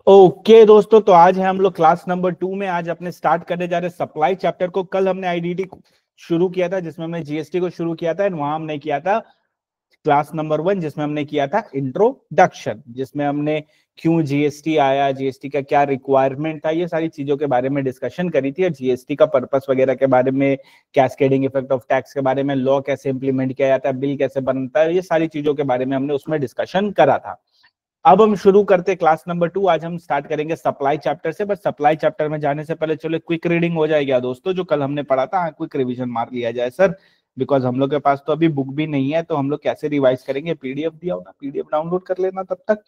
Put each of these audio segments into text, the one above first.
Okay दोस्तों, तो आज है हम लोग क्लास नंबर 2 में। आज अपने स्टार्ट करने जा रहे सप्लाई चैप्टर को। कल हमने आईडीडी शुरू किया था जिसमें हमने जीएसटी को शुरू किया था, वहां हमने किया था क्लास नंबर 1 जिसमें हमने किया था इंट्रोडक्शन, जिसमें हमने क्यों जीएसटी आया, जीएसटी का क्या रिक्वायरमेंट था, ये सारी चीजों के बारे में डिस्कशन करी थी। और जीएसटी का पर्पस वगैरह के बारे में, कैस्केडिंग इफेक्ट ऑफ टैक्स के बारे में, लॉ कैसे इंप्लीमेंट किया जाता है, बिल कैसे बनता है, ये सारी चीजों के बारे में हमने उसमें डिस्कशन करा था। अब हम शुरू करते क्लास नंबर 2। आज हम स्टार्ट करेंगे सप्लाई चैप्टर से। बट सप्लाई चैप्टर में जाने से पहले चलो क्विक रीडिंग हो जाएगा दोस्तों, जो कल हमने पढ़ा था। क्विक रिवीजन मार लिया जाए सर, बिकॉज हम लोग के पास तो अभी बुक भी नहीं है, तो हम लोग कैसे रिवाइज करेंगे। पीडीएफ दिया होगा, पीडीएफ डाउनलोड कर लेना तब तक।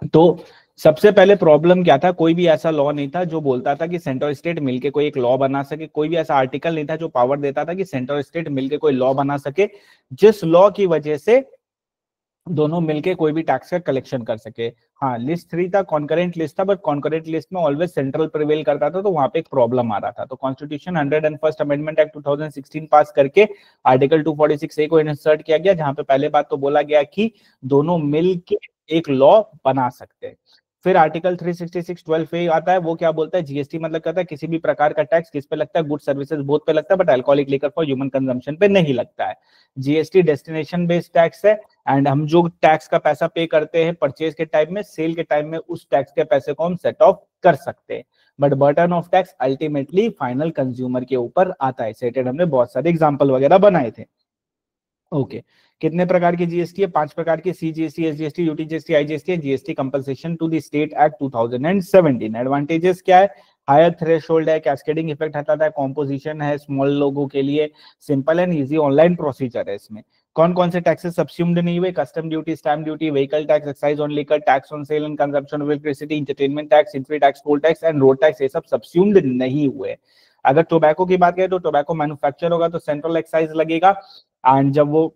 तो सबसे पहले प्रॉब्लम क्या था, कोई भी ऐसा लॉ नहीं था जो बोलता था कि सेंट्रल स्टेट मिलके कोई एक लॉ बना सके। कोई भी ऐसा आर्टिकल नहीं था जो पावर देता था कि सेंट्रल स्टेट मिलके कोई लॉ बना सके, जिस लॉ की वजह से दोनों मिलके कोई भी टैक्स का कलेक्शन कर सके। हाँ, लिस्ट 3 था, कॉन्करेंट लिस्ट था, बट कॉन्करेंट लिस्ट में ऑलवेज सेंट्रल प्रिवेल करता था, तो वहां पे एक प्रॉब्लम आ रहा था। तो कॉन्स्टिट्यूशन 101st अमेंडमेंट एक्ट 2016 पास करके आर्टिकल 246A को इंसर्ट किया गया, जहां पे पहले बात तो बोला गया कि दोनों मिलके एक लॉ बना सकते हैं। फिर आर्टिकल 366(12) आता है, वो क्या बोलता है, जीएसटी मतलब कहता है किसी भी प्रकार का टैक्स किस पे लगता है, गुड सर्विसेज बोथ पे लगता है, but alcoholic liquor for human consumption पे नहीं लगता है। जीएसटी डेस्टिनेशन बेस्ड टैक्स है, एंड हम जो टैक्स का पैसा पे करते हैं परचेज के टाइम में, सेल के टाइम में, उस टैक्स के पैसे को हम सेट ऑफ कर सकते हैं। But burden of tax ultimately final consumer के ऊपर आता है। सेटेड हमने बहुत सारे एग्जांपल वगैरह बनाए थे। ओके, कितने प्रकार की जीएसटी है? 5 प्रकार की, CGST, SGST, UT GST, IGST, GST compensation to the state act 2017। Advantages क्या है? हायर थ्रेशोल्ड है, कैस्केडिंग इफेक्ट हटाता है, कॉम्पोजिशन है स्मॉल लोगों के लिए, simple and easy online procedure है। इसमें कौन कौन से टैक्सेस सब्स्यूम्ड नहीं हुए? Custom duty, stamp duty, vehicle tax, excise on liquor, tax on sale and consumption of electricity, entertainment tax, entry tax, toll tax and road tax, ये सब subsumed नहीं हुए। अगर टोबैको की बात करें तो टोबैको मैन्युफैक्चर होगा तो सेंट्रल एक्साइज लगेगा, एंड जब वो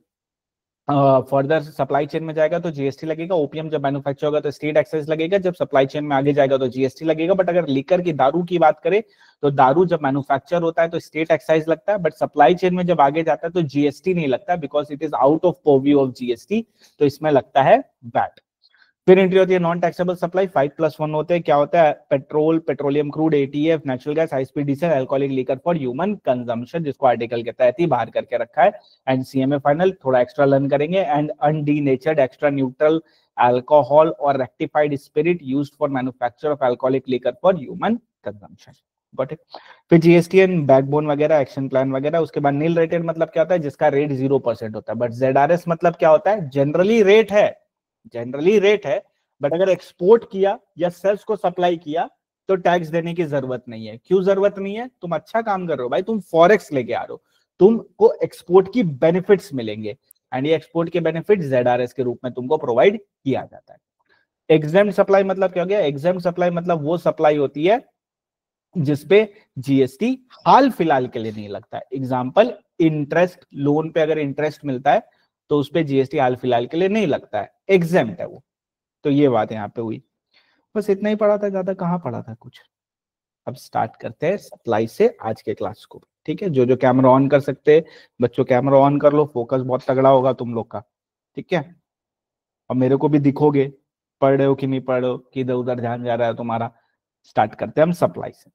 फर्दर सप्लाई चेन में जाएगा तो जीएसटी लगेगा। ओपीएम जब मैन्युफैक्चर होगा तो स्टेट एक्साइज लगेगा, जब सप्लाई चेन में आगे जाएगा तो जीएसटी लगेगा। बट अगर लिकर की, दारू की बात करें तो दारू जब मैन्युफैक्चर होता है तो स्टेट एक्साइज लगता है, बट सप्लाई चेन में जब आगे जाता है तो जीएसटी नहीं लगता, because it is out of purview of GST, तो इसमें लगता है वैट। फिर एंट्री होती है नॉन टैक्सेबल सप्लाई। 5+1 होते हैं। क्या होता है? Petrol, petroleum crude, ETF, natural gas, high speed diesel, alcoholic liquor for human consumption, जिसको आर्टिकल के तहत ही बाहर करके रखा है। एंड सीएमए फाइनल थोड़ा एक्स्ट्रा लर्न करेंगे। एंड अनडीनेचर्ड एक्स्ट्रा न्यूट्रल अल्कोहल और rectified spirit used for manufacture of alcoholic liquor for human consumption. Got it? फिर जीएसटी एंड बैकबोन वगैरह, एक्शन प्लान वगैरह। उसके बाद नील रेटेड मतलब क्या होता है? जिसका रेट 0% होता है। बट जेडआरएस मतलब क्या होता है? जनरली रेट है, जनरली रेट है, बट अगर एक्सपोर्ट किया या सेल्स को सप्लाई किया तो टैक्स देने की जरूरत नहीं है। क्यों जरूरत नहीं है? तुम अच्छा काम कर रहे हो भाई, तुम फॉरेक्स लेके आ रहे हो, तुमको एक्सपोर्ट की बेनिफिट्स मिलेंगे, एंड ये एक्सपोर्ट के बेनिफिट जेडआरएस के रूप में तुमको प्रोवाइड किया जाता है। एग्जेम्प्ट सप्लाई मतलब क्या हो गया? एग्जेम्प्ट सप्लाई मतलब वो सप्लाई होती है जिसपे जीएसटी हाल फिलहाल के लिए नहीं लगता है। एग्जाम्पल, इंटरेस्ट, लोन पे अगर इंटरेस्ट मिलता है तो उस पे जीएसटी हाल फिलहाल के लिए नहीं लगता है, एग्जेम्प्ट है वो। तो ये बात यहाँ पे हुई। बस इतना ही पढ़ा था, ज्यादा कहाँ पढ़ा था कुछ। अब स्टार्ट करते हैं सप्लाई से आज के क्लास को। ठीक है, जो जो कैमरा ऑन कर सकते हैं बच्चों कैमरा ऑन कर लो, फोकस बहुत तगड़ा होगा तुम लोग का। ठीक है, और मेरे को भी दिखोगे पढ़ रहे हो कि नहीं पढ़ रहे हो, कि इधर उधर ध्यान जा रहा है तुम्हारा। स्टार्ट करते हैं हम सप्लाई से।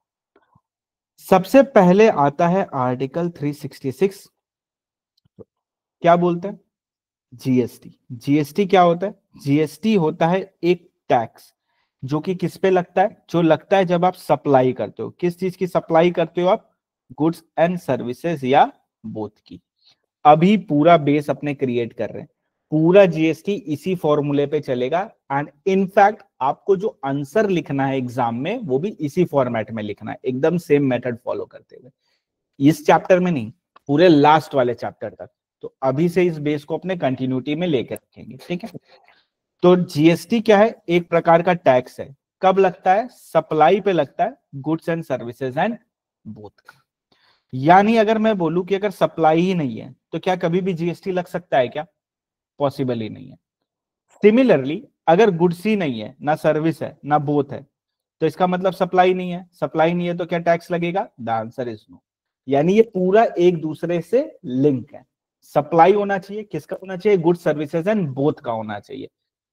सबसे पहले आता है आर्टिकल 366। क्या बोलते हैं? जीएसटी। जीएसटी क्या होता है? जीएसटी होता है एक टैक्स जो कि किस पे लगता है? जो लगता है जब आप सप्लाई करते हो। किस चीज की सप्लाई करते हो आप? गुड्स एंड सर्विसेज या बोथ की। अभी पूरा बेस अपने क्रिएट कर रहे हैं, पूरा जीएसटी इसी फॉर्मूले पे चलेगा। एंड इनफैक्ट आपको जो आंसर लिखना है एग्जाम में वो भी इसी फॉर्मेट में लिखना है, एकदम सेम मेथड फॉलो करते हुए। इस चैप्टर में नहीं, पूरे लास्ट वाले चैप्टर तक। तो अभी से इस बेस को अपने कंटिन्यूटी में लेकर रखेंगे। ठीक है, तो जीएसटी क्या है? एक प्रकार का टैक्स है। कब लगता है? सप्लाई पे लगता है, goods and services and both का। यानी अगर मैं बोलूं कि अगर सप्लाई ही नहीं है तो क्या कभी भी जीएसटी लग सकता है क्या? पॉसिबल ही नहीं है। सिमिलरली अगर गुड्स ही नहीं है, ना सर्विस है, ना बोथ है, तो इसका मतलब सप्लाई नहीं है। सप्लाई नहीं है तो क्या टैक्स लगेगा? The answer is no. यानी ये पूरा एक दूसरे से लिंक है। सप्लाई होना चाहिए, किसका होना चाहिए? गुड सर्विसेज एंड बोथ का होना चाहिए।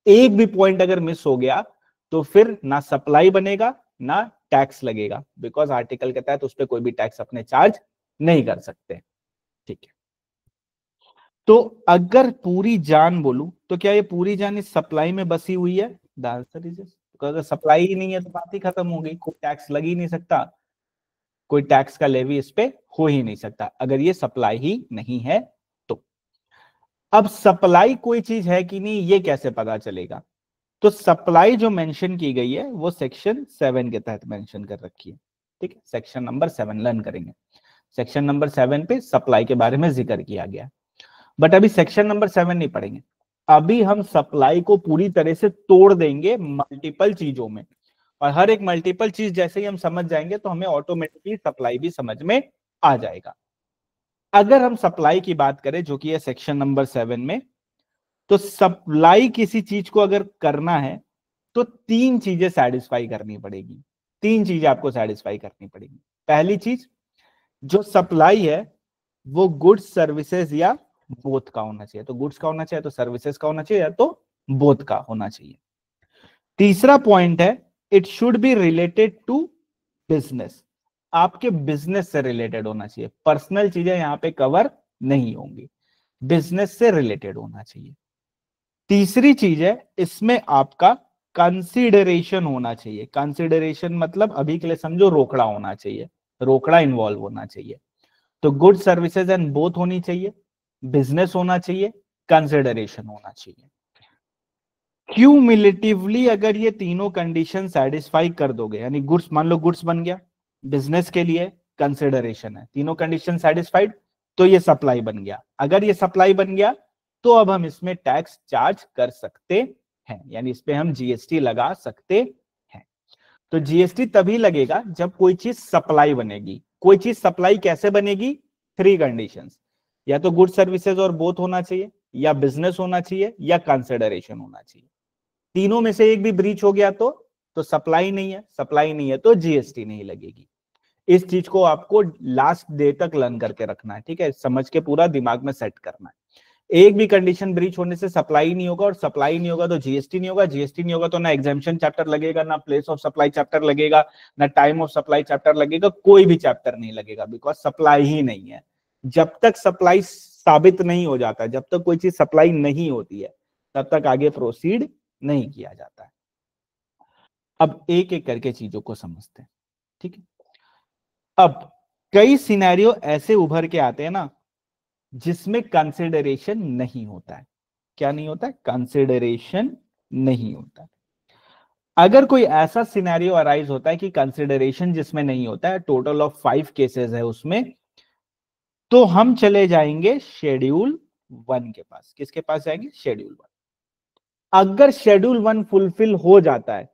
एक भी पॉइंट अगर मिस हो गया तो फिर ना सप्लाई बनेगा ना टैक्स लगेगा, बिकॉज आर्टिकल के तहत उस पर कोई भी टैक्स अपने चार्ज नहीं कर सकते। ठीक है, तो अगर पूरी जान बोलूं तो क्या ये पूरी जान इस सप्लाई में बसी हुई है? The answer is yes. अगर सप्लाई ही नहीं है तो बात ही खत्म हो गई, कोई टैक्स लग ही नहीं सकता, कोई टैक्स का लेवी इस पे हो ही नहीं सकता अगर ये सप्लाई ही नहीं है तो। अब सप्लाई कोई चीज है कि नहीं ये कैसे पता चलेगा? तो सप्लाई जो मेंशन की गई है वो सेक्शन 7 के तहत मेंशन कर रखी है। ठीक है, सेक्शन नंबर 7 लर्न करेंगे। सेक्शन नंबर 7 पे सप्लाई के बारे में जिक्र किया गया, बट अभी सेक्शन नंबर 7 नहीं पढ़ेंगे। अभी हम सप्लाई को पूरी तरह से तोड़ देंगे मल्टीपल चीजों में, और हर एक मल्टीपल चीज जैसे ही हम समझ जाएंगे तो हमें ऑटोमेटिकली सप्लाई भी समझ में आ जाएगा। अगर हम सप्लाई की बात करें जो कि है सेक्शन नंबर 7 में, तो सप्लाई किसी चीज को अगर करना है तो तीन चीजें सेटिस्फाई करनी पड़ेगी, तीन चीजें आपको सेटिस्फाई करनी पड़ेगी। पहली चीज, जो सप्लाई है वो गुड्स सर्विसेज या बोथ का होना चाहिए, तो गुड्स का होना चाहिए तो सर्विसेज का होना चाहिए या तो बोथ का होना चाहिए। तीसरा पॉइंट है, it should be related to business, आपके बिजनेस से रिलेटेड होना चाहिए, पर्सनल चीजें यहां पे कवर नहीं होंगी, बिजनेस से रिलेटेड होना चाहिए। तीसरी चीज है, इसमें आपका कंसिडरेशन होना चाहिए, कंसिडरेशन मतलब अभी के लिए समझो रोकड़ा होना चाहिए, रोकड़ा इन्वॉल्व होना चाहिए। तो गुड सर्विसेज एंड बोथ होनी चाहिए, बिजनेस होना चाहिए, कंसिडरेशन होना चाहिए। क्यूमुलेटिवली अगर ये तीनों कंडीशन सेटिस्फाई कर दोगे, यानी गुड्स, मान लो गुड्स बन गया, बिजनेस के लिए कंसिडरेशन है, तीनों कंडीशन सेटिस्फाइड, तो ये सप्लाई बन गया। अगर ये सप्लाई बन गया तो अब हम इसमें टैक्स चार्ज कर सकते हैं, यानी इस पे हम जीएसटी लगा सकते हैं। तो जीएसटी तभी लगेगा जब कोई चीज सप्लाई बनेगी। कोई चीज सप्लाई कैसे बनेगी? थ्री कंडीशंस, या तो गुड सर्विसेज और बोथ होना चाहिए, या बिजनेस होना चाहिए, या कंसिडरेशन होना चाहिए। तीनों में से एक भी ब्रीच हो गया तो सप्लाई नहीं है, सप्लाई नहीं है तो जीएसटी नहीं लगेगी। इस चीज को आपको लास्ट डे तक लर्न करके रखना है, ठीक है, समझ के पूरा दिमाग में सेट करना है। एक भी कंडीशन ब्रीच होने से सप्लाई नहीं होगा, और सप्लाई नहीं होगा तो जीएसटी नहीं होगा, जीएसटी नहीं होगा तो ना एग्जेम्पशन चैप्टर लगेगा, ना प्लेस ऑफ सप्लाई चैप्टर लगेगा, ना टाइम ऑफ सप्लाई चैप्टर लगेगा, कोई भी चैप्टर नहीं लगेगा, बिकॉज सप्लाई ही नहीं है। जब तक सप्लाई साबित नहीं हो जाता, जब तक कोई चीज सप्लाई नहीं होती है, तब तक आगे प्रोसीड नहीं किया जाता है। अब एक एक करके चीजों को समझते हैं, ठीक है। अब कई सिनेरियो ऐसे उभर के आते हैं ना जिसमें कंसिडरेशन नहीं होता है। क्या नहीं होता है? कंसिडरेशन नहीं होता है। अगर कोई ऐसा सिनेरियो अराइज होता है कि कंसिडरेशन जिसमें नहीं होता है, टोटल ऑफ 5 केसेस है उसमें, तो हम चले जाएंगे शेड्यूल 1 के पास। किसके पास जाएंगे? शेड्यूल 1। अगर शेड्यूल 1 फुलफिल हो जाता है,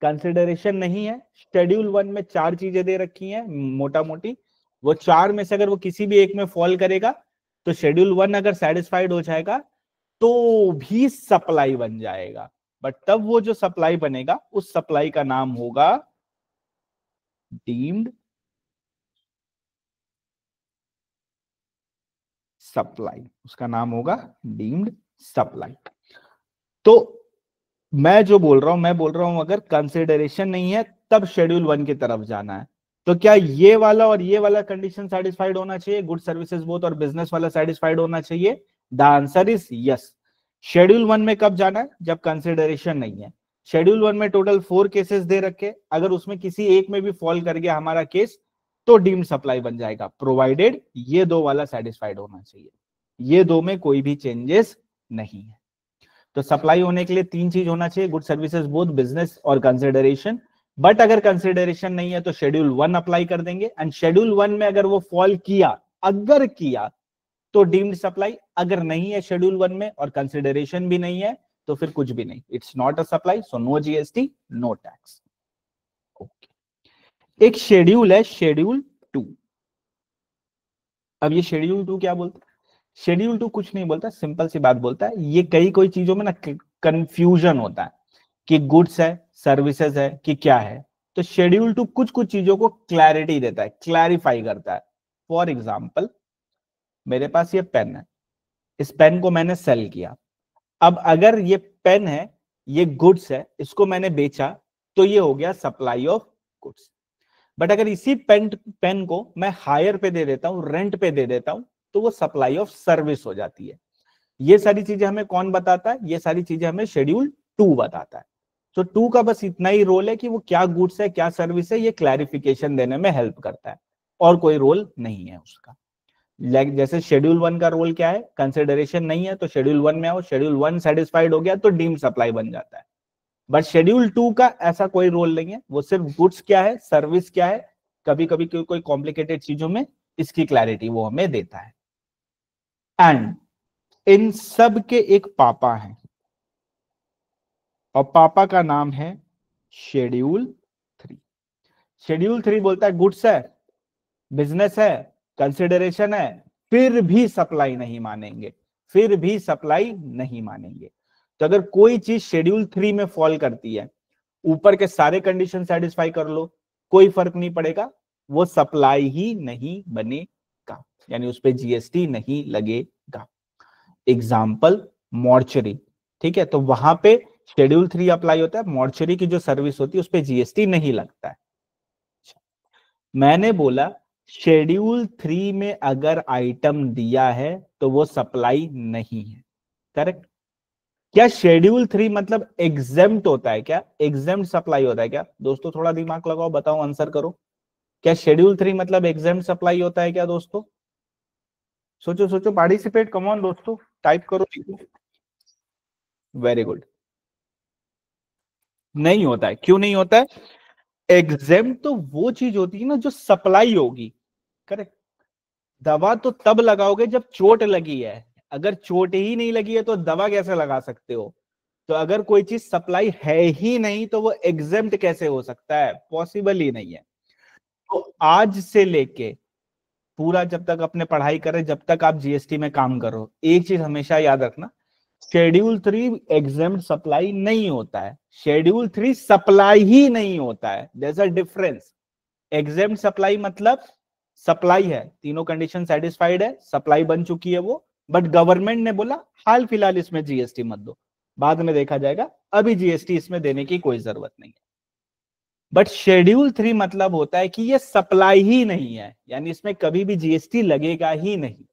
कंसिडरेशन नहीं है, शेड्यूल 1 में 4 चीजें दे रखी हैं मोटा मोटी, वो 4 में से अगर वो किसी भी एक में फॉल करेगा तो शेड्यूल 1 अगर सेटिस्फाइड हो जाएगा तो भी सप्लाई बन जाएगा। बट तब वो जो सप्लाई बनेगा उस सप्लाई का नाम होगा डीम्ड सप्लाई, उसका नाम होगा डीम्ड सप्लाई। तो मैं जो बोल रहा हूं, मैं बोल रहा हूं अगर कंसिडरेशन नहीं है तब शेड्यूल 1 की तरफ जाना है। तो क्या ये वाला और ये वाला कंडीशन सेटिस्फाइड होना चाहिए, गुड सर्विसेज बोथ और बिजनेस वाला सेटिस्फाइड होना चाहिए? The answer is yes. Schedule 1 में कब जाना है? जब कंसिडरेशन नहीं है। शेड्यूल 1 में टोटल 4 केसेस दे रखे, अगर उसमें किसी एक में भी फॉल कर गया हमारा केस तो डीम्ड सप्लाई बन जाएगा, प्रोवाइडेड ये दो वाला सेटिस्फाइड होना चाहिए। ये दो में कोई भी चेंजेस नहीं है। तो सप्लाई होने के लिए 3 चीज होना चाहिए, गुड सर्विसेज बोथ, बिजनेस और कंसिडरेशन। बट अगर कंसिडरेशन नहीं है तो शेड्यूल 1 अप्लाई कर देंगे, एंड शेड्यूल 1 में अगर वो फॉल किया, अगर किया तो डीम्ड सप्लाई, अगर नहीं है शेड्यूल 1 में और कंसिडरेशन भी नहीं है तो फिर कुछ भी नहीं, it's not a supply, so no GST no tax. Okay, एक शेड्यूल है शेड्यूल 2। अब ये शेड्यूल 2 क्या बोलता है? शेड्यूल 2 कुछ नहीं बोलता, सिंपल सी बात बोलता है, ये कई कोई चीजों में ना कंफ्यूजन होता है कि गुड्स है, सर्विसेज है कि क्या है। तो शेड्यूल 2 कुछ कुछ चीजों को क्लैरिटी देता है, क्लैरिफाई करता है। फॉर एग्जाम्पल, मेरे पास ये पेन है, इस पेन को मैंने सेल किया। अब अगर ये पेन है ये गुड्स है, इसको मैंने बेचा, तो ये हो गया सप्लाई ऑफ गुड्स। बट अगर इसी पेन को मैं हायर पे दे देता हूं, रेंट पे दे देता हूं, तो वो सप्लाई ऑफ सर्विस हो जाती है। ये सारी चीजें हमें कौन बताता है? ये सारी चीजें हमें शेड्यूल 2 बताता है। तो 2 का बस इतना ही रोल है कि वो क्या गुड्स है क्या सर्विस है, ये क्लैरिफिकेशन देने में हेल्प करता है, और कोई रोल नहीं है उसका। जैसे शेड्यूल 1 का रोल क्या है? कंसिडरेशन नहीं है, तो शेड्यूल 1 में आओ, शेड्यूल 1 सेटिस्फाइड हो गया तो डीम सप्लाई बन जाता है। बट शेड्यूल 2 का ऐसा कोई रोल नहीं है, वो सिर्फ गुड्स क्या है, सर्विस क्या है, कभी कभी कोई कॉम्प्लिकेटेड चीजों में इसकी क्लैरिटी वो हमें देता है। एंड इन सब के एक पापा है, और पापा का नाम है शेड्यूल 3। शेड्यूल 3 बोलता है गुड्स है, बिजनेस है, कंसिडरेशन है, फिर भी सप्लाई नहीं मानेंगे, फिर भी सप्लाई नहीं मानेंगे। तो अगर कोई चीज शेड्यूल 3 में फॉल करती है, ऊपर के सारे कंडीशन सेटिस्फाई कर लो, कोई फर्क नहीं पड़ेगा, वो सप्लाई ही नहीं बनेगा, यानी उस पर जीएसटी नहीं लगेगा। एग्जाम्पल मॉर्चरी, ठीक है, तो वहां पे शेड्यूल 3 अप्लाई होता है, मॉर्चरी की जो सर्विस होती है उस पर जीएसटी नहीं लगता है। मैंने बोला शेड्यूल 3 में अगर आइटम दिया है तो वो सप्लाई नहीं है, करेक्ट? क्या शेड्यूल 3 मतलब एग्जेम्प्ट होता है? क्या एग्जेम्प्ट सप्लाई होता है क्या? दोस्तों थोड़ा दिमाग लगाओ, बताओ, आंसर करो। क्या शेड्यूल 3 मतलब एग्जेम्प्ट सप्लाई होता है क्या दोस्तों? सोचो सोचो, पार्टिसिपेट, कम ऑन दोस्तों, टाइप करो। Very good. नहीं होता है। क्यों नहीं होता है? एग्जेम्प्ट तो वो चीज होती है ना जो सप्लाई होगी, करेक्ट? दवा तो तब लगाओगे जब चोट लगी है, अगर चोट ही नहीं लगी है तो दवा कैसे लगा सकते हो? तो अगर कोई चीज सप्लाई है ही नहीं तो वो एग्जेम्प्ट कैसे हो सकता है? पॉसिबल ही नहीं है। तो आज से लेके पूरा जब तक अपने पढ़ाई कर रहे, जब तक आप जीएसटी में काम करो, एक चीज हमेशा याद रखना, शेड्यूल 3 एग्जेम्प्ट सप्लाई नहीं होता है, शेड्यूल 3 सप्लाई ही नहीं होता है। There is a difference. Exempt supply मतलब सप्लाई है, तीनों कंडीशन सेटिस्फाइड है, सप्लाई बन चुकी है वो, बट गवर्नमेंट ने बोला हाल फिलहाल इसमें जीएसटी मत दो, बाद में देखा जाएगा, अभी जीएसटी इसमें देने की कोई जरूरत नहीं है। बट शेड्यूल 3 मतलब होता है कि ये सप्लाई ही नहीं है, यानी इसमें कभी भी जीएसटी लगेगा ही नहीं।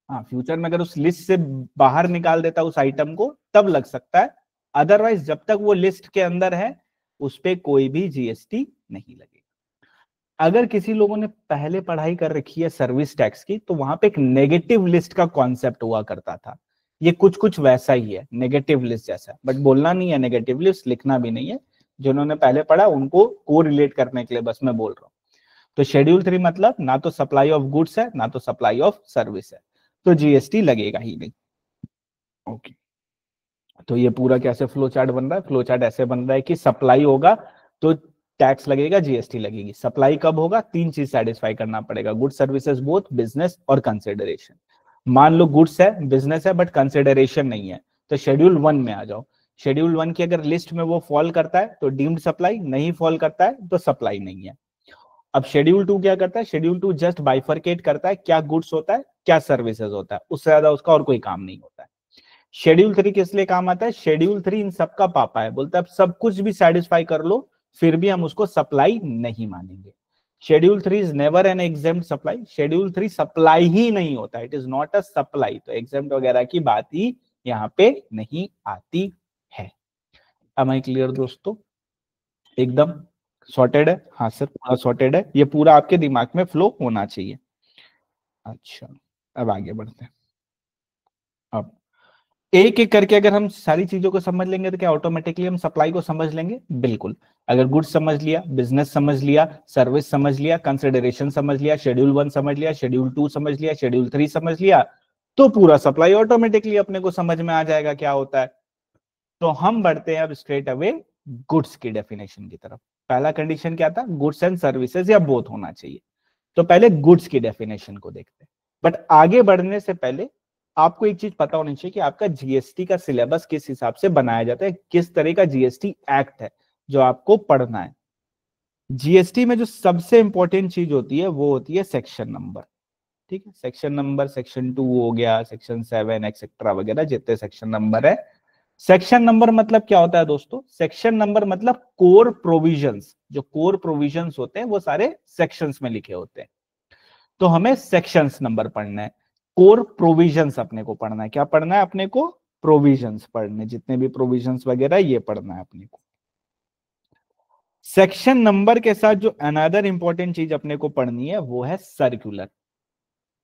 हाँ, फ्यूचर में अगर उस लिस्ट से बाहर निकाल देता उस आइटम को तब लग सकता है, अदरवाइज जब तक वो लिस्ट के अंदर है उस पर कोई भी जीएसटी नहीं लगेगा। अगर किसी लोगों ने पहले पढ़ाई कर रखी है सर्विस टैक्स की, तो वहां पे एक नेगेटिव लिस्ट का कॉन्सेप्ट हुआ करता था। ये कुछ कुछ वैसा ही है, नेगेटिव लिस्ट जैसा, बट बोलना नहीं है नेगेटिव लिस्ट, लिखना भी नहीं है। जिन्होंने पहले पढ़ा उनको को रिलेट करने के लिए बस मैं बोल रहा हूँ। तो शेड्यूल 3 मतलब ना तो सप्लाई ऑफ गुड्स है ना तो सप्लाई ऑफ सर्विस है, तो जीएसटी लगेगा ही नहीं। ओके, तो ये पूरा कैसे फ्लो चार्ट बन रहा है? फ्लो चार्ट ऐसे बन रहा है कि सप्लाई होगा तो टैक्स लगेगा, जीएसटी लगेगी। सप्लाई कब होगा? तीन चीज सेटिस्फाई करना पड़ेगा, गुड सर्विसेज बोथ, बिजनेस और कंसिडरेशन। मान लो गुड्स है, बिजनेस है, बट कंसिडरेशन नहीं है, तो शेड्यूल 1 में आ जाओ। शेड्यूल 1 की अगर लिस्ट में वो फॉल करता है तो डीम्ड सप्लाई, नहीं फॉल करता है तो सप्लाई नहीं है। अब शेड्यूल 2 क्या करता है? शेड्यूल 2 जस्ट बाइफरकेट करता है, क्या गुड्स होता है क्या सर्विसेज होता है, उससे ज्यादा उसका और कोई काम नहीं होता है। शेड्यूल 3 किस लिए काम आता है? शेड्यूल 3 इन सबका पापा है, बोलता है अब सब कुछ भी सेटिस्फाई कर लो फिर भी हम उसको सप्लाई नहीं मानेंगे। Schedule 3 is never an exempt supply, schedule 3 supply ही नहीं होता, it is not a supply, तो एग्जेम्प्ट वगैरह की बात ही यहाँ पे नहीं आती है। अब मैं क्लियर दोस्तों? एकदम सॉर्टेड है? हाँ सर, पूरा सॉर्टेड है, ये पूरा आपके दिमाग में फ्लो होना चाहिए। अच्छा, अब आगे बढ़ते हैं। अब एक एक करके अगर हम सारी चीजों को समझ लेंगे तो क्या ऑटोमेटिकली हम सप्लाई को समझ लेंगे? बिल्कुल। अगर गुड्स समझ लिया, बिजनेस समझ लिया, सर्विस समझ लिया, कंसिडरेशन समझ लिया, शेड्यूल 1 समझ लिया, शेड्यूल 2 समझ लिया, शेड्यूल 3 समझ लिया, तो पूरा सप्लाई ऑटोमेटिकली अपने को समझ में आ जाएगा क्या होता है। तो हम बढ़ते हैं अब स्ट्रेट अवे गुड्स की डेफिनेशन की तरफ। पहला कंडीशन क्या था? गुड्स एंड सर्विसेज या बोथ होना चाहिए। तो पहले गुड्स की डेफिनेशन को देखते हैं, बट आगे बढ़ने से पहले आपको एक चीज पता होनी चाहिए कि आपका जीएसटी का सिलेबस किस हिसाब से बनाया जाता है, किस तरह का जीएसटी एक्ट है जो आपको पढ़ना है। जीएसटी में जो सबसे इंपॉर्टेंट चीज होती है वो होती है सेक्शन नंबर, ठीक है? सेक्शन नंबर, सेक्शन 2 हो गया, सेक्शन 7 एक्सेट्रा वगैरह जितने सेक्शन नंबर है, सेक्शन नंबर मतलब क्या होता है दोस्तों? सेक्शन नंबर मतलब कोर प्रोविजंस। जो कोर प्रोविजंस होते हैं वो सारे सेक्शंस में लिखे होते हैं। तो हमें सेक्शंस नंबर पढ़ना है, कोर प्रोविजंस अपने को पढ़ना है। क्या पढ़ना है अपने को? प्रोविजंस पढ़ने, जितने भी प्रोविजंस वगैरह ये पढ़ना है अपने को। सेक्शन नंबर के साथ जो अनदर इंपॉर्टेंट चीज अपने को पढ़नी है वो है सर्कुलर।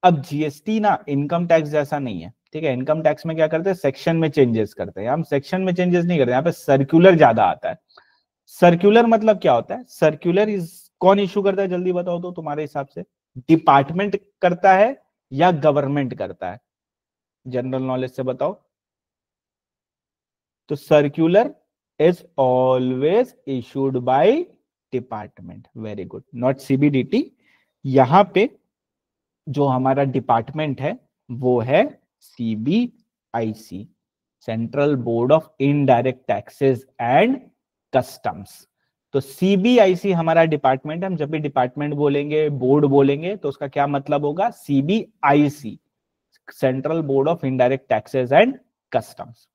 अब जीएसटी ना इनकम टैक्स जैसा नहीं है, ठीक है? इनकम टैक्स में क्या करते हैं? सेक्शन में चेंजेस करते हैं। हम सेक्शन में चेंजेस नहीं करते, यहाँ पे सर्कुलर ज्यादा आता है। सर्कुलर मतलब क्या होता है? सर्कुलर इज कौन इशू करता है? जल्दी बताओ तो तुम्हारे हिसाब से। डिपार्टमेंट करता है या गवर्नमेंट करता है? जनरल नॉलेज से बताओ। तो circular is always issued by department. Very good, not CBDT. यहां पे जो हमारा डिपार्टमेंट है वो है CBIC, central board of indirect taxes and customs. तो सीबीआईसी हमारा डिपार्टमेंट है। हम जब भी डिपार्टमेंट बोलेंगे, बोर्ड बोलेंगे, तो उसका क्या मतलब होगा? CBIC, central board of indirect taxes and customs.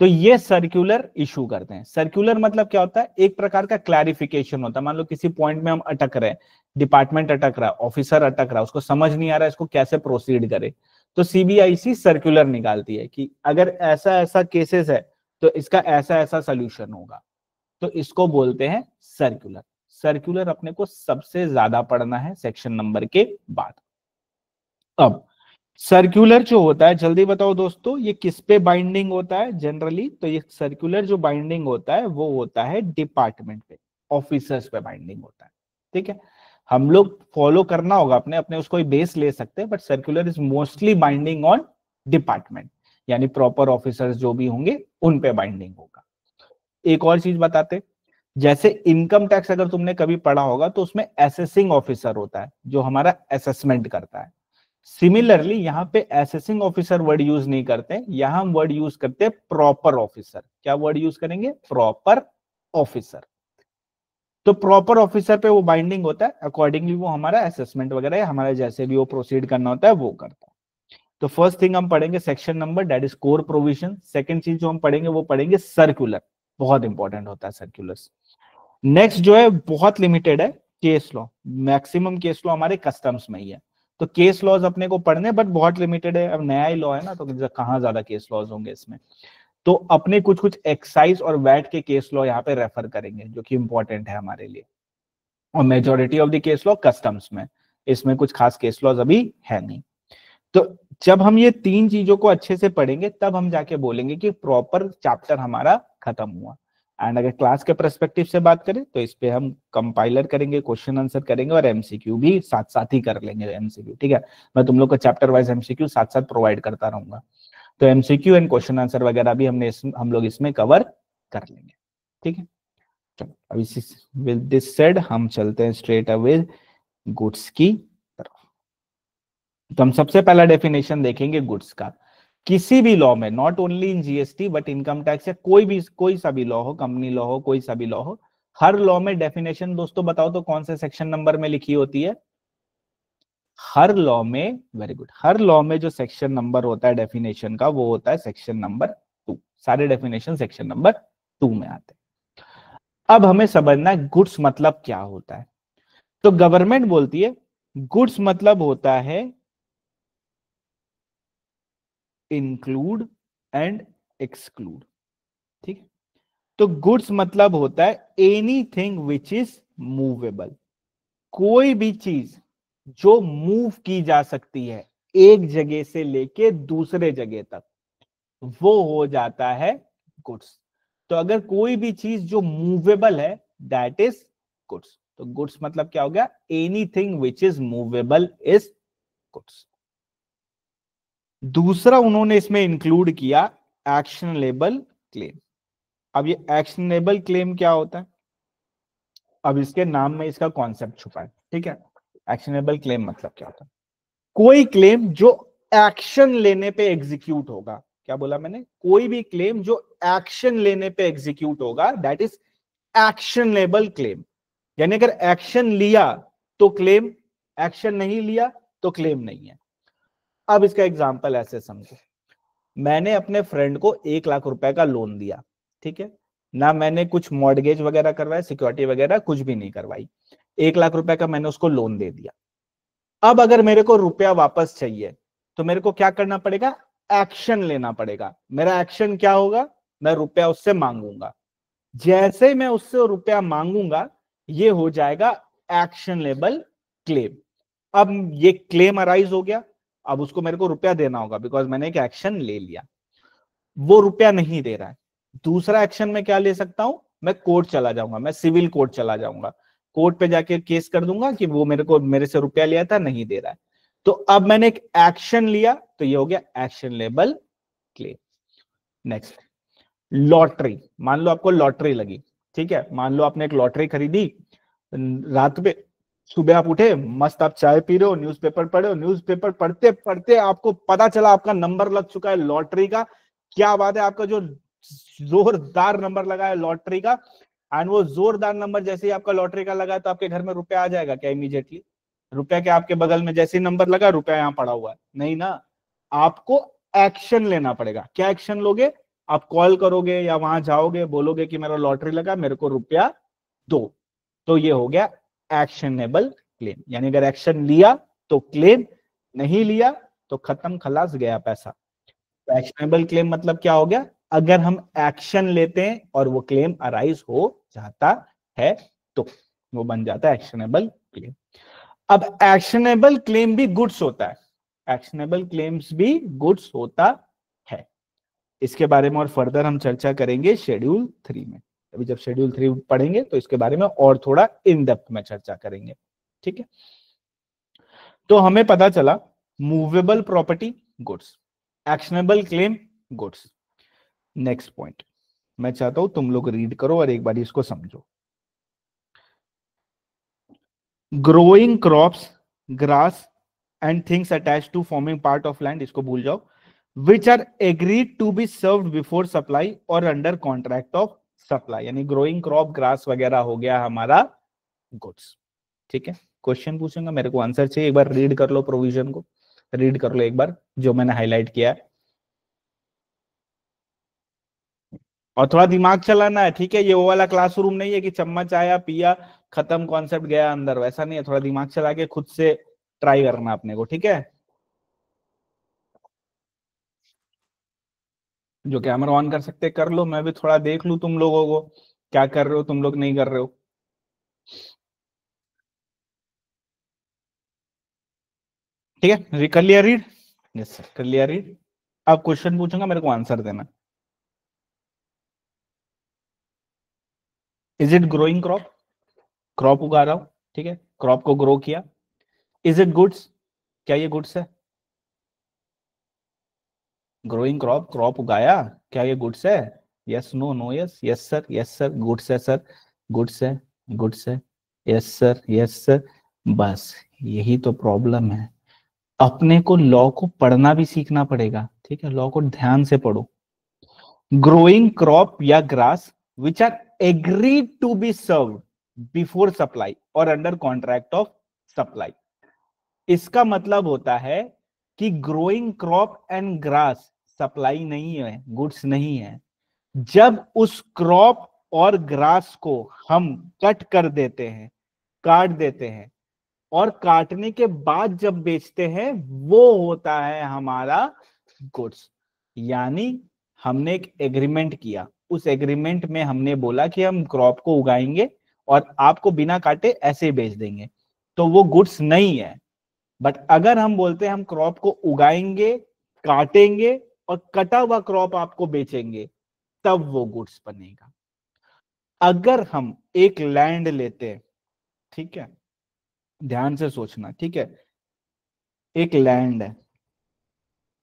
तो ये सर्कुलर इशू करते हैं। सर्कुलर मतलब क्या होता है? एक प्रकार का क्लैरिफिकेशन होता है। मान लो किसी पॉइंट में हम अटक रहे हैं, डिपार्टमेंट अटक रहा है, ऑफिसर अटक रहा है, उसको समझ नहीं आ रहा है इसको कैसे प्रोसीड करे, तो सीबीआईसी सर्कुलर निकालती है कि अगर ऐसा ऐसा केसेस है तो इसका ऐसा ऐसा सोल्यूशन होगा। तो इसको बोलते हैं सर्कुलर। सर्कुलर अपने को सबसे ज्यादा पढ़ना है सेक्शन नंबर के बाद। अब सर्कुलर जो होता है, जल्दी बताओ दोस्तों, ये किस पे बाइंडिंग होता है जनरली? तो ये सर्कुलर जो बाइंडिंग होता है वो होता है डिपार्टमेंट पे, ऑफिसर्स पे बाइंडिंग होता है। ठीक है, हम लोग फॉलो करना होगा अपने अपने, उसको ही बेस ले सकते हैं, but circular is mostly binding on department, यानी प्रॉपर ऑफिसर्स जो भी होंगे उन पे बाइंडिंग होगा। एक और चीज बताते, जैसे इनकम टैक्स अगर तुमने कभी पढ़ा होगा तो उसमें असेसिंग ऑफिसर होता है जो हमारा असेसमेंट करता है। सिमिलरली यहाँ पे असेसिंग ऑफिसर वर्ड यूज नहीं करते, यहां हम वर्ड यूज करते हैं प्रॉपर ऑफिसर। क्या वर्ड यूज करेंगे? Proper officer. तो प्रॉपर ऑफिसर पे वो बाइंडिंग होता है, अकॉर्डिंगली वो हमारा असेसमेंट वगैरह हमारा जैसे भी वो प्रोसीड करना होता है वो करता है। तो फर्स्ट थिंग हम पढ़ेंगे section number, that is core provision. Second चीज जो हम पढ़ेंगे वो पढ़ेंगे सर्कुलर, बहुत इंपॉर्टेंट होता है सर्कुलर्स। नेक्स्ट जो है बहुत लिमिटेड है, case law. Maximum case law हमारे कस्टम्स में ही है, तो केस लॉज अपने को पढ़ने, बट बहुत लिमिटेड है। अब नया ही लॉ है ना, तो कहाँ ज्यादा केस लॉज होंगे इसमें। तो अपने कुछ कुछ एक्साइज और वैट के केस लॉ यहाँ पे रेफर करेंगे जो कि इंपॉर्टेंट है हमारे लिए, और majority of the case law customs में, इसमें कुछ खास केस लॉज अभी है नहीं। तो जब हम ये तीन चीजों को अच्छे से पढ़ेंगे तब हम जाके बोलेंगे कि प्रॉपर चैप्टर हमारा खत्म हुआ। एंड अगर क्लास के पर्सपेक्टिव से बात करें तो इस पे हम कंपाइलर करेंगे, क्वेश्चन आंसर करेंगे और एमसीक्यू भी साथ साथ ही कर लेंगे। एमसीक्यू ठीक है, मैं तुम लोग को चैप्टर वाइज एमसीक्यू साथ साथ प्रोवाइड करता रहूंगा, तो एमसीक्यू एंड क्वेश्चन आंसर वगैरह भी हम लोग इसमें कवर कर लेंगे। ठीक है, चलो अब इसी विद दिस सेड हम चलते हैं स्ट्रेट अवे गुड्स की तरफ। तो हम सबसे पहला डेफिनेशन देखेंगे गुड्स का। किसी भी लॉ में, not only in GST but income tax या कोई सा भी लॉ हो, कंपनी लॉ हो, कोई सा भी लॉ हो, हर लॉ में डेफिनेशन दोस्तों बताओ तो कौन से सेक्शन नंबर में लिखी होती है? हर लॉ में, वेरी गुड, हर लॉ में जो सेक्शन नंबर होता है डेफिनेशन का वो होता है सेक्शन नंबर 2। सारे डेफिनेशन सेक्शन नंबर 2 में आते हैं। अब हमें समझना है गुड्स मतलब क्या होता है। तो गवर्नमेंट बोलती है गुड्स मतलब होता है इंक्लूड एंड एक्सक्लूड। ठीक है, तो गुड्स मतलब होता है एनीथिंग विच इज मूवेबल। कोई भी चीज जो मूव की जा सकती है एक जगह से लेके दूसरे जगह तक, वो हो जाता है गुड्स। तो अगर कोई भी चीज जो मूवेबल है दैट इज गुड्स। तो गुड्स मतलब क्या हो गया? Anything which is movable is goods. दूसरा उन्होंने इसमें इंक्लूड किया एक्शनेबल क्लेम। अब ये एक्शनेबल क्लेम क्या होता है? अब इसके नाम में इसका कॉन्सेप्ट छुपा है। ठीक है, एक्शनेबल क्लेम मतलब क्या होता है? कोई क्लेम जो एक्शन लेने पे एग्जीक्यूट होगा। क्या बोला मैंने? कोई भी क्लेम जो एक्शन लेने पे एग्जीक्यूट होगा दैट इज एक्शनेबल क्लेम। यानी अगर एक्शन लिया तो क्लेम, एक्शन नहीं लिया तो क्लेम नहीं है। अब इसका एग्जांपल ऐसे समझो, मैंने अपने फ्रेंड को 1 लाख रुपए का लोन दिया, ठीक है ना, मैंने कुछ मॉर्गेज वगैरह करवाया, सिक्योरिटी वगैरह कुछ भी नहीं करवाई, 1 लाख रुपए का मैंने उसको लोन दे दिया। अब अगर मेरे को रुपया वापस चाहिए तो मेरे को क्या करना पड़ेगा, एक्शन लेना पड़ेगा। मेरा एक्शन क्या होगा, मैं रुपया उससे मांगूंगा। जैसे ही मैं उससे रुपया मांगूंगा ये हो जाएगा एक्शनेबल क्लेम। अब ये क्लेम अराइज हो गया, अब उसको मेरे को रुपया देना होगा बिकॉज मैंने एक एक्शन ले लिया। वो रुपया नहीं दे रहा है, दूसरा एक्शन में क्या ले सकता हूं, मैं कोर्ट चला जाऊंगा, मैं सिविल कोर्ट चला जाऊंगा, कोर्ट पे जाके केस कर दूंगा कि वो मेरे से रुपया लिया था, नहीं दे रहा है। तो अब मैंने एक एक्शन लिया, तो ये हो गया एक्शनेबल क्लेम। Next, lottery. मान लो आपको लॉटरी लगी, ठीक है, मान लो आपने एक लॉटरी खरीदी, रात में सुबह आप उठे, मस्त आप चाय पी रहे हो, न्यूज़पेपर पढ़े हो, न्यूज़पेपर पढ़ते पढ़ते आपको पता चला आपका नंबर लग चुका है लॉटरी का। क्या बात है, आपका जो जोरदार नंबर लगा है लॉटरी का, एंड वो जोरदार नंबर जैसे ही आपका लॉटरी का लगा तो आपके घर में रुपया आ जाएगा क्या इमीडिएटली? रुपया क्या आपके बगल में जैसे ही नंबर लगा रुपया यहाँ पड़ा हुआ है? नहीं ना, आपको एक्शन लेना पड़ेगा। क्या एक्शन लोगे, आप कॉल करोगे या वहां जाओगे, बोलोगे कि मेरा लॉटरी लगा, मेरे को रुपया दो। तो ये हो गया एक्शनेबल क्लेम, यानी अगर एक्शन लिया तो क्लेम, नहीं लिया तो खत्म, खलास, गया पैसा। तो एक्शनेबल क्लेम मतलब क्या हो गया, अगर हम एक्शन लेते हैं और वो क्लेम अराइज हो जाता है तो वो बन जाता है एक्शनेबल क्लेम। अब एक्शनेबल क्लेम भी गुड्स होता है, एक्शनेबल क्लेम्स भी गुड्स होता है। इसके बारे में और फर्दर हम चर्चा करेंगे शेड्यूल 3 में। अभी जब शेड्यूल 3 पढ़ेंगे तो इसके बारे में और थोड़ा इन डेप्थ में चर्चा करेंगे, ठीक है। तो हमें पता चला movable property goods, actionable claim goods. Next point मैं चाहता हूं तुम लोग रीड करो और एक बार इसको समझो। Growing crops, grass and things attach to forming part of land, इसको भूल जाओ, which are agreed to be served before supply और अंडर कॉन्ट्रैक्ट ऑफ सप्लाई, यानी ग्रोइंग क्रॉप, ग्रास वगैरह हो गया हमारा गुड्स, ठीक है। क्वेश्चन पूछूंगा, मेरे को आंसर चाहिए, एक बार रीड कर लो, प्रोविजन को रीड कर लो एक बार जो मैंने हाईलाइट किया है, और थोड़ा दिमाग चलाना है, ठीक है। ये वो वाला क्लासरूम नहीं है कि चम्मच आया पिया खत्म कॉन्सेप्ट गया अंदर, वैसा नहीं है, थोड़ा दिमाग चला के खुद से ट्राई करना अपने को, ठीक है। जो कैमरा ऑन कर सकते कर लो, मैं भी थोड़ा देख लूं तुम लोगों को क्या कर रहे हो, तुम लोग नहीं कर रहे हो, ठीक है। कर लिया रीड? यस सर, कर लिया रीड। अब क्वेश्चन पूछूंगा, मेरे को आंसर देना। Is it growing crop? Crop उगा रहा हूं, ठीक है, क्रॉप को ग्रो किया। Is it goods? क्या ये गुड्स है? ग्रोइंग क्रॉप, क्रॉप उगाया, क्या ये गुड्स है? Yes, no, no, yes, yes sir, yes sir, goods है सर, गुड्स है, गुड्स है, यस सर, यस सर। बस यही तो प्रॉब्लम है, अपने को लॉ को पढ़ना भी सीखना पड़ेगा, ठीक है, लॉ को ध्यान से पढ़ो। ग्रोइंग क्रॉप या grass which are agreed to be served before supply और अंडर कॉन्ट्रैक्ट ऑफ सप्लाई, इसका मतलब होता है कि growing crop and grass supply नहीं है, गुड्स नहीं है। जब उस क्रॉप और ग्रास को हम कट कर देते हैं, काट देते हैं, और काटने के बाद जब बेचते हैं वो होता है हमारा गुड्स। यानी हमने एक एग्रीमेंट किया, उस एग्रीमेंट में हमने बोला कि हम क्रॉप को उगाएंगे और आपको बिना काटे ऐसे ही बेच देंगे, तो वो गुड्स नहीं है। बट अगर हम बोलते हैं हम क्रॉप को उगाएंगे, काटेंगे और कटा हुआ क्रॉप आपको बेचेंगे, तब वो गुड्स बनेगा। अगर हम एक लैंड लेते हैं, ठीक है, ध्यान से सोचना, ठीक है, एक लैंड है,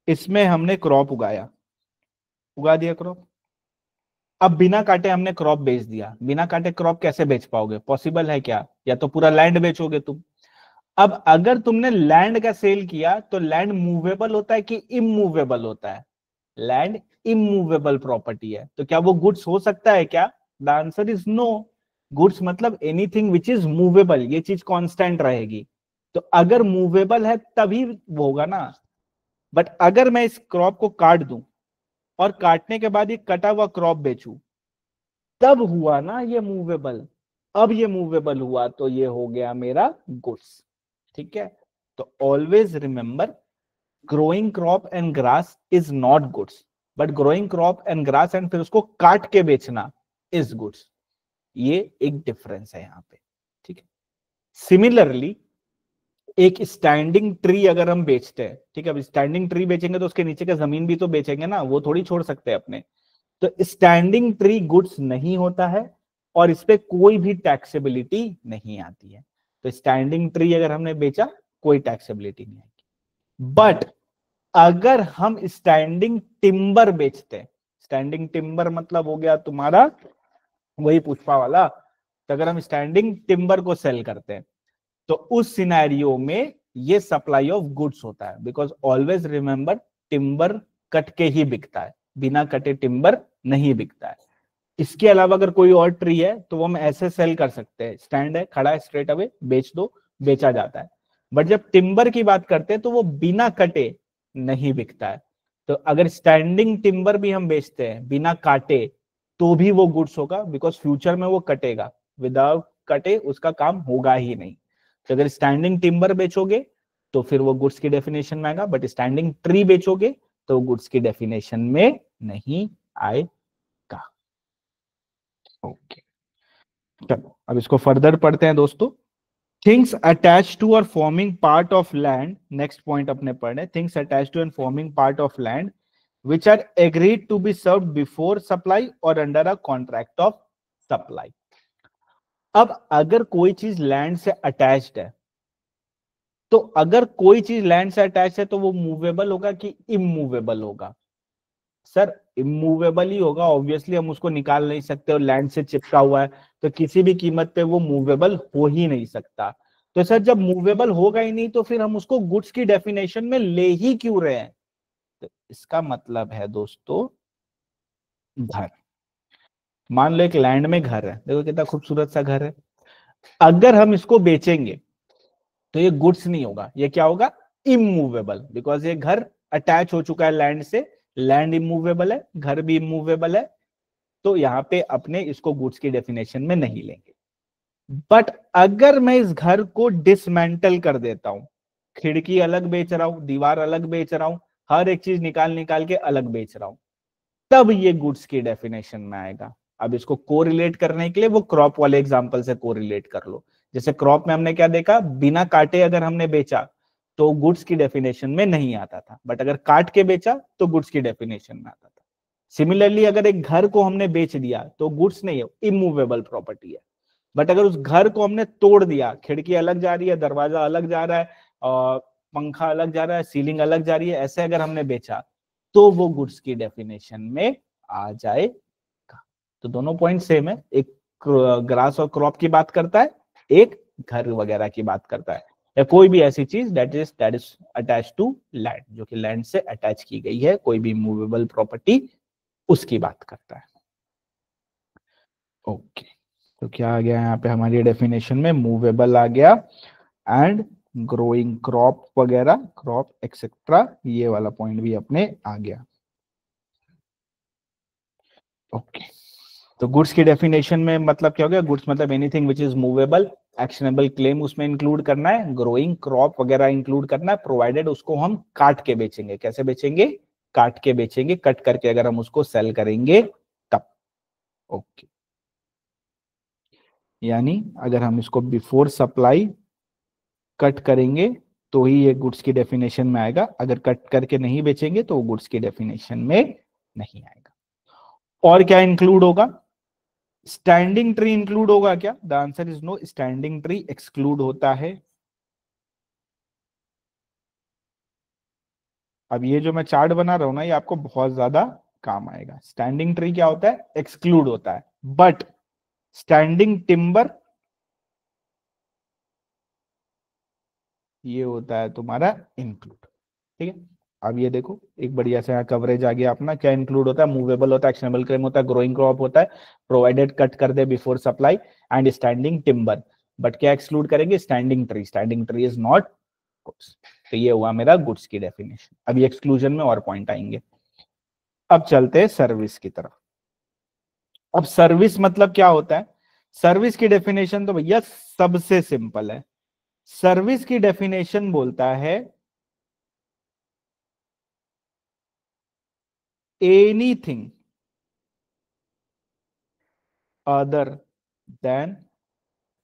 इसमें हमने क्रॉप उगाया, उगा दिया क्रॉप, अब बिना काटे हमने क्रॉप बेच दिया। बिना काटे क्रॉप कैसे बेच पाओगे, पॉसिबल है क्या? या तो पूरा लैंड बेचोगे तुम। अब अगर तुमने लैंड का सेल किया तो लैंड मूवेबल होता है कि इमूवेबल होता है? लैंड इमूवेबल प्रॉपर्टी है, तो क्या वो गुड्स हो सकता है क्या? The answer is no. Goods मतलब एनीथिंग विच इज मूवेबल, ये चीज कांस्टेंट रहेगी, तो अगर मूवेबल है तभी वो होगा ना। बट अगर मैं इस क्रॉप को काट दूं, और काटने के बाद ये कटा हुआ क्रॉप बेचूं, तब हुआ ना ये मूवेबल। अब ये मूवेबल हुआ तो ये हो गया मेरा गुड्स। ठीक है, तो always remember, growing crop and grass is not goods, but growing crop and grass and फिर उसको काट के बेचना इज गुड्स। ये एक डिफरेंस है यहाँ पे। ठीक है, सिमिलरली एक स्टैंडिंग ट्री अगर हम बेचते हैं, ठीक है, अब स्टैंडिंग ट्री बेचेंगे तो उसके नीचे का जमीन भी तो बेचेंगे ना, वो थोड़ी छोड़ सकते हैं अपने। तो स्टैंडिंग ट्री गुड्स नहीं होता है और इस पे कोई भी टैक्सेबिलिटी नहीं आती है। तो स्टैंडिंग ट्री अगर हमने बेचा, कोई टैक्सेबिलिटी नहीं आएगी। बट अगर हम स्टैंडिंग टिम्बर बेचते हैं, स्टैंडिंग टिम्बर मतलब हो गया तुम्हारा वही पुष्पा वाला, तो अगर हम स्टैंडिंग टिम्बर को सेल करते हैं तो उस सिनेरियो में ये सप्लाई ऑफ गुड्स होता है। Because always remember, timber cut के ही बिकता है, बिना कटे टिम्बर नहीं बिकता है। इसके अलावा अगर कोई और ट्री है तो वो हम ऐसे सेल कर सकते हैं, स्टैंड है, खड़ा है, स्ट्रेट अवे बेच दो, बेचा जाता है। बट जब टिम्बर की बात करते हैं तो वो बिना कटे नहीं बिकता है। तो अगर स्टैंडिंग टिम्बर भी हम बेचते हैं बिना काटे तो भी वो गुड्स होगा, बिकॉज फ्यूचर में वो कटेगा, विदाउट कटे उसका काम होगा ही नहीं। तो अगर स्टैंडिंग टिम्बर बेचोगे तो फिर वो गुड्स की डेफिनेशन में आएगा, बट स्टैंडिंग ट्री बेचोगे तो गुड्स की डेफिनेशन में नहीं आएगा। ओके, चलो अब इसको फर्दर पढ़ते हैं दोस्तों। Things attach to or forming part of land, next point अपने पढ़े, things attach to and forming part of land which are agreed to be serve before supply और under a contract of supply. अब अगर कोई चीज land से attached है, तो अगर कोई चीज लैंड से अटैच है तो वो मूवेबल होगा कि इमूवेबल होगा? सर इमूवेबल ही होगा, ऑब्वियसली हम उसको निकाल नहीं सकते, और लैंड से चिपका हुआ है तो किसी भी कीमत पे वो मूवेबल हो ही नहीं सकता। तो सर जब मूवेबल होगा ही नहीं तो फिर हम उसको गुड्स की डेफिनेशन में ले ही क्यों रहे हैं? तो इसका मतलब है दोस्तों, घर। मान लो एक लैंड में घर है, देखो कितना खूबसूरत सा घर है, अगर हम इसको बेचेंगे तो ये गुड्स नहीं होगा, ये क्या होगा? इमूवेबल, बिकॉज ये घर अटैच हो चुका है लैंड से, लैंड इमूवेबल है, घर भी इमूवेबल है, तो यहाँ पे अपने इसको गुड्स की डेफिनेशन में नहीं लेंगे। बट अगर मैं इस घर को डिसमेंटल कर देता हूं, खिड़की अलग बेच रहा हूं, दीवार अलग बेच रहा हूं, हर एक चीज निकाल निकाल के अलग बेच रहा हूं, तब ये गुड्स की डेफिनेशन में आएगा। अब इसको कोरिलेट करने के लिए वो क्रॉप वाले एग्जांपल से कोरिलेट कर लो। जैसे क्रॉप में हमने क्या देखा, बिना काटे अगर हमने बेचा तो गुड्स की डेफिनेशन में नहीं आता था, बट अगर काट के बेचा तो गुड्स की डेफिनेशन में आता था। सिमिलरली अगर एक घर को हमने बेच दिया तो गुड्स नहीं है, इमूवेबल प्रॉपर्टी है। बट अगर उस घर को हमने तोड़ दिया, खिड़की अलग जा रही है, दरवाजा अलग जा रहा है, और पंखा अलग जा रहा है, सीलिंग अलग जा रही है, ऐसे अगर हमने बेचा तो वो गुड्स की डेफिनेशन में आ जाएगा। तो दोनों पॉइंट सेम है, एक ग्रास और क्रॉप की बात करता है, एक घर वगैरह की बात करता है, या कोई भी ऐसी चीज that is attach to land, जो कि लैंड से अटैच की गई है, कोई भी मूवेबल प्रॉपर्टी, उसकी बात करता है। ओके, तो क्या आ गया यहाँ पे हमारी डेफिनेशन में? मूवेबल आ गया, एंड ग्रोइंग क्रॉप वगैरह, क्रॉप एक्सेट्रा, ये वाला पॉइंट भी अपने आ गया। ओके, तो गुड्स की डेफिनेशन में मतलब क्या हो गया? गुड्स मतलब anything which is movable, actionable claim उसमें इंक्लूड करना है, ग्रोइंग क्रॉप वगैरह इंक्लूड करना है, प्रोवाइडेड उसको हम काट के बेचेंगे। कैसे बेचेंगे? काट के बेचेंगे, कट करके अगर हम उसको सेल करेंगे तब। ओके, यानी अगर हम इसको बिफोर सप्लाई कट करेंगे तो ही ये गुड्स की डेफिनेशन में आएगा, अगर कट करके नहीं बेचेंगे तो वो गुड्स की डेफिनेशन में नहीं आएगा। और क्या इंक्लूड होगा? स्टैंडिंग ट्री इंक्लूड होगा क्या? The answer is no, standing tree exclude होता है। अब ये जो मैं चार्ट बना रहा हूं ना, ये आपको बहुत ज्यादा काम आएगा। स्टैंडिंग ट्री क्या होता है? एक्सक्लूड होता है, बट स्टैंडिंग टिम्बर ये होता है तुम्हारा इंक्लूड। ठीक है, अब ये देखो एक बढ़िया से यहाँ कवरेज आ गया अपना। क्या इंक्लूड होता है? मूवेबल होता है, एक्शनेबल क्लेम होता है, ग्रोइंग क्रॉप होता है, प्रोवाइडेड कट कर दे before supply, and standing timber. But क्या एक्सक्लूड करेंगे? Standing tree, standing tree is not goods. तो ये हुआ मेरा गुड्स की डेफिनेशन। अभी एक्सक्लूजन में और पॉइंट आएंगे। अब चलते हैं सर्विस की तरफ। अब सर्विस मतलब क्या होता है? सर्विस की डेफिनेशन तो भैया सबसे सिंपल है। सर्विस की डेफिनेशन बोलता है anything other than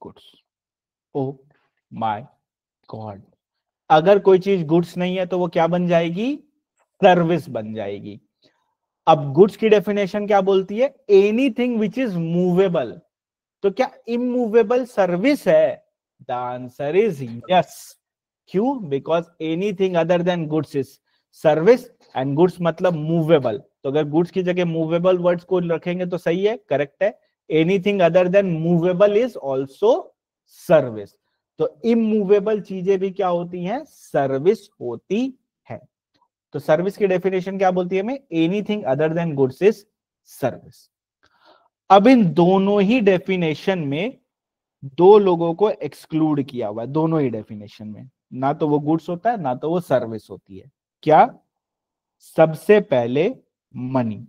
goods. Oh my God, अगर कोई चीज गुड्स नहीं है तो वो क्या बन जाएगी? सर्विस बन जाएगी। अब गुड्स की डेफिनेशन क्या बोलती है? Anything which is movable. तो क्या इमूवेबल सर्विस है? The answer is yes. क्यों? Because anything other than goods is service, and goods मतलब मूवेबल। तो अगर गुड्स की जगह मूवेबल वर्ड्स को रखेंगे तो सही है, करेक्ट है। Anything other then movable is also service. तो इमूवेबल चीजें भी क्या होती हैं? सर्विस होती है। तो सर्विस की डेफिनेशन क्या बोलती है हमें? Anything other than goods is service. अब इन दोनों ही डेफिनेशन में दो लोगों को एक्सक्लूड किया हुआ है, दोनों ही डेफिनेशन में। ना तो वो गुड्स होता है, ना तो वो सर्विस होती है। क्या? सबसे पहले मनी।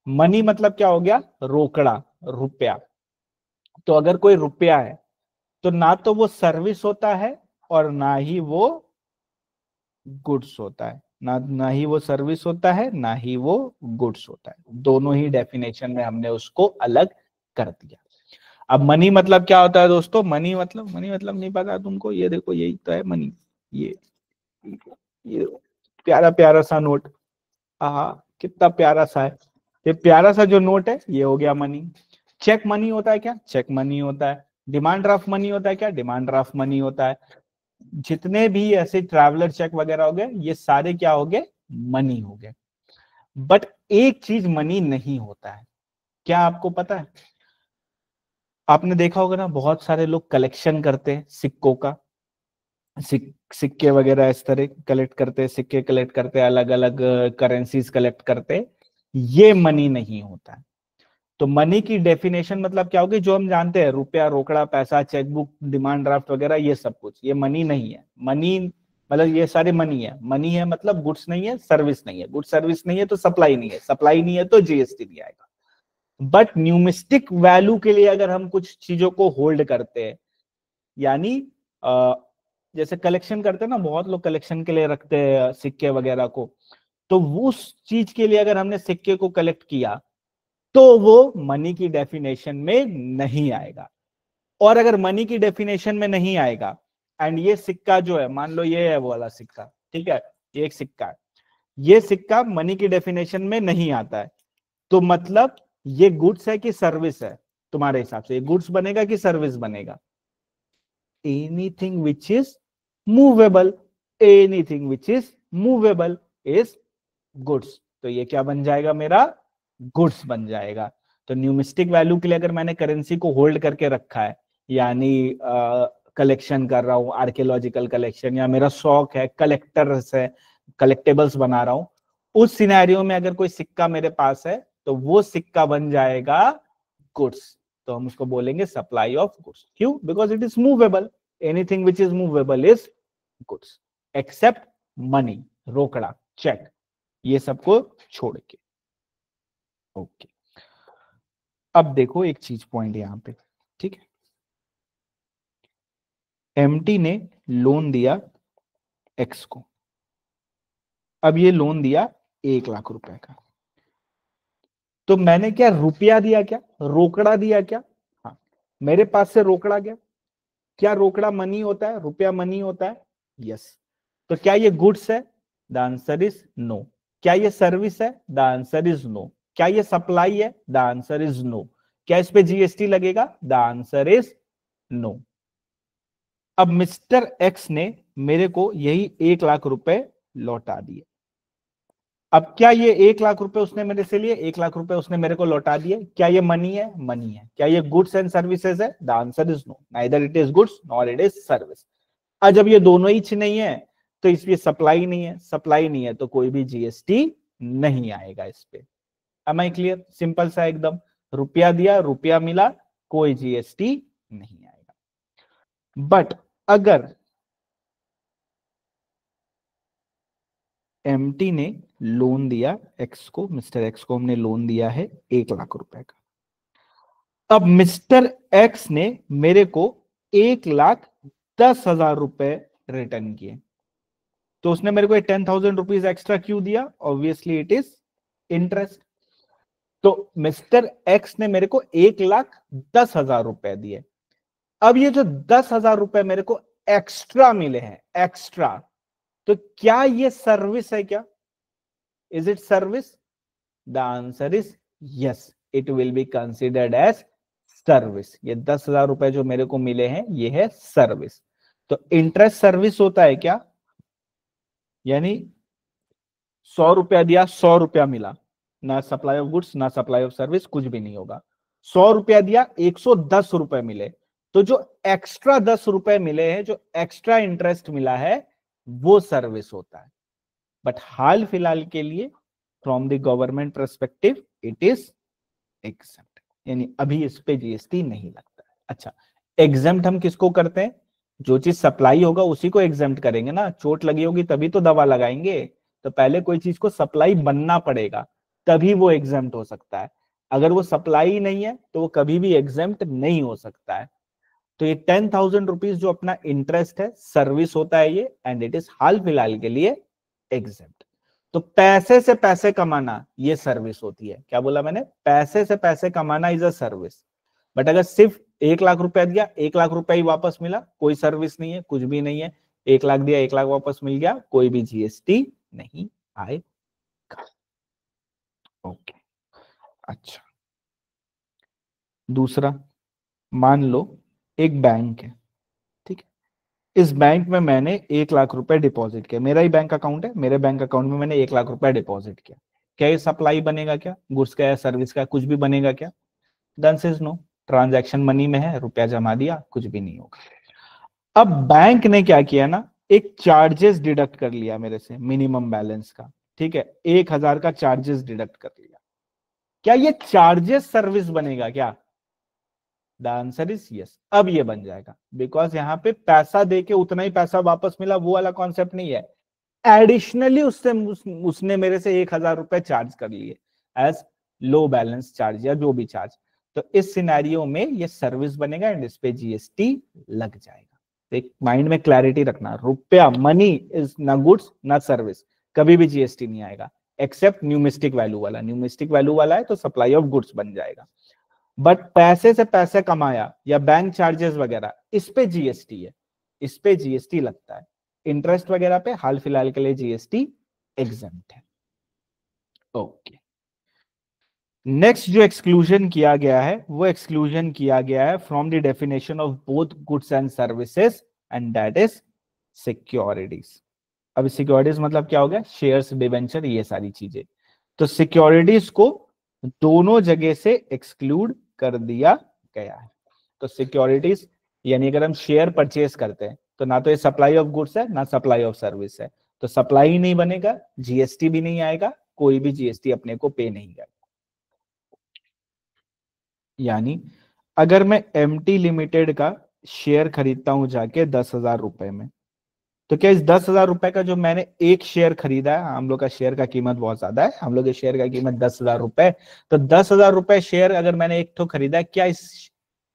मनी मतलब क्या हो गया? रोकड़ा, रुपया। तो अगर कोई रुपया है तो ना तो वो सर्विस होता है और ना ही वो गुड्स होता है। ना ही वो सर्विस होता है, ना ही वो गुड्स होता है। दोनों ही डेफिनेशन में हमने उसको अलग कर दिया। अब मनी मतलब क्या होता है दोस्तों? मनी मतलब नहीं पता तुमको? ये देखो, यही तो है मनी। ये ये प्यारा प्यारा सा नोट, कितना प्यारा सा है। ये प्यारा सा जो नोट है ये हो गया मनी। चेक मनी होता है क्या? चेक मनी होता है। डिमांड ड्राफ्ट मनी होता है क्या? डिमांड ड्राफ्ट मनी होता है। जितने भी ऐसे ट्रैवलर चेक वगैरह हो गए, ये सारे क्या हो गए? मनी हो गए। बट एक चीज मनी नहीं होता है, क्या आपको पता है? आपने देखा होगा ना, बहुत सारे लोग कलेक्शन करते हैं सिक्कों का। सिक्के वगैरह इस तरह कलेक्ट करते हैं, सिक्के कलेक्ट करते हैं, अलग अलग करेंसीज कलेक्ट करते हैं। ये मनी नहीं होता है। तो मनी की डेफिनेशन मतलब क्या होगी? जो हम जानते हैं, रुपया, रोकड़ा, पैसा, चेकबुक, डिमांड ड्राफ्ट वगैरह, ये सब कुछ, ये मनी नहीं है। मनी मतलब ये सारे मनी है। मनी है मतलब गुड्स नहीं है, सर्विस नहीं है। गुड्स सर्विस नहीं है तो सप्लाई नहीं है, सप्लाई नहीं है तो जीएसटी नहीं आएगा। बट न्यूमिस्टिक वैल्यू के लिए अगर हम कुछ चीजों को होल्ड करते हैं, यानी जैसे कलेक्शन करते हैं ना, बहुत लोग कलेक्शन के लिए रखते हैं सिक्के वगैरह को, तो उस चीज के लिए अगर हमने सिक्के को कलेक्ट किया तो वो मनी की डेफिनेशन में नहीं आएगा। और अगर मनी की डेफिनेशन में नहीं आएगा, एंड ये सिक्का जो है, मान लो ये है वो वाला सिक्का, ठीक है, ये एक सिक्का है, ये सिक्का मनी की डेफिनेशन में नहीं आता है, तो मतलब ये गुड्स है कि सर्विस है? तुम्हारे हिसाब से ये गुड्स बनेगा कि सर्विस बनेगा? Anything which is movable. Anything which is movable is goods. तो ये क्या बन जाएगा मेरा? गुड्स बन जाएगा। तो न्यूमिस्टिक वैल्यू के लिए अगर मैंने करेंसी को होल्ड करके रखा है, यानी कलेक्शन कर रहा हूं, आर्कियोलॉजिकल कलेक्शन, या मेरा शौक है, कलेक्टर्स है, कलेक्टेबल्स बना रहा हूं, उस सिनेरियो में अगर कोई सिक्का मेरे पास है तो वो सिक्का बन जाएगा गुड्स। तो हम उसको बोलेंगे सप्लाई ऑफ गुड्स। क्यों? Because it is movable. Anything which is movable is goods, except money, रोकड़ा, चेक, ये सबको छोड़ के। ओके, अब देखो एक चीज पॉइंट यहां पे, ठीक है। एमटी ने लोन दिया एक्स को। अब ये लोन दिया 1 लाख रुपए का। तो मैंने क्या रुपया दिया? क्या रोकड़ा दिया? क्या? हाँ, मेरे पास से रोकड़ा गया। क्या रोकड़ा मनी होता है? रुपया मनी होता है? यस। तो क्या ये गुड्स है? The answer is no. क्या ये सर्विस है? The answer is no. क्या ये सप्लाई है? The answer is no. क्या इस पे जीएसटी लगेगा? The answer is no. अब मिस्टर एक्स ने मेरे को यही 1 लाख रुपए लौटा दिए। अब क्या ये 1 लाख रुपए उसने मेरे से लिए, 1 लाख रुपए उसने मेरे को लौटा दिए, क्या ये मनी है? मनी है। क्या ये गुड्स एंड सर्विसेज है? The answer is no, neither it is goods nor it is service. अब जब ये दोनों ही नहीं है तो इसलिए सप्लाई नहीं है। सप्लाई नहीं है तो कोई भी जीएसटी नहीं आएगा इस पे। M I clear? सिंपल सा एकदम। रुपया दिया, रुपया मिला, कोई जीएसटी नहीं आएगा। बट अगर एमटी ने लोन दिया एक्स को, मिस्टर एक्स को हमने लोन दिया है 1 लाख रुपए का। अब मिस्टर एक्स ने मेरे को 1,10,000 रुपए रिटर्न किए, तो उसने मेरे को 10,000 रुपीज एक्स्ट्रा क्यों दिया? Obviously it is interest. तो मिस्टर एक्स ने मेरे को 1,10,000 रुपए दिए। अब ये जो 10,000 रुपए मेरे को एक्स्ट्रा मिले हैं, एक्स्ट्रा, तो क्या ये सर्विस है क्या? Is it service? The answer is yes, it will be considered as service. ये 10,000 रुपए जो मेरे को मिले हैं ये है सर्विस। तो इंटरेस्ट सर्विस होता है क्या? यानी 100 रुपया दिया, 100 रुपया मिला, ना सप्लाई ऑफ गुड्स ना सप्लाई ऑफ सर्विस, कुछ भी नहीं होगा। 100 रुपया दिया, 110 रुपए मिले, तो जो एक्स्ट्रा 10 रुपए मिले हैं, जो एक्स्ट्रा इंटरेस्ट मिला है, वो सर्विस होता है। बट हाल फिलहाल के लिए from the government perspective it is exempt, यानी अभी इस पे जीएसटी नहीं लगता है। अच्छा, एग्जेम्प्ट हम किसको करते हैं? जो चीज सप्लाई होगा उसी को एग्जेम्प्ट करेंगे ना। चोट लगी होगी तभी तो दवा लगाएंगे, तो पहले कोई चीज को सप्लाई बनना पड़ेगा, तभी वो एग्जेम्प्ट हो सकता है। अगर वो सप्लाई नहीं है तो वो कभी भी एग्जेम्प्ट नहीं हो सकता है। तो ये 10,000 रुपीज जो अपना इंटरेस्ट है, सर्विस होता है ये, एंड इट इज हाल फिलहाल के लिए एग्जेम्प्ट। तो पैसे से पैसे कमाना ये सर्विस होती है। क्या बोला मैंने? पैसे से पैसे कमाना इज अ सर्विस। बट अगर सिर्फ 1 लाख रुपया दिया, 1 लाख रुपया ही वापस मिला, कोई सर्विस नहीं है, कुछ भी नहीं है। 1 लाख दिया, 1 लाख वापस मिल गया, कोई भी जीएसटी नहीं आएगा। ओके, अच्छा, दूसरा, मान लो एक बैंक है, ठीक है। इस बैंक में मैंने 1 लाख रुपए डिपॉजिट किया, मेरा ही बैंक अकाउंट है, मेरे बैंक अकाउंट में मैंने 1 लाख रुपए डिपॉजिट किया। क्या ये सप्लाई बनेगा क्या? गुड्स का या सर्विस का कुछ भी बनेगा क्या? The answer is no. Transaction money में है, रुपया जमा दिया, कुछ भी नहीं होगा। अब बैंक ने क्या किया ना, एक चार्जेस डिडक्ट कर लिया मेरे से, मिनिमम बैलेंस का, ठीक है, 1,000 का चार्जेस डिडक्ट कर लिया। क्या ये चार्जेस सर्विस बनेगा क्या? द आंसर इज यस, अब ये बन जाएगा, बिकॉज यहाँ पे पैसा देके उतना ही पैसा वापस मिला, वो वाला कॉन्सेप्ट नहीं है। एडिशनली उसने मेरे से 1,000 रुपए चार्ज कर लिए एज लो बैलेंस चार्ज या जो भी चार्ज। तो इस सिनेरियो में ये सर्विस बनेगा एंड इस पे जीएसटी लग जाएगा। तो एक माइंड में क्लैरिटी रखना, रुपया, मनी इज ना गुड्स ना सर्विस, कभी भी जीएसटी नहीं आएगा एक्सेप्ट न्यूमिस्टिक वैल्यू वाला। न्यूमिस्टिक वैल्यू वाला है तो सप्लाई ऑफ गुड्स बन जाएगा। बट पैसे से पैसे कमाया या बैंक चार्जेस वगैरह, इस पे जीएसटी है, इस पे जीएसटी लगता है। इंटरेस्ट वगैरह पे हाल फिलहाल के लिए जीएसटी एग्जेम्प्ट है। ओके, नेक्स्ट जो एक्सक्लूजन किया गया है वो एक्सक्लूजन किया गया है from the definition of both goods and services, and that is securities. अब सिक्योरिटीज मतलब क्या हो गया? शेयर्स, डिवेंचर, ये सारी चीजें। तो सिक्योरिटीज को दोनों जगह से एक्सक्लूड कर दिया गया है। तो सिक्योरिटीज यानी अगर हम शेयर परचेज करते हैं तो ना तो ये सप्लाई ऑफ गुड्स है ना सप्लाई ऑफ सर्विस है, तो सप्लाई ही नहीं बनेगा, जीएसटी भी नहीं आएगा, कोई भी जीएसटी अपने को पे नहीं करेगा। यानी अगर मैं एमटी लिमिटेड का शेयर खरीदता हूं जाके 10,000 रुपए में, तो क्या इस 10,000 रुपए का जो मैंने एक शेयर खरीदा है, हम लोग का शेयर का कीमत बहुत ज्यादा है, हम लोग के शेयर का कीमत 10,000 रुपए, तो 10,000 रुपए शेयर अगर मैंने एक तो खरीदा है, क्या इस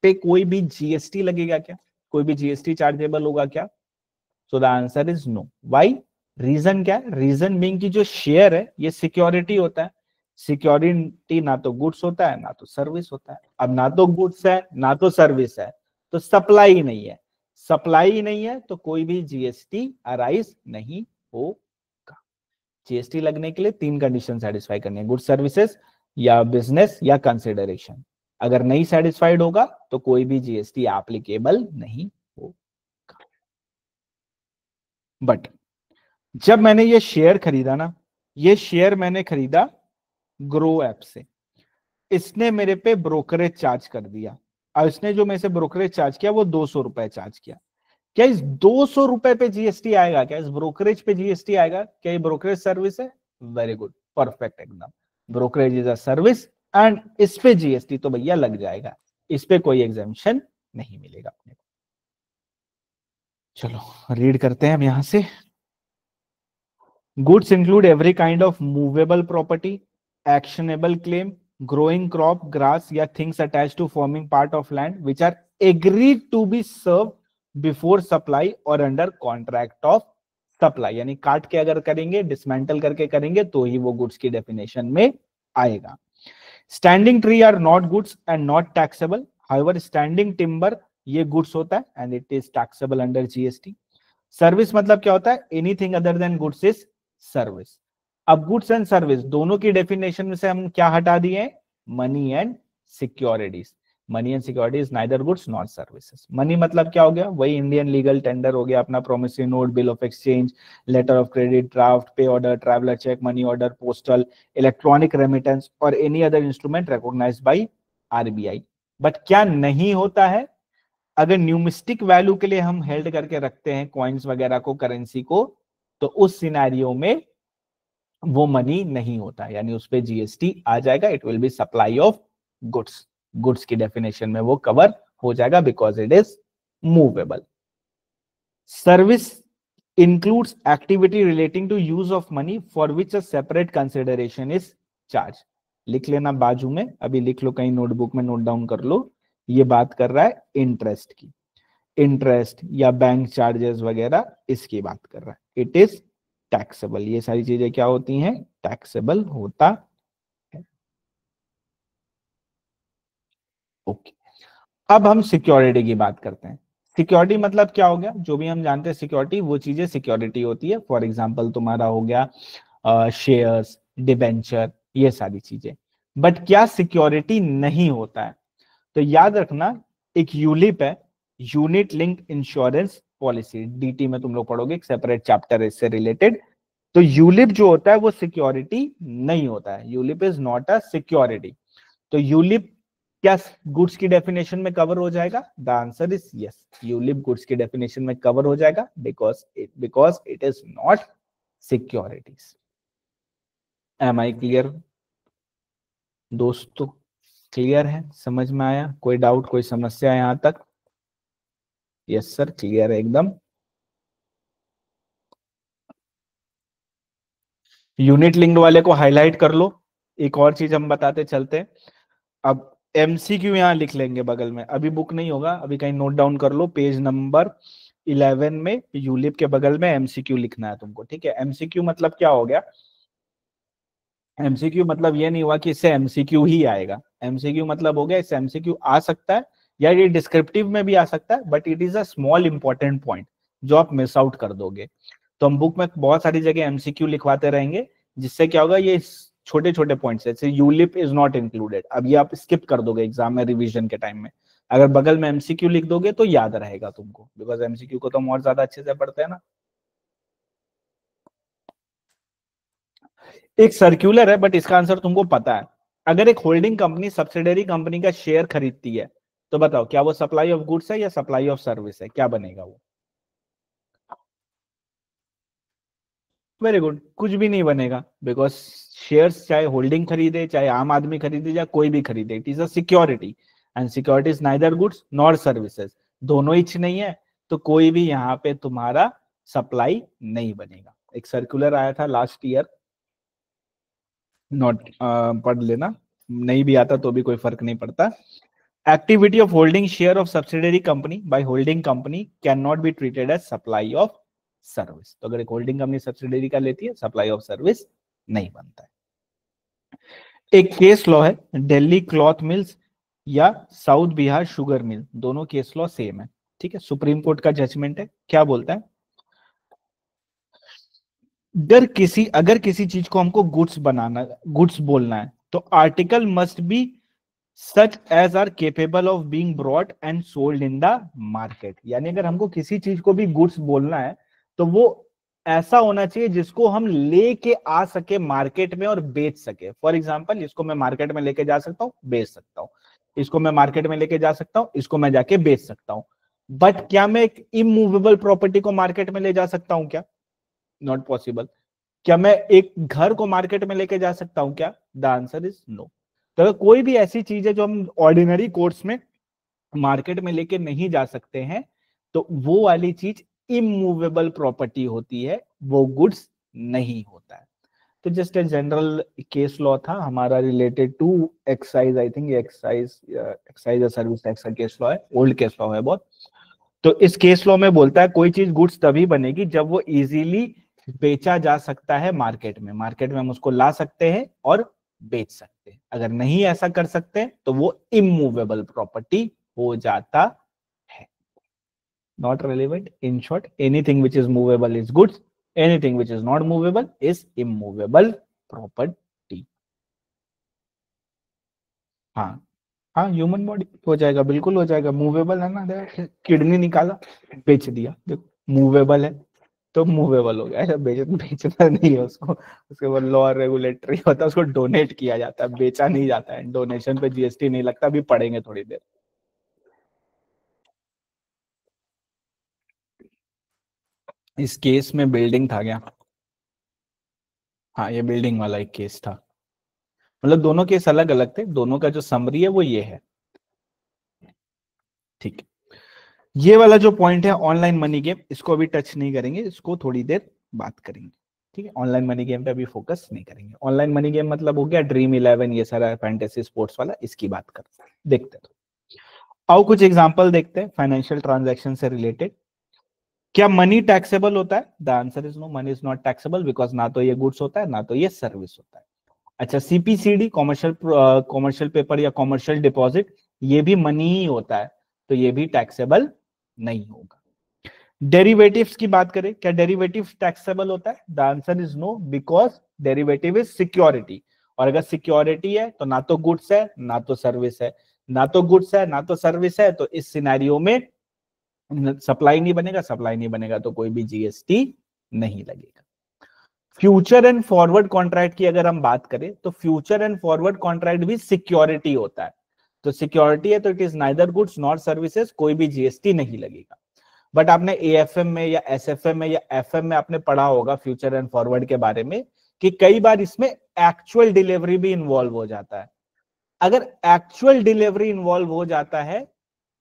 पे कोई भी जीएसटी लगेगा क्या? कोई भी जीएसटी चार्जेबल होगा क्या? So the answer is no. Why? Reason क्या है? रीजन बीइंग की जो शेयर है ये सिक्योरिटी होता है, सिक्योरिटी ना तो गुड्स होता है ना तो सर्विस होता है। अब ना तो गुड्स है ना तो सर्विस है, तो सप्लाई नहीं है, सप्लाई नहीं है तो कोई भी जीएसटी अराइज नहीं होगा। जीएसटी लगने के लिए 3 कंडीशन सेटिस्फाई करनी है, गुड्स, सर्विसेज या बिजनेस या कंसिडरेशन। अगर नहीं सेटिस्फाइड होगा तो कोई भी जीएसटी एप्लीकेबल नहीं होगा। बट जब मैंने ये शेयर खरीदा ना, ये शेयर मैंने खरीदा ग्रो ऐप से, इसने मेरे पे ब्रोकरेज चार्ज कर दिया। और इसने जो मेरे से ब्रोकरेज चार्ज किया वो 200 रुपए चार्ज किया। क्या इस 200 रुपए पे जीएसटी आएगा? क्या इस ब्रोकरेज पे जीएसटी आएगा? क्या ये ब्रोकरेज सर्विस है? वेरी गुड, परफेक्ट, एकदम। Brokerage is a service and इस पे जीएसटी तो भैया लग जाएगा, इस पे कोई एग्जामिशन नहीं मिलेगा अपने को। चलो रीड करते हैं हम यहां से। Goods include every kind of movable property, actionable claim, growing crop, grass या things attach to forming part of land which are agreed to be serve before supply और अंडर कॉन्ट्रैक्ट ऑफ सप्लाई। यानी काट के अगर करेंगे, dismantle करके करेंगे तो ही वो गुड्स की डेफिनेशन में आएगा। Standing tree are not goods and not taxable, however standing timber ये गुड्स होता है and it is taxable under GST. Service मतलब क्या होता है? Anything other than goods is service. अब गुड्स एंड सर्विस दोनों की डेफिनेशन में से हम क्या हटा दिए? Money and securities. Money and securities neither goods not services. Money मतलब क्या हो गया? वही इंडियन लीगल टेंडर हो गया अपना, promissory note, bill of exchange, letter of credit, draft, pay order, traveller cheque, money order, postal, electronic remittance और any other instrument recognised by RBI. But क्या नहीं होता है? अगर न्यूमिस्टिक वैल्यू के लिए हम हेल्ड करके रखते हैं कॉइन्स वगैरह को, करेंसी को, तो उस सिनेरियो में वो मनी नहीं होता, यानी उस पे जीएसटी आ जाएगा। It will B supply of goods. Goods की डेफिनेशन में वो कवर हो जाएगा because it is movable. Service includes activity relating to use of money for which a separate consideration is charged। लिख लेना बाजू में, अभी लिख लो कहीं नोटबुक में, नोट डाउन कर लो। ये बात कर रहा है इंटरेस्ट की, इंटरेस्ट या बैंक चार्जेस वगैरह इसकी बात कर रहा है। It is taxable. ये सारी चीजें क्या होती हैं? टैक्सेबल होता है। ओके, अब हम सिक्योरिटी की बात करते हैं। सिक्योरिटी मतलब क्या हो गया? जो भी हम जानते हैं सिक्योरिटी, वो चीजें सिक्योरिटी होती है। फॉर एग्जांपल तुम्हारा हो गया शेयर्स, डिबेंचर, ये सारी चीजें। बट क्या सिक्योरिटी नहीं होता है? तो याद रखना, एक यूलिप है, unit link insurance policy, DT में तुम लोग पढ़ोगे, एक सेपरेट चैप्टर है इससे रिलेटेड। तो यूलिप जो होता है वो सिक्योरिटी नहीं होता है। ULIP is not a security. तो यूलिप क्या गुड्स की डेफिनेशन में कवर हो जाएगा? The answer is yes, ULIP goods की डेफिनेशन में कवर हो जाएगा because it is not securities. Am I clear दोस्तों? क्लियर है? समझ में आया? कोई डाउट, कोई समस्या यहां तक? यस सर, क्लियर है एकदम। यूनिट लिंक्ड वाले को हाईलाइट कर लो। एक और चीज हम बताते चलते हैं। अब एमसीक्यू यहां लिख लेंगे बगल में, अभी बुक नहीं होगा, अभी कहीं नोट डाउन कर लो। पेज नंबर 11 में यूलिप के बगल में एमसीक्यू लिखना है तुमको, ठीक है? एमसीक्यू मतलब क्या हो गया? एमसीक्यू मतलब ये नहीं हुआ कि इससे एमसीक्यू ही आएगा। एमसीक्यू मतलब हो गया इससे एमसीक्यू आ सकता है या ये डिस्क्रिप्टिव में भी आ सकता है, but it is a small important point जो आप मिस आउट कर दोगे। तो हम बुक में बहुत सारी जगह एमसीक्यू लिखवाते रहेंगे, जिससे क्या होगा, ये छोटे छोटे पॉइंट्स, जैसे यूलिप इज नॉट इंक्लूडेड, अब ये आप स्किप कर दोगे एग्जाम में रिवीजन के टाइम में। अगर बगल में एमसीक्यू लिख दोगे तो याद रहेगा तुमको, बिकॉज एमसीक्यू को तो हम और ज्यादा अच्छे से पढ़ते हैं ना। एक सर्क्यूलर है बट इसका आंसर तुमको पता है। अगर एक होल्डिंग कंपनी सब्सिडरी कंपनी का शेयर खरीदती है, तो बताओ क्या वो सप्लाई ऑफ गुड्स है या सप्लाई ऑफ सर्विस है? क्या बनेगा वो? वेरी गुड, कुछ भी नहीं बनेगा, बिकॉज शेयर्स चाहे होल्डिंग खरीदे, चाहे आम आदमी खरीदे, या कोई भी खरीदे, it is a security and security is neither goods nor services. दोनों ही नहीं है, तो कोई भी यहाँ पे तुम्हारा सप्लाई नहीं बनेगा। एक सर्कुलर आया था लास्ट ईयर, नोट पढ़ लेना, नहीं भी आता तो भी कोई फर्क नहीं पड़ता। Activity of holding share of subsidiary company by holding company can not be treated as supply of service. तो अगर एक होल्डिंग कंपनी सब्सिडरी का लेती है, सप्लाई ऑफ सर्विस नहीं बनता है। एक केस लॉ है, दिल्ली क्लॉथ मिल्स या साउथ बिहार शुगर मिल, दोनों केस लॉ सेम है, ठीक है? सुप्रीम कोर्ट का जजमेंट है। क्या बोलता है? अगर किसी चीज को हमको गुड्स बनाना, गुड्स बोलना है, तो article must be such as are capable of being brought and sold in the market. यानी अगर हमको किसी चीज को भी गुड्स बोलना है, तो वो ऐसा होना चाहिए जिसको हम लेके आ सके मार्केट में और बेच सके। फॉर एग्जाम्पल, इसको मैं मार्केट में लेके जा सकता हूँ, बेच सकता हूँ, इसको मैं मार्केट में लेके जा सकता हूँ, इसको मैं जाके बेच सकता हूँ। बट क्या मैं एक इमूवेबल प्रॉपर्टी को मार्केट में ले जा सकता हूँ क्या? Not possible. क्या मैं एक घर को मार्केट में लेके जा सकता हूं क्या? The answer is no. तो अगर कोई भी ऐसी चीज है जो हम ऑर्डिनरी कोर्स में मार्केट में लेके नहीं जा सकते हैं, तो वो वाली चीज इमूवेबल प्रॉपर्टी होती है, वो गुड्स नहीं होता है। तो just a general case law था हमारा related to excise, I think excise या सर्विस टैक्स का केस लॉ है, ओल्ड केस लॉ है बहुत। तो इस केस लॉ में बोलता है कोई चीज गुड्स तभी बनेगी जब वो इजीली बेचा जा सकता है मार्केट में, मार्केट में हम उसको ला सकते हैं और बेच सकते हैं। अगर नहीं ऐसा कर सकते तो वो इमूवेबल प्रॉपर्टी हो जाता है। Not relevant, in short anything which is movable is goods, anything which is not movable is immovable property. हाँ हाँ, ह्यूमन बॉडी हो जाएगा, बिल्कुल हो जाएगा, मूवेबल है ना, किडनी निकाला बेच दिया, देखो मूवेबल है तो मूवेबल हो गया। ऐसा बेचना नहीं है उसको, उसके बाद लॉ रेगुलेटरी होता है, उसको डोनेट किया जाता है, बेचा नहीं जाता है। डोनेशन पे जीएसटी नहीं लगता, अभी पढ़ेंगे थोड़ी देर। इस केस में बिल्डिंग था क्या? हाँ, ये बिल्डिंग वाला एक केस था, मतलब दोनों केस अलग अलग थे, दोनों का जो समरी है वो ये है, ठीक है। ये वाला जो पॉइंट है ऑनलाइन मनी गेम, इसको अभी टच नहीं करेंगे, इसको थोड़ी देर बात करेंगे, ठीक है। ऑनलाइन मनी गेम पे अभी फोकस नहीं करेंगे। ऑनलाइन मनी गेम मतलब हो गया ड्रीम 11, ये सारा फैंटेसी स्पोर्ट्स वाला, इसकी बात करते हैं, देखते हैं। आओ कुछ एग्जांपल देखते हैं फाइनेंशियल ट्रांजैक्शन से रिलेटेड। क्या मनी टैक्सेबल होता है? The answer is no, money is not taxable, because ना तो ये गुड्स होता है ना तो ये सर्विस होता है। अच्छा, सीपीसीडी कॉमर्शियल पेपर या कॉमर्शियल डिपॉजिट, ये भी मनी ही होता है, तो ये भी टैक्सेबल नहीं होगा। डेरिवेटिव्स की बात करें, क्या डेरिवेटिव टैक्सेबल होता है? The answer is no, because derivative is security, और अगर सिक्योरिटी है तो ना तो गुड्स है ना तो सर्विस है, ना तो गुड्स है ना तो सर्विस है, तो इस सिनेरियो में सप्लाई नहीं बनेगा, सप्लाई नहीं बनेगा तो कोई भी जीएसटी नहीं लगेगा। फ्यूचर एंड फॉरवर्ड कॉन्ट्रैक्ट की अगर हम बात करें तो फ्यूचर एंड फॉरवर्ड कॉन्ट्रैक्ट भी सिक्योरिटी होता है, तो सिक्योरिटी है तो it is neither goods not services, कोई भी जीएसटी नहीं लगेगा। बट आपने एएफएम में या एसएफएम में या एफएम में आपने पढ़ा होगा फ्यूचर एंड फॉरवर्ड के बारे में कि कई बार इसमें एक्चुअल डिलीवरी भी इन्वॉल्व हो जाता है। अगर एक्चुअल डिलीवरी इन्वॉल्व हो जाता है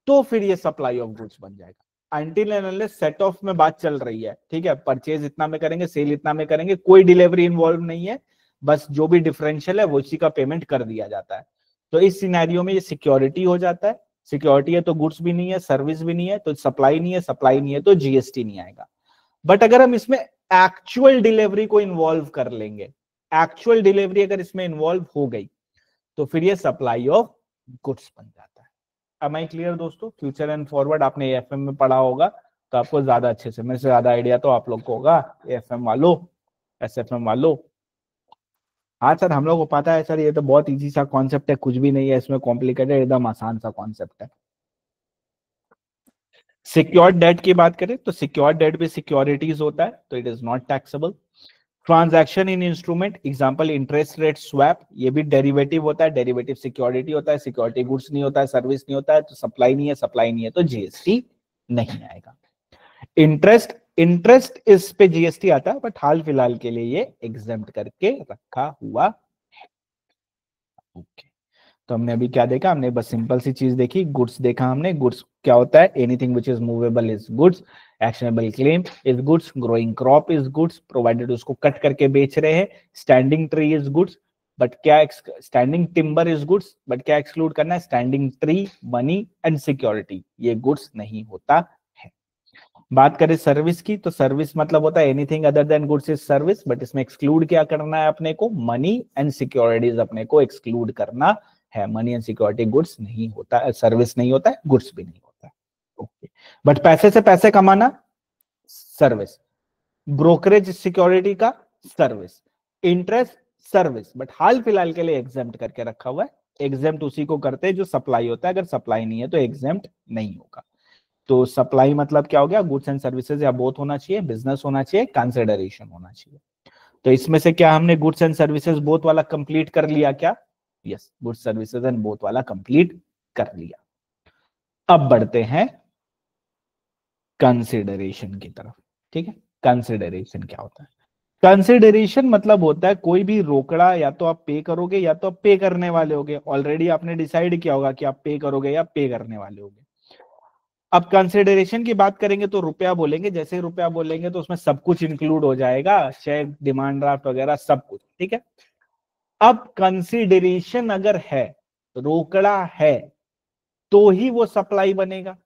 तो फिर ये सप्लाई ऑफ गुड्स बन जाएगा। Until and unless set of में बात चल रही है, ठीक है, परचेज इतना में करेंगे, सेल इतना में करेंगे, कोई डिलीवरी इन्वॉल्व नहीं है, बस जो भी डिफरेंशियल है वो उसी का पेमेंट कर दिया जाता है, तो इस सिनेरियो में ये सिक्योरिटी हो जाता है। सिक्योरिटी है तो गुड्स भी नहीं है, सर्विस भी नहीं है, तो सप्लाई नहीं है, सप्लाई नहीं है तो जीएसटी नहीं आएगा। बट अगर हम इसमें एक्चुअल डिलीवरी को इन्वॉल्व कर लेंगे, एक्चुअल डिलीवरी अगर इसमें इन्वॉल्व हो गई तो फिर ये सप्लाई ऑफ गुड्स बन जाता है। अब आई क्लियर दोस्तों? फ्यूचर एंड फॉरवर्ड आपने एएफएम में पढ़ा होगा तो आपको ज्यादा अच्छे से, मेरे से ज्यादा आइडिया तो आप लोग को होगा, एएफएम वालों, एसएफएम वालों। हाँ सर, हम लोग को पता है सर, ये तो बहुत इजी सा कॉन्सेप्ट है, कुछ भी नहीं है इसमें कॉम्प्लिकेटेड, एकदम आसान सा कॉन्सेप्ट है। सिक्योर्ड डेट की बात करें तो सिक्योर्ड डेट भी सिक्योरिटीज होता है, तो it is not taxable. Transaction in instrument, example interest rate swap, ये भी डेरिवेटिव होता है, डेरिवेटिव सिक्योरिटी होता है, सिक्योरिटी गुड्स नहीं होता है, सर्विस नहीं होता है, तो सप्लाई नहीं है, सप्लाई नहीं है तो जीएसटी नहीं आएगा। इंटरेस्ट, इंटरेस्ट इस पे जीएसटी आता है, बट हाल फिलहाल के लिए ये एग्जेम्प्ट करके रखा हुआ है। ओके, तो हमने अभी क्या देखा? हमने बस सिंपल सी चीज देखी, गुड्स देखा हमने। गुड्स क्या होता है? Anything which is movable is goods, actionable claim is goods, growing crop is goods, provided उसको कट करके बेच रहे हैं, standing tree is goods, but क्या standing timber is goods, but क्या एक्सक्लूड करना है? Standing tree, money and security, ये गुड्स नहीं होता है। बात करें सर्विस की, तो सर्विस मतलब होता है anything other than goods is service, but इसमें एक्सक्लूड क्या करना है अपने को? मनी एंड सिक्योरिटीज अपने को एक्सक्लूड करना है। मनी एंड सिक्योरिटी गुड्स नहीं होता है, सर्विस नहीं होता है, गुड्स भी नहीं होता है। ओके, बट पैसे से पैसे कमाना सर्विस, ब्रोकरेज सिक्योरिटी का सर्विस, इंटरेस्ट सर्विस, बट हाल फिलहाल के लिए एग्जेम्प्ट करके रखा हुआ है। एग्जेम्प्ट उसी को करते हैं जो सप्लाई होता है, अगर सप्लाई नहीं है तो एग्जेम्प्ट नहीं होगा। तो सप्लाई मतलब क्या हो गया? गुड्स एंड सर्विसेज या बोथ होना चाहिए, बिजनेस होना चाहिए, कंसिडरेशन होना चाहिए। तो इसमें से क्या हमने गुड्स एंड सर्विसेज बोथ वाला कंप्लीट कर लिया क्या? Yes, goods services and both वाला कंप्लीट कर लिया। अब बढ़ते हैं कंसिडरेशन की तरफ, ठीक है। कंसिडरेशन क्या होता है? कंसिडरेशन मतलब होता है कोई भी रोकड़ा या तो आप पे करोगे या तो आप पे करने वाले होगे। ऑलरेडी आपने डिसाइड किया होगा कि आप पे करोगे या पे करने वाले होगे। अब कंसिडरेशन की बात करेंगे तो रुपया बोलेंगे, जैसे ही रुपया बोलेंगे तो उसमें सब कुछ इंक्लूड हो जाएगा, चेक, डिमांड ड्राफ्ट वगैरह सब कुछ, ठीक है। अब कंसिडरेशन अगर है, रोकड़ा है, तो ही वो सप्लाई बनेगा।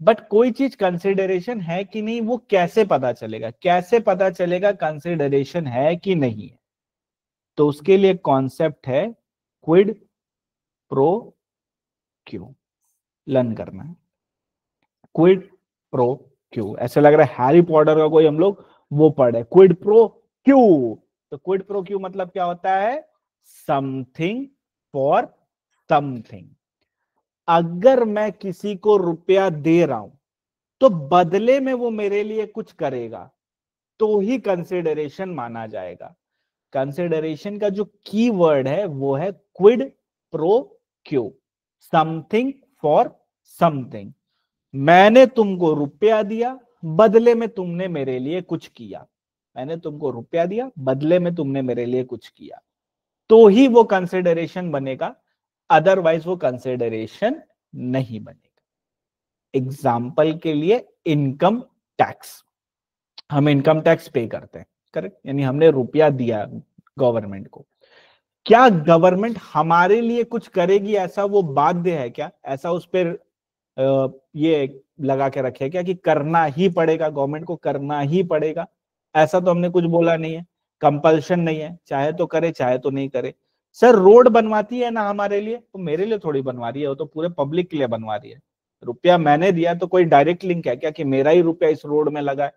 बट कोई चीज कंसिडरेशन है कि नहीं वो कैसे पता चलेगा, कैसे पता चलेगा कंसिडरेशन है कि नहीं है? तो उसके लिए कॉन्सेप्ट है क्विड प्रो क्यू, लर्न करना है। क्विड प्रो क्यू, ऐसे लग रहा है हैरी पॉटर का कोई हम लोग वो पढ़े, क्विड प्रो क्यू। तो क्विड प्रो क्यू मतलब क्या होता है? Something for something. अगर मैं किसी को रुपया दे रहा हूं तो बदले में वो मेरे लिए कुछ करेगा, तो ही कंसिडरेशन माना जाएगा। कंसिडरेशन का जो की वर्ड है वो है Kwid pro Q, something for something. मैंने तुमको रुपया दिया, बदले में तुमने मेरे लिए कुछ किया। मैंने तुमको रुपया दिया, बदले में तुमने मेरे लिए कुछ किया, तो ही वो कंसिडरेशन बनेगा, अदरवाइज वो कंसिडरेशन नहीं बनेगा। एग्जाम्पल के लिए इनकम टैक्स, हम इनकम टैक्स पे करते हैं, करेक्ट, यानी हमने रुपया दिया गवर्नमेंट को। क्या गवर्नमेंट हमारे लिए कुछ करेगी ऐसा वो बाध्य है क्या? ऐसा उस पर ये लगा के रखे क्या कि करना ही पड़ेगा, गवर्नमेंट को करना ही पड़ेगा? ऐसा तो हमने कुछ बोला नहीं है, कंपल्शन नहीं है, चाहे तो करे चाहे तो नहीं करे। सर रोड बनवाती है ना हमारे लिए, तो मेरे लिए थोड़ी बनवा रही है, वो तो पूरे पब्लिक के लिए बनवा रही है। रुपया मैंने दिया तो कोई डायरेक्ट लिंक है क्या कि मेरा ही रुपया इस रोड में लगा है?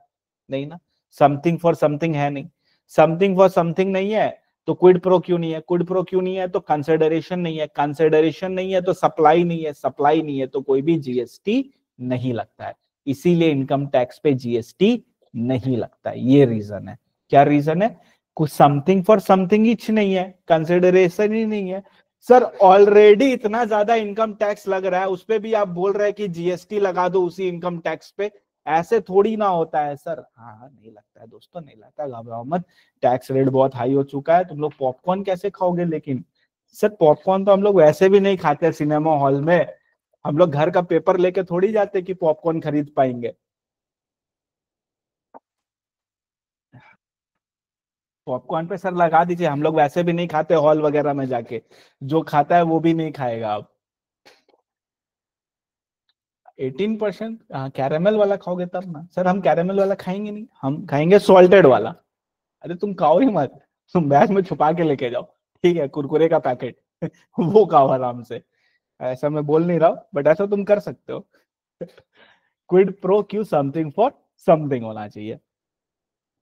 नहीं ना। समथिंग फॉर समथिंग है नहीं, समथिंग फॉर समथिंग नहीं है तो क्विड प्रो क्यों नहीं है, क्विड प्रो क्यों नहीं है तो कंसिडरेशन नहीं है, कंसिडरेशन नहीं है तो सप्लाई नहीं है, सप्लाई नहीं है तो कोई भी जीएसटी नहीं लगता है। इसीलिए इनकम टैक्स पे जीएसटी नहीं लगता है, ये रीजन है। क्या रीजन है? कुछ समथिंग फॉर समथिंग ही नहीं है, कंसिडरेशन ही नहीं है। सर ऑलरेडी इतना ज्यादा इनकम टैक्स लग रहा है, उस पे भी आप बोल रहे हैं कि जीएसटी लगा दो उसी इनकम टैक्स पे, ऐसे थोड़ी ना होता है सर। हाँ नहीं लगता है दोस्तों, नहीं लगता, घबराओ मत। टैक्स रेट बहुत हाई हो चुका है, तुम लोग पॉपकॉर्न कैसे खाओगे? लेकिन सर पॉपकॉर्न तो हम लोग वैसे भी नहीं खाते सिनेमा हॉल में, हम लोग घर का पेपर लेके थोड़ी जाते कि पॉपकॉर्न खरीद पाएंगे। पॉपकॉर्न पे सर लगा दीजिए, हम लोग वैसे भी नहीं खाते हॉल वगैरह में जाके, जो खाता है वो भी नहीं खाएगा। आप 18%? कैरेमल वाला खाओगे तब ना सर, हम कैरेमल वाला खाएंगे नहीं, हम खाएंगे सॉल्टेड वाला। अरे तुम खाओ ही मत, तुम बैग में छुपा के लेके जाओ, ठीक है, कुरकुरे का पैकेट वो खाओ आराम से। ऐसा मैं बोल नहीं रहा हूं, बट ऐसा तुम कर सकते हो। Kwid pro Q, something for something होना चाहिए।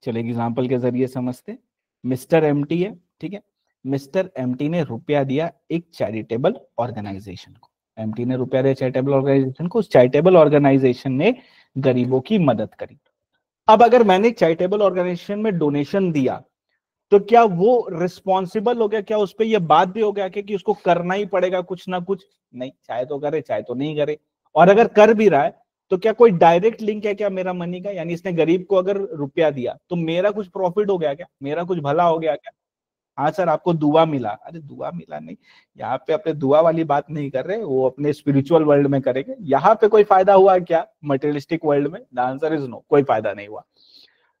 चलिए एग्जाम्पल के जरिए समझते। मिस्टर एमटी है, ठीक है, मिस्टर एमटी ने रुपया दिया एक चैरिटेबल ऑर्गेनाइजेशन को। एमटी ने रुपया दिया चैरिटेबल ऑर्गेनाइजेशन को, उस चैरिटेबल ऑर्गेनाइजेशन ने गरीबों की मदद करी। अब अगर मैंने चैरिटेबल ऑर्गेनाइजेशन में डोनेशन दिया तो क्या वो रिस्पॉन्सिबल हो गया, क्या उस पर यह बाध्य हो गया कि उसको करना ही पड़ेगा कुछ ना कुछ? नहीं, चाहे तो करे चाहे तो नहीं करे। और अगर कर भी रहा है तो क्या कोई डायरेक्ट लिंक है क्या मेरा मनी का? यानी इसने गरीब को अगर रुपया दिया तो मेरा कुछ प्रॉफिट हो गया क्या, मेरा कुछ भला हो गया क्या? हाँ सर आपको दुआ मिला, अरे दुआ मिला नहीं, यहाँ पे अपने दुआ वाली बात नहीं कर रहे, वो अपने स्पिरिचुअल वर्ल्ड में करेंगे। यहाँ पे कोई फायदा हुआ क्या मटेरियलिस्टिक वर्ल्ड में? द आंसर इज नो, कोई फायदा नहीं हुआ।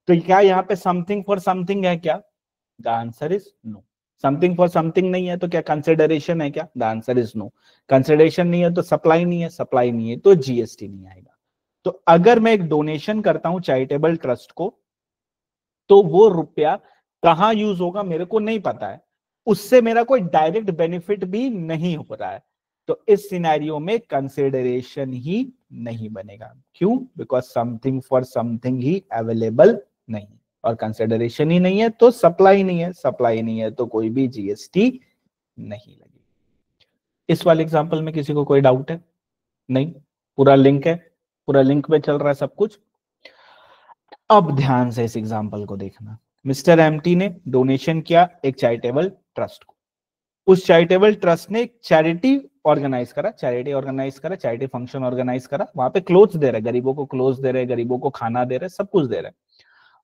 तो क्या यहाँ पे समथिंग फॉर समथिंग है क्या? The answer is no. Something for something नहीं है तो क्या कंसिडरेशन है क्या? The answer is no. Consideration नहीं है तो सप्लाई नहीं है, सप्लाई नहीं है तो जीएसटी नहीं आएगा। तो अगर मैं एक डोनेशन करता हूं चैरिटेबल ट्रस्ट को, तो वो रुपया कहां यूज होगा मेरे को नहीं पता है, उससे मेरा कोई डायरेक्ट बेनिफिट भी नहीं हो रहा है, तो इस सिनेरियो में कंसिडरेशन ही नहीं बनेगा। क्यों? Because something for something he available नहीं, और कंसिडरेशन ही नहीं है तो सप्लाई नहीं है, सप्लाई नहीं है तो कोई भी जीएसटी नहीं लगेगी। इस वाले एग्जांपल में किसी को कोई डाउट है? नहीं, पूरा लिंक है, पूरा लिंक में चल रहा है सब कुछ। अब ध्यान से इस एग्जांपल को देखना। मिस्टर एमटी ने डोनेशन किया एक चैरिटेबल ट्रस्ट को, उस चैरिटेबल ट्रस्ट ने एक चैरिटी ऑर्गेनाइज करा, चैरिटी फंक्शन ऑर्गेनाइज करा, वहां पे क्लोथ्स दे रहे, गरीबों को क्लोथ्स दे रहे, गरीबों को खाना दे रहे, सब कुछ दे रहे।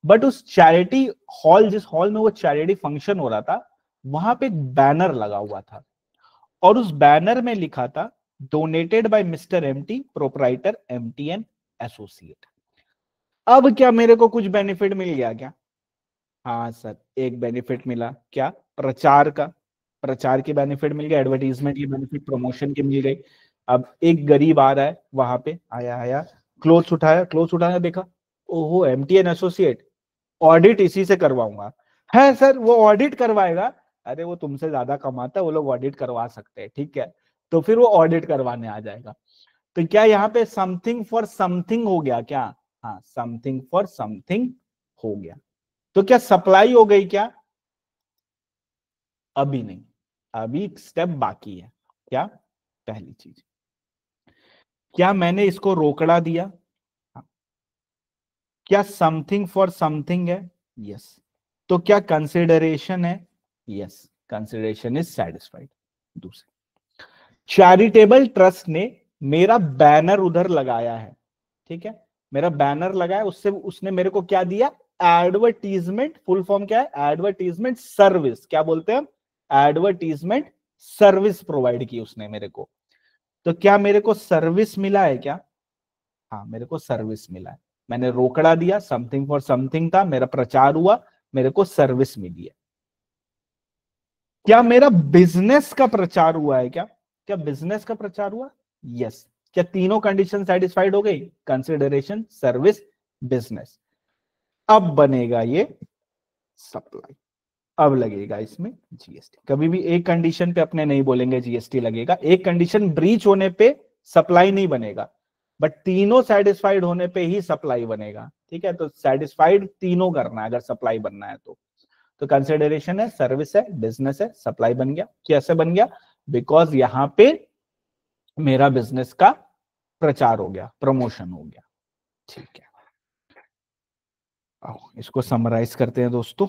बट उस चैरिटी हॉल, जिस हॉल में वो चैरिटी फंक्शन हो रहा था, वहां पे एक बैनर लगा हुआ था, और उस बैनर में लिखा था donated by mister MT proprietor MT and associate. अब क्या मेरे को कुछ बेनिफिट मिल गया क्या? हाँ सर, एक बेनिफिट मिला, क्या? प्रचार का, प्रचार की बेनिफिट मिल गया, एडवर्टीजमेंट की बेनिफिट, प्रमोशन की मिल गई। अब एक गरीब आ रहा है वहां पे, आया आया, क्लोथ्स उठाया, क्लोथ्स उठाया, देखा, ओहो एमटीएन एसोसिएट, ऑडिट इसी से करवाऊंगा। है सर, वो ऑडिट करवाएगा? अरे वो तुमसे ज्यादा कमाता है, वो लोग ऑडिट करवा सकते हैं, ठीक है, तो फिर वो ऑडिट करवाने आ जाएगा। तो क्या यहाँ पे समथिंग फॉर समथिंग हो गया क्या? हाँ, समथिंग फॉर समथिंग हो गया। तो क्या सप्लाई हो गई क्या? अभी नहीं, अभी स्टेप बाकी है। क्या? पहली चीज, क्या मैंने इसको रोकड़ा दिया? हाँ। क्या समथिंग फॉर समथिंग है? यस। तो क्या कंसिडरेशन है? Yes, consideration is satisfied. दूसरी, चैरिटेबल ट्रस्ट ने मेरा बैनर उधर लगाया है, ठीक है, मेरा बैनर लगाया, उससे उसने मेरे को क्या दिया? एडवर्टीजमेंट। फुल फॉर्म क्या है? Advertisement service. क्या बोलते हैं हम? एडवर्टीजमेंट सर्विस प्रोवाइड की उसने मेरे को। तो क्या मेरे को सर्विस मिला है क्या? हाँ, मेरे को सर्विस मिला है। मैंने रोकड़ा दिया, समथिंग फॉर समथिंग था, मेरा प्रचार हुआ, मेरे को सर्विस मिली है। क्या मेरा बिजनेस का प्रचार हुआ है क्या? क्या बिजनेस का प्रचार हुआ? यस। क्या तीनों कंडीशन सेटिस्फाइड हो गई? Consideration, service, business. अब बनेगा ये सप्लाई, अब लगेगा इसमें जीएसटी। कभी भी एक कंडीशन पे अपने नहीं बोलेंगे जीएसटी लगेगा, एक कंडीशन ब्रीच होने पे सप्लाई नहीं बनेगा, बट तीनों सेटिस्फाइड होने पे ही सप्लाई बनेगा, ठीक है। तो सेटिस्फाइड तीनों करना है अगर सप्लाई बनना है तो कंसिडरेशन है, सर्विस है, बिजनेस है, सप्लाई बन गया। कैसे बन गया? बिकॉज यहां पे मेरा बिजनेस का प्रचार हो गया, प्रमोशन हो गया, ठीक है। आओ इसको समराइज करते हैं दोस्तों।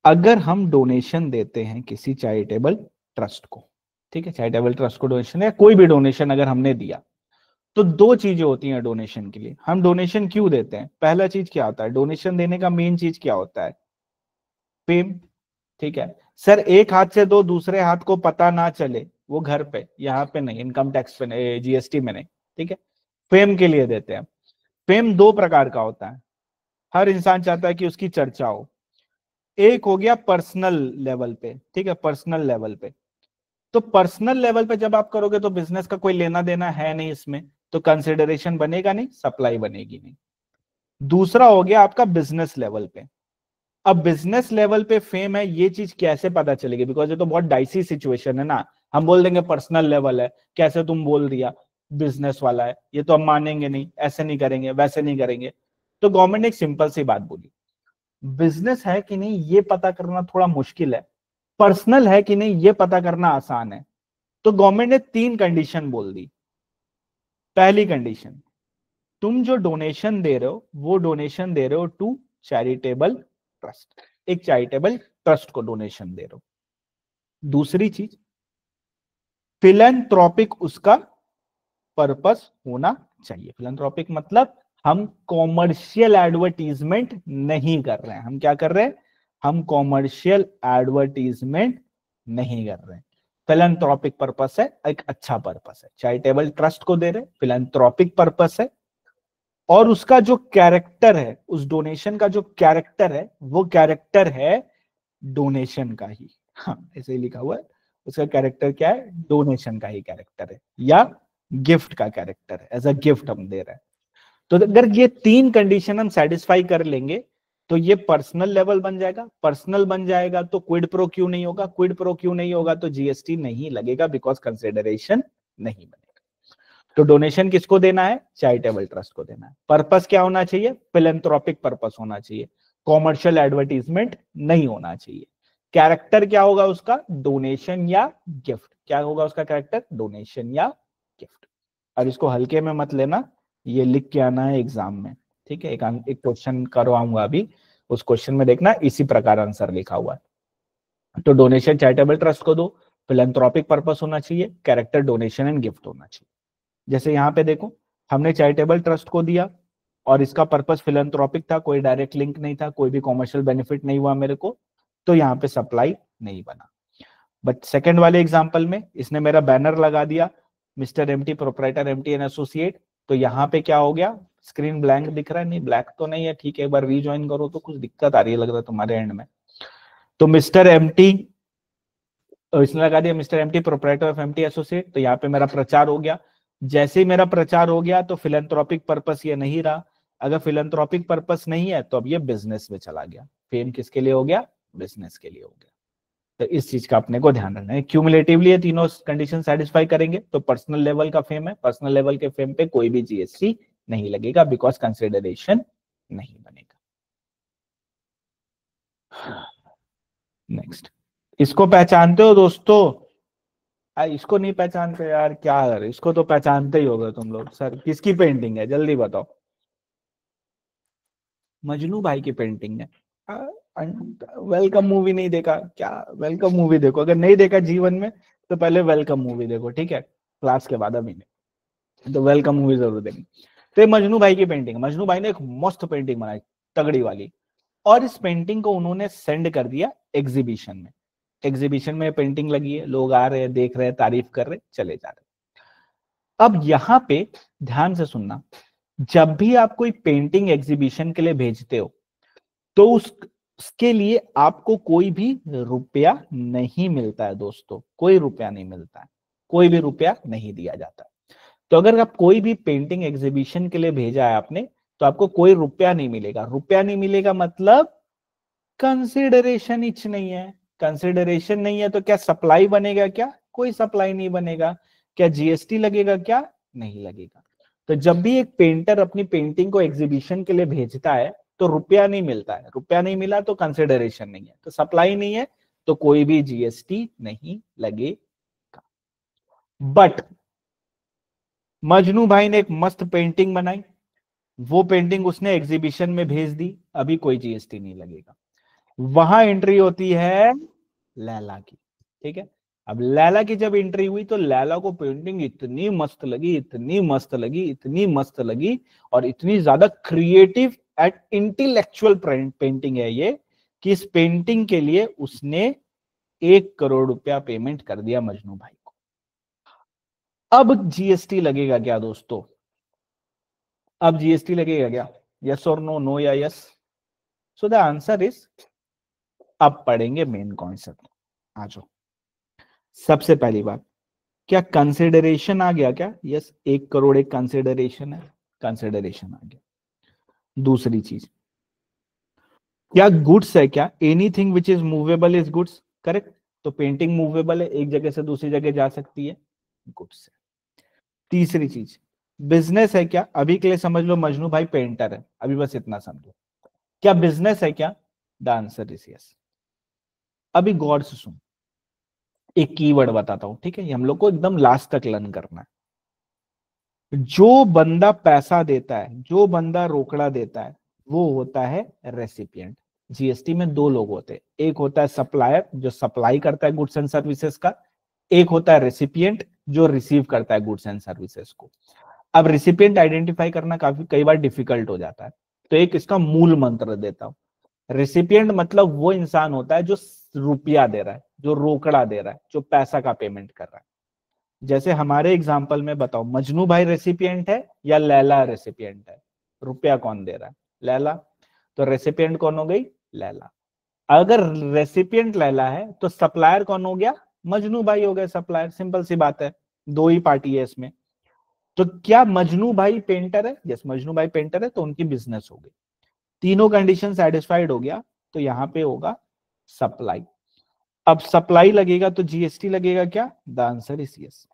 अगर हम डोनेशन देते हैं किसी चैरिटेबल ट्रस्ट को, ठीक है, चैरिटेबल ट्रस्ट को डोनेशन या कोई भी डोनेशन अगर हमने दिया, तो दो चीजें होती हैं डोनेशन के लिए। हम डोनेशन क्यों देते हैं? पहला चीज क्या होता है डोनेशन देने का? मेन चीज क्या होता है? फेम, ठीक है। सर एक हाथ से दो, दूसरे हाथ को पता ना चले, वो घर पे, यहाँ पे नहीं, इनकम टैक्स पे नहीं, जीएसटी में नहीं, ठीक है। फेम के लिए देते हैं। फेम दो प्रकार का होता है, हर इंसान चाहता है कि उसकी चर्चा हो। एक हो गया पर्सनल लेवल पे, ठीक है, पर्सनल लेवल पे। तो पर्सनल लेवल पे जब आप करोगे तो बिजनेस का कोई लेना देना है नहीं इसमें, तो कंसिडरेशन बनेगा नहीं, सप्लाई बनेगी नहीं। दूसरा हो गया आपका बिजनेस लेवल पे। अब बिजनेस लेवल पे फेम है, ये चीज कैसे पता चलेगी? बिकॉज ये तो बहुत डाइसी सिचुएशन है ना। हम बोल देंगे पर्सनल लेवल है, कैसे तुम बोल दिया बिजनेस वाला है, ये तो हम मानेंगे नहीं, ऐसे नहीं करेंगे, वैसे नहीं करेंगे। तो गवर्नमेंट ने एक सिंपल सी बात बोली, बिजनेस है कि नहीं ये पता करना थोड़ा मुश्किल है, पर्सनल है कि नहीं ये पता करना आसान है। तो गवर्नमेंट ने तीन कंडीशन बोल दी। पहली कंडीशन, तुम जो डोनेशन दे रहे हो वो डोनेशन दे रहे हो टू चैरिटेबल ट्रस्ट, एक चैरिटेबल ट्रस्ट को डोनेशन दे रहे हो। दूसरी चीज, फिलैंथ्रोपिक उसका पर्पस होना चाहिए। फिलैंथ्रोपिक मतलब हम कॉमर्शियल एडवर्टीजमेंट नहीं कर रहे हैं। हम क्या कर रहे हैं? हम कॉमर्शियल एडवर्टीजमेंट नहीं कर रहे हैं। फिलैंथ्रोपिक पर्पस है, एक अच्छा पर्पस है, चैरिटेबल ट्रस्ट को दे रहे हैं, फिलैंथ्रोपिक पर्पस है। और उसका जो कैरेक्टर है, उस डोनेशन का जो कैरेक्टर है, वो कैरेक्टर है डोनेशन का ही। हाँ, ऐसे ही लिखा हुआ है, उसका कैरेक्टर क्या है? डोनेशन का ही कैरेक्टर है, या गिफ्ट का कैरेक्टर है, एज अ गिफ्ट हम दे रहे हैं। तो अगर ये तीन कंडीशन हम सेटिस्फाई कर लेंगे तो ये पर्सनल लेवल बन जाएगा। पर्सनल बन जाएगा तो क्विड प्रो क्यों नहीं होगा, क्विड प्रो क्यों नहीं होगा तो जीएसटी नहीं लगेगा, बिकॉज कंसिडरेशन नहीं बनेगा। तो डोनेशन किसको देना है? चैरिटेबल ट्रस्ट को देना है। पर्पस क्या होना चाहिए? फिलैंथ्रोपिक पर्पस होना चाहिए, कॉमर्शियल एडवर्टीजमेंट नहीं होना चाहिए। कैरेक्टर क्या होगा उसका? डोनेशन या गिफ्ट। क्या होगा उसका कैरेक्टर? डोनेशन या गिफ्ट। अब इसको हल्के में मत लेना, ये लिख के आना है एग्जाम में, ठीक है। एक क्वेश्चन करवाऊंगा अभी, उस क्वेश्चन में देखना इसी प्रकार आंसर लिखा हुआ है। तो डोनेशन चैरिटेबल ट्रस्ट को दो, फिलैंथ्रोपिक पर्पस होना चाहिए, कैरेक्टर डोनेशन एंड गिफ्ट होना चाहिए। जैसे यहाँ पे देखो, हमने चैरिटेबल ट्रस्ट को दिया और इसका पर्पस फिलैंथ्रोपिक था, कोई डायरेक्ट लिंक नहीं था, कोई भी कॉमर्शियल बेनिफिट नहीं हुआ मेरे को, तो यहाँ पे सप्लाई नहीं बना। बट सेकंड वाले एग्जांपल में इसने मेरा बैनर लगा दिया mister MT proprietor MT and associate, तो यहाँ पे क्या हो गया, स्क्रीन ब्लैंक दिख रहा है, नहीं ब्लैक तो नहीं है, ठीक है, एक बार रीज्वाइन करो तो कुछ दिक्कत आ रही है लग रहा है तुम्हारे एंड में। तो मिस्टर एमटी, इसने लगा दिया mister MT proprietor of MT associate, तो यहाँ पे मेरा प्रचार हो गया। जैसे ही मेरा प्रचार हो गया तो फिलेंथ्रोपिक पर्पस ये नहीं रहा, अगर फिलेंथ्रोपिक पर्पस नहीं है तो अब ये बिजनेस में चला गया। फेम किसके लिए हो गया, बिजनेस के लिए हो गया। तो इस चीज का अपने को ध्यान रखना है। क्यूमुलेटिवली ये तीनों कंडीशन सेटिस्फाई करेंगे तो पर्सनल लेवल का फेम है, पर्सनल लेवल के फेम पे कोई भी जीएसटी नहीं लगेगा, बिकॉज कंसिडरेशन नहीं बनेगा। नेक्स्ट, इसको पहचानते हो दोस्तों? इसको नहीं पहचानते यार, क्या कर, इसको तो पहचानते ही होगा तुम लोग। सर किसकी पेंटिंग है, जल्दी बताओ। मजनू भाई की पेंटिंग है। वेलकम मूवी नहीं देखा क्या? वेलकम मूवी देखो, अगर नहीं देखा जीवन में तो पहले वेलकम मूवी देखो, ठीक है, क्लास के बाद, अभी नहीं तो वेलकम मूवी जरूर देखें। तो ये मजनू भाई की पेंटिंग, मजनू भाई ने एक मस्त पेंटिंग बनाई, तगड़ी वाली, और इस पेंटिंग को उन्होंने सेंड कर दिया एग्जीबिशन में। एग्जीबिशन में पेंटिंग लगी है, लोग आ रहे हैं, देख रहे हैं, तारीफ कर रहे, चले जा रहे। अब यहां पे ध्यान से सुनना, जब भी आप कोई पेंटिंग एग्जीबिशन के लिए भेजते हो तो उसके लिए आपको कोई भी रुपया नहीं मिलता है दोस्तों, कोई रुपया नहीं मिलता है, कोई भी रुपया नहीं दिया जाता। तो अगर आप कोई भी पेंटिंग एग्जीबिशन के लिए भेजा है आपने तो आपको कोई रुपया नहीं मिलेगा। रुपया नहीं मिलेगा मतलब कंसिडरेशन इच नहीं है। कंसिडरेशन नहीं है तो क्या सप्लाई बनेगा? क्या कोई सप्लाई नहीं बनेगा। क्या जीएसटी लगेगा? क्या नहीं लगेगा। तो जब भी एक पेंटर अपनी पेंटिंग को एग्जीबिशन के लिए भेजता है तो रुपया नहीं मिलता है। रुपया नहीं मिला तो कंसिडरेशन नहीं है, तो सप्लाई नहीं है तो कोई भी जीएसटी नहीं लगेगा। बट मजनू भाई ने एक मस्त पेंटिंग बनाई, वो पेंटिंग उसने एग्जीबिशन में भेज दी, अभी कोई जीएसटी नहीं लगेगा। वहां एंट्री होती है लैला की, ठीक है। अब लैला की जब एंट्री हुई तो लैला को पेंटिंग इतनी मस्त लगी, इतनी मस्त लगी, इतनी मस्त लगी, और इतनी ज्यादा क्रिएटिव एंड इंटेलेक्चुअल पेंटिंग है ये, कि इस पेंटिंग के लिए उसने 1 करोड़ रुपया पेमेंट कर दिया मजनू भाई को। अब जीएसटी लगेगा क्या दोस्तों? अब जीएसटी लगेगा क्या? यस और नो? नो या yes? So the answer is, अब पढ़ेंगे मेन कॉन्सेप्ट। आ जाओ। सबसे पहली बात, क्या कंसिडरेशन आ गया क्या? यस, 1 करोड़ एक कंसिडरेशन है, कंसिडरेशन आ गया। दूसरी चीज, क्या गुड्स है? क्या anything which is movable is goods? Correct. तो पेंटिंग मूवेबल है, एक जगह से दूसरी जगह जा सकती है, गुड्स है। तीसरी चीज, बिजनेस है क्या? अभी के लिए समझ लो मजनू भाई पेंटर है, अभी बस इतना समझो। क्या बिजनेस है क्या? The answer is yes. अभी गौर से सुन, एक कीवर्ड बताता हूं, ठीक है, ये हम लोग को एकदम लास्ट तक लर्न करना है। जो बंदा पैसा देता है, जो बंदा रोकड़ा देता है, वो होता है रेसिपिएंट। जीएसटी में 2 लोग होते हैं, एक होता है सप्लायर जो सप्लाई करता है गुड्स एंड सर्विसेज का, एक होता है रेसिपिएंट जो रिसीव करता है गुड्स एंड सर्विसेज को। अब रेसिपिएंट आइडेंटिफाई करना काफी कई बार डिफिकल्ट हो जाता है, तो एक इसका मूल मंत्र देता हूं। रेसिपिएंट मतलब वो इंसान होता है जो रुपया दे रहा है, जो रोकड़ा दे रहा है, जो पैसा का पेमेंट कर रहा है। जैसे हमारे एग्जाम्पल में बताओ, मजनू भाई रेसिपिएंट है या लैला रेसिपिएंट है? रुपया कौन दे रहा है? लैला। तो रेसिपिएंट कौन हो गई? लैला। अगर रेसिपिएंट लैला है तो सप्लायर कौन हो गया? मजनू भाई हो गए सप्लायर। सिंपल सी बात है, 2 ही पार्टी है इसमें। तो क्या मजनू भाई पेंटर है? यस, मजनू भाई पेंटर है, तो उनकी बिजनेस हो गई। तीनों कंडीशन सेटिस्फाइड हो गया तो यहाँ पे होगा सप्लाई। अब सप्लाई लगेगा तो जीएसटी लगेगा क्या? The answer is yes.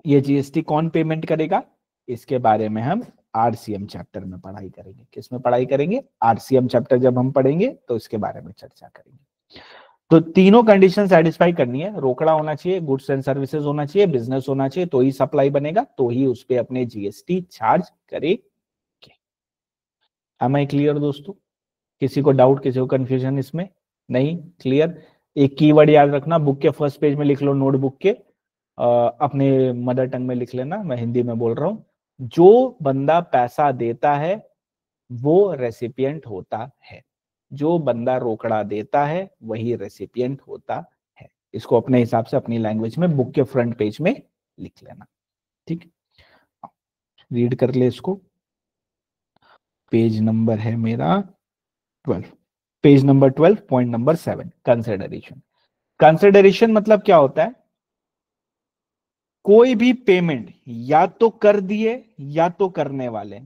ये जीएसटी कौन पेमेंट करेगा? इसके बारे में हम आरसीएम चैप्टर में पढ़ाई करेंगे। किसमें पढ़ाई करेंगे? आरसीएम चैप्टर जब हम पढ़ेंगे तो इसके बारे में चर्चा करेंगे। तो तीनों कंडीशन सेटिस्फाई करनी है, रोकड़ा होना चाहिए, गुड्स एंड सर्विसेज होना चाहिए, बिजनेस होना चाहिए, तो ही सप्लाई बनेगा, तो ही उस पर अपने जीएसटी चार्ज करेंगे। एम आई क्लियर दोस्तों? किसी को डाउट, किसी को कंफ्यूजन इसमें? नहीं क्लियर? एक कीवर्ड याद रखना, बुक के फर्स्ट पेज में लिख लो, नोटबुक के अपने मदर टंग में लिख लेना, मैं हिंदी में बोल रहा हूं। जो बंदा पैसा देता है वो रेसिपिएंट होता है, जो बंदा रोकड़ा देता है वही रेसिपिएंट होता है। इसको अपने हिसाब से अपनी लैंग्वेज में बुक के फ्रंट पेज में लिख लेना। ठीक, रीड कर ले इसको। पेज नंबर है मेरा 12, page number 12, point number 7, consideration. Consideration मतलब क्या होता है? कोई भी पेमेंट या तो कर दिए या तो करने वाले।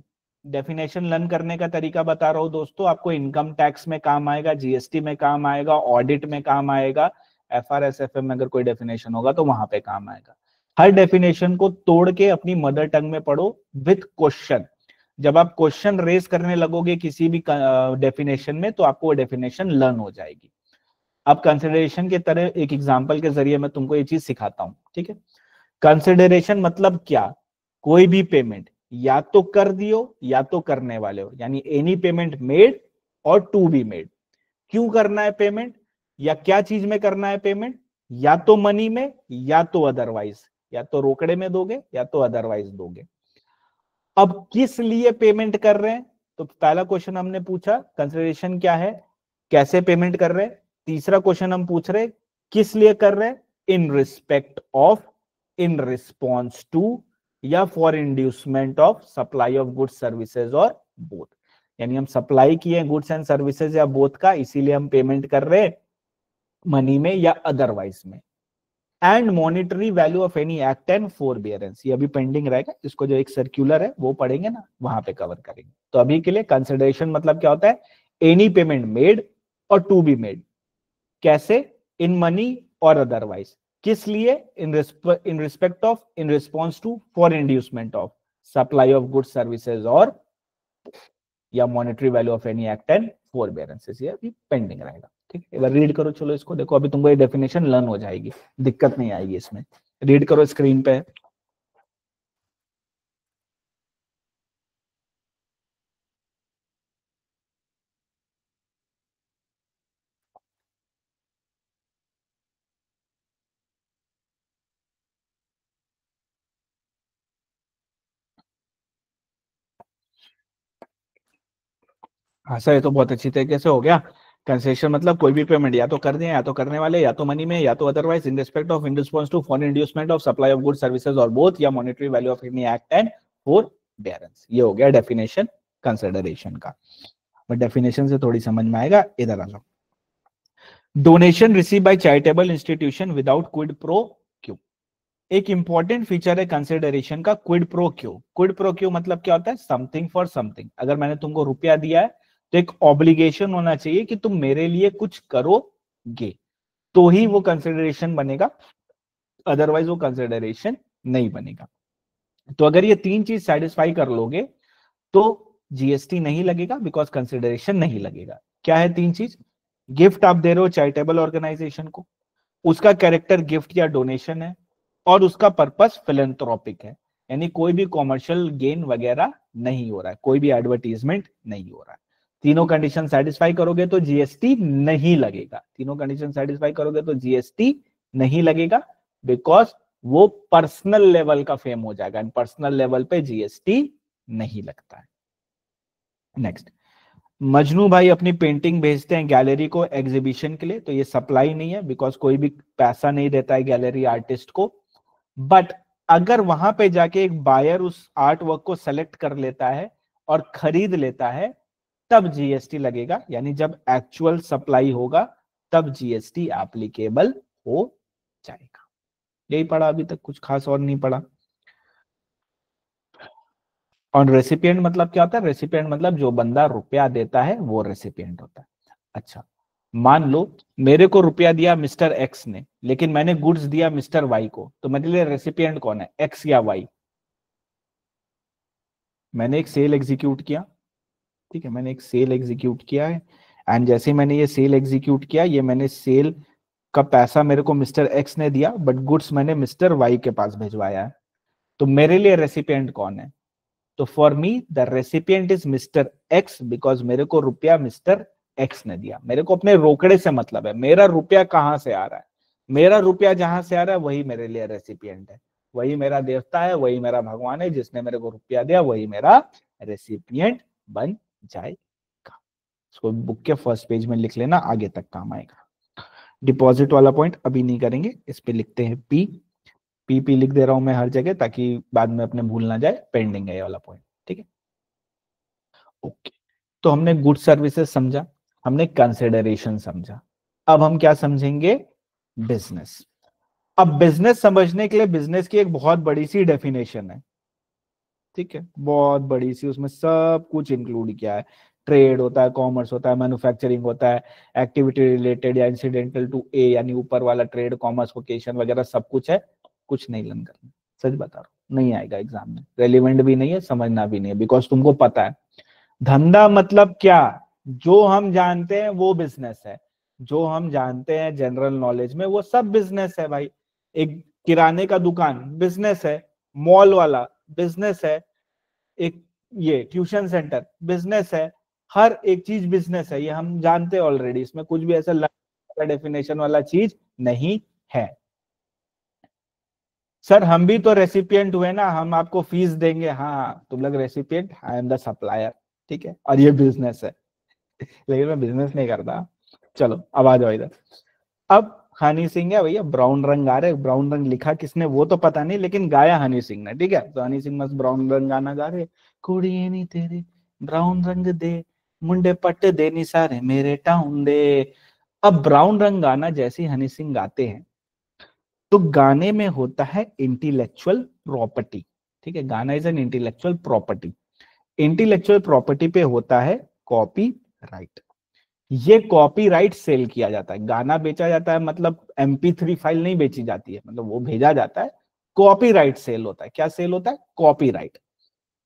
डेफिनेशन लर्न करने का तरीका बता रहा हूं दोस्तों, आपको इनकम टैक्स में काम आएगा, जीएसटी में काम आएगा, ऑडिट में काम आएगा, एफआरएसएफएम में अगर कोई डेफिनेशन होगा तो वहां पे काम आएगा। हर डेफिनेशन को तोड़ के अपनी मदर टंग में पढ़ो विथ क्वेश्चन। जब आप क्वेश्चन रेस करने लगोगे किसी भी डेफिनेशन में तो आपको वो डेफिनेशन लर्न हो जाएगी। अब कंसिडरेशन के तरह एक एग्जांपल के जरिए मैं तुमको ये चीज सिखाता हूं। ठीक है, कंसिडरेशन मतलब क्या? कोई भी पेमेंट या तो कर दियो या तो करने वाले हो, यानी any payment made or to be made. क्यों करना है पेमेंट या क्या चीज में करना है पेमेंट? या तो मनी में या तो अदरवाइज, या तो रोकड़े में दोगे या तो अदरवाइज दोगे। अब किस लिए पेमेंट कर रहे हैं? तो पहला क्वेश्चन हमने पूछा कंसिडरेशन क्या है, कैसे पेमेंट कर रहे हैं। तीसरा क्वेश्चन हम पूछ रहे किस लिए कर रहे हैं, in respect of, in response to, या for inducement of supply of goods services or both. यानी हम सप्लाई किए गुड्स एंड सर्विसेज या बोथ का, इसीलिए हम पेमेंट कर रहे हैं मनी में या अदरवाइज में। And monetary value of any act and forbearance, ये अभी पेंडिंग रहेगा, इसको जो एक सर्क्यूलर है वो पढ़ेंगे ना, वहां पे कवर करेंगे। तो अभी के लिए कंसिडरेशन मतलब क्या होता है? Any payment made or to be made. कैसे? In money or otherwise. किस लिए? In respect of, in response to, for inducement of supply of goods services or, या monetary value of any act and forbearances, ये अभी pending रहेगा। ठीक है, एक बार रीड करो। चलो इसको देखो, अभी तुमको ये डेफिनेशन लर्न हो जाएगी, दिक्कत नहीं आएगी इसमें। रीड करो स्क्रीन पे। हाँ सर, ये तो बहुत अच्छी तरीके से हो गया। कंसेशन मतलब कोई भी पेमेंट या तो कर दें या तो करने वाले, या तो मनी में या तो otherwise, in respect of, in response to, for inducement of supply of good services or both, या monetary value of any act and forbearance. ये हो गया डेफिनेशन कंसिडरेशन का। बट डेफिनेशन से थोड़ी समझ में आएगा, इधर आ जाओ। Donation receive by charitable institution without quid pro quo. एक इंपॉर्टेंट फीचर है कंसिडरेशन का quid pro quo. Quid pro quo मतलब क्या होता है? Something for something. अगर मैंने तुमको रुपया दिया है तो एक ऑब्लिगेशन होना चाहिए कि तुम मेरे लिए कुछ करोगे, तो ही वो कंसिडरेशन बनेगा, अदरवाइज वो कंसिडरेशन नहीं बनेगा। तो अगर ये तीन चीज सेटिस्फाई कर लोगे तो जीएसटी नहीं लगेगा, बिकॉज कंसिडरेशन नहीं लगेगा। क्या है तीन चीज? गिफ्ट आप दे रहे हो चैरिटेबल ऑर्गेनाइजेशन को, उसका कैरेक्टर गिफ्ट या डोनेशन है, और उसका पर्पस फिलेंथ्रोपिक है, यानी कोई भी कॉमर्शियल गेन वगैरह नहीं हो रहा है, कोई भी एडवर्टीजमेंट नहीं हो रहा है। तीनों कंडीशन सेटिस्फाई करोगे तो जीएसटी नहीं लगेगा। तीनों कंडीशन सेटिस्फाई करोगे तो जीएसटी नहीं लगेगा, बिकॉज वो पर्सनल लेवल का फेम हो जाएगा, एंड पर्सनल लेवल पे जीएसटी नहीं लगता है। नेक्स्ट, मजनू भाई अपनी पेंटिंग भेजते हैं गैलरी को एग्जीबिशन के लिए, तो ये सप्लाई नहीं है, बिकॉज कोई भी पैसा नहीं देता है गैलरी आर्टिस्ट को। बट अगर वहां पे जाके एक बायर उस आर्ट वर्क को सेलेक्ट कर लेता है और खरीद लेता है, तब जीएसटी लगेगा, यानी जब एक्चुअल सप्लाई होगा तब जीएसटी एप्लीकेबल हो जाएगा। यही पढ़ा अभी तक, कुछ खास और नहीं पढ़ा। और रेसिपिएंट मतलब क्या होता है? रेसिपिएंट मतलब जो बंदा रुपया देता है वो रेसिपिएंट होता है। अच्छा, मान लो मेरे को रुपया दिया मिस्टर एक्स ने, लेकिन मैंने गुड्स दिया मिस्टर वाई को, तो मेरे लिए रेसिपिएंट कौन है, एक्स या वाई? मैंने एक सेल एग्जीक्यूट किया, ठीक है, मैंने एक सेल एग्जीक्यूट किया है, एंड जैसे मैंने ये सेल एग्जीक्यूट किया, ये मैंने सेल का पैसा मेरे को मिस्टर एक्स ने दिया, बट गुड्स मैंने मिस्टर वाई के पास भिजवाया है, तो मेरे लिए रेसिपिएंट कौन है? तो for me the recipient is mister x, because मेरे को रुपया मिस्टर एक्स ने दिया। मेरे को अपने रोकड़े से मतलब है, मेरा रुपया कहां से आ रहा है, मेरा रुपया जहां से आ रहा है वही मेरे लिए रेसिपिएंट है, वही मेरा देवता है, वही मेरा भगवान है, जिसने मेरे को रुपया दिया वही मेरा रेसिपिएंट बन जाएगा। इसको बुक के फर्स्ट पेज में लिख लेना, आगे तक काम आएगा। डिपॉजिट वाला पॉइंट अभी नहीं करेंगे, इस पे लिखते हैं पी। पी लिख दे रहा हूं मैं हर जगह ताकि बाद में अपने भूल ना जाए, पेंडिंग है ये वाला पॉइंट, ठीक है। ओके, तो हमने गुड सर्विसेज समझा, हमने कंसिडरेशन समझा, अब हम क्या समझेंगे, बिजनेस। अब बिजनेस समझने के लिए बिजनेस की एक बहुत बड़ी सी डेफिनेशन है, ठीक है, बहुत बड़ी सी, उसमें सब कुछ इंक्लूड किया है। ट्रेड होता है, कॉमर्स होता है, मैन्युफैक्चरिंग होता है, एक्टिविटी रिलेटेड या इंसिडेंटल टू ए, यानी ऊपर वाला ट्रेड, कॉमर्स, वोकेशन वगैरह सब कुछ है। कुछ नहीं लर्न करना, सच बता रहा हूँ, नहीं आएगा एग्जाम में, रेलिवेंट भी नहीं है, समझना भी नहीं है, बिकॉज तुमको पता है धंधा मतलब क्या, जो हम जानते हैं वो बिजनेस है, जो हम जानते हैं जनरल नॉलेज में वो सब बिजनेस है भाई। एक किराने का दुकान बिजनेस है, मॉल वाला बिजनेस है, एक ये ट्यूशन सेंटर बिजनेस है, हर एक चीज बिजनेस है, ये हम जानते हैं ऑलरेडी, इसमें कुछ भी ऐसा डेफिनेशन वाला चीज नहीं है। सर हम भी तो रेसिपिएंट हुए ना, हम आपको फीस देंगे, हाँ तुम लोग recipient, I am the supplier, ठीक है, और ये बिजनेस है, लेकिन मैं बिजनेस नहीं करता। चलो अब आ जाओ इधर। अब हनी सिंह है भैया, ब्राउन रंग आ रहे, ब्राउन रंग लिखा किसने वो तो पता नहीं, लेकिन गाया हनी सिंह ने, ठीक है, तो हनी सिंह मस्त ब्राउन रंग गाना गा रहे, कुड़िए नी तेरे ब्राउन रंग दे, मुंडे पट्ट दे नी सारे मेरे टाउन दे। अब ब्राउन रंग गाना जैसे हनी सिंह गाते हैं तो गाने में होता है इंटेलेक्चुअल प्रॉपर्टी, ठीक है, गाना is an intellectual property, intellectual property पे होता है कॉपी राइट। ये कॉपीराइट सेल किया जाता है, गाना बेचा जाता है मतलब MP3 फाइल नहीं बेची जाती है, मतलब वो भेजा जाता है, कॉपीराइट सेल होता है। क्या सेल होता है, कॉपीराइट।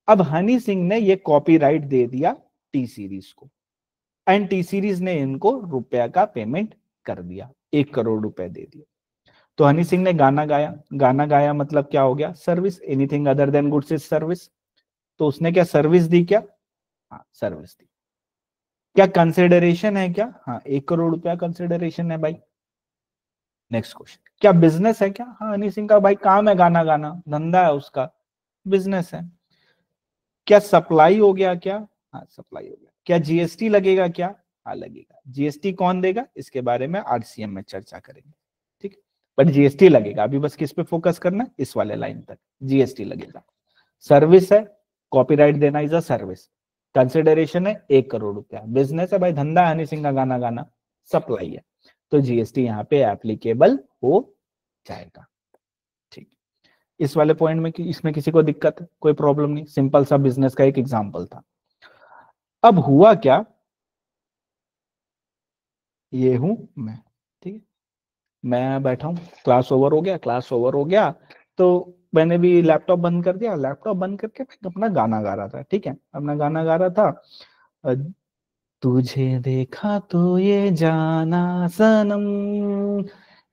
अब हनी सिंह ने ये कॉपीराइट दे दिया टी सीरीज को, एंड टी सीरीज ने इनको रुपया का पेमेंट कर दिया, 1 करोड़ रुपए दे दिए। तो हनी सिंह ने गाना गाया, गाना गाया मतलब क्या हो गया, service, anything other than goods is service. तो उसने क्या सर्विस दी, क्या, हाँ सर्विस दी। क्या कंसिडरेशन है, क्या, हाँ 1 करोड़ रुपया कंसिडरेशन है भाई। नेक्स्ट क्वेश्चन, क्या बिजनेस है, क्या, हाँ हनी सिंह का भाई काम है गाना गाना, धंधा है उसका, बिजनेस है। क्या सप्लाई हो गया, क्या, हाँ सप्लाई हो गया। क्या जीएसटी लगेगा, क्या, हाँ लगेगा। जीएसटी कौन देगा, इसके बारे में आरसीएम में चर्चा करेंगे, ठीक, बट जीएसटी लगेगा, अभी बस किस पे फोकस करना है, इस वाले लाइन तक, जीएसटी लगेगा। सर्विस है, कॉपीराइट देना इज अ सर्विस, कंसिडरेशन है 1 करोड़ रुपया, बिजनेस है भाई, धंधा हनी सिंह का गाना गाना, सप्लाई है, तो जीएसटी यहाँ पे एप्लीकेबल हो जाएगा, ठीक। इस वाले पॉइंट में इसमें किसी को दिक्कत है, कोई प्रॉब्लम नहीं, सिंपल सा बिजनेस का एक एग्जांपल था। अब हुआ क्या, ये हूं मैं, ठीक है, मैं बैठा हूँ, क्लास ओवर हो गया, क्लास ओवर हो गया, तो मैंने भी लैपटॉप बंद कर दिया, लैपटॉप बंद करके मैं अपना गाना गा रहा था, ठीक है, अपना गाना गा रहा था। अ, तुझे देखा तो ये जाना सनम,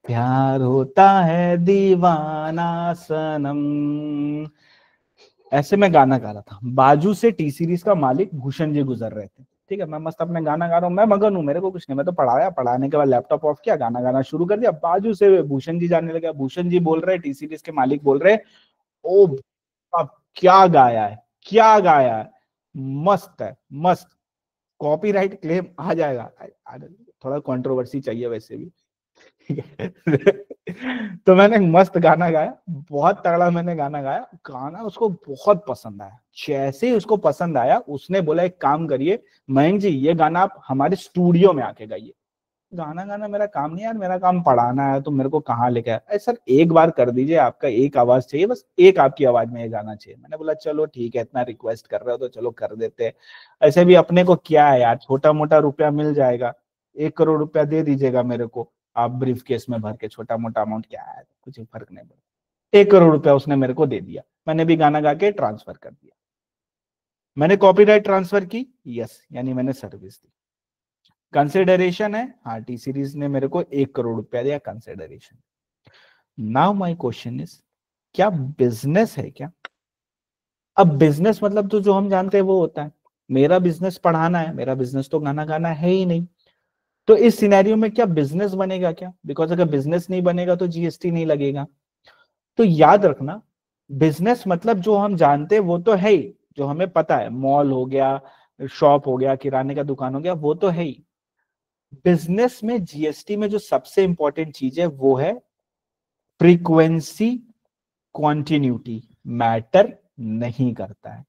प्यार होता है दीवाना सनम, ऐसे मैं गाना गा रहा था। बाजू से टी सीरीज का मालिक भूषण जी गुजर रहे थे, ठीक है, मैं मस्त अपने गाना गा रहा हूँ, मैं मगन हूँ, मेरे को कुछ नहीं, मैं तो पढ़ाया, पढ़ाने के बाद लैपटॉप ऑफ किया, गाना गाना शुरू कर दिया, बाजू से भूषण जी जाने लगे, भूषण जी बोल रहे, टी सीरीज के मालिक बोल रहे, ओ अब क्या गाया है, क्या गाया है, मस्त है मस्त, कॉपीराइट क्लेम आ जाएगा, थोड़ा कंट्रोवर्सी चाहिए वैसे भी, ठीक है। तो मैंने मस्त गाना गाया, बहुत तगड़ा मैंने गाना गाया, गाना उसको बहुत पसंद आया। जैसे ही उसको पसंद आया उसने बोला एक काम करिए मयंक जी, ये गाना आप हमारे स्टूडियो में आके गाइए। गाना गाना मेरा काम नहीं यार, मेरा काम पढ़ाना है, तो मेरे को कहाँ लेके आया, सर एक बार कर दीजिए, आपका एक आवाज चाहिए, बस एक आपकी आवाज में ये गाना चाहिए। मैंने बोला चलो ठीक है, इतना रिक्वेस्ट कर रहे हो तो चलो कर देते हैं, ऐसे भी अपने को क्या है यार, छोटा मोटा रुपया मिल जाएगा, 1 करोड़ रुपया दे दीजिएगा मेरे को, आप ब्रीफ केस में भर के, छोटा मोटा अमाउंट क्या है, कुछ फर्क नहीं पड़ता। 1 करोड़ रुपया उसने मेरे को दे दिया, मैंने भी गाना गा के ट्रांसफर कर दिया, मैंने कॉपीराइट ट्रांसफर की, यस, यानी मैंने सर्विस दी। कंसिडरेशन है, हाँ टी सीरीज ने मेरे को 1 करोड़ रुपया दिया consideration. Now my question is, क्या बिजनेस है, क्या, अब बिजनेस मतलब तो जो हम जानते हैं वो होता है, मेरा बिजनेस पढ़ाना है, मेरा बिजनेस तो गाना गाना है ही नहीं, तो इस सिनेरियो में क्या बिजनेस बनेगा, क्या, बिकॉज अगर बिजनेस नहीं बनेगा तो जीएसटी नहीं लगेगा। तो याद रखना, बिजनेस मतलब जो हम जानते हैं वो तो है ही, जो हमें पता है, मॉल हो गया, शॉप हो गया, किराने का दुकान हो गया, वो तो है ही, बिजनेस में जीएसटी में जो सबसे इंपॉर्टेंट चीज है वो है फ्रीक्वेंसी, कॉन्टिन्यूटी मैटर नहीं करता है।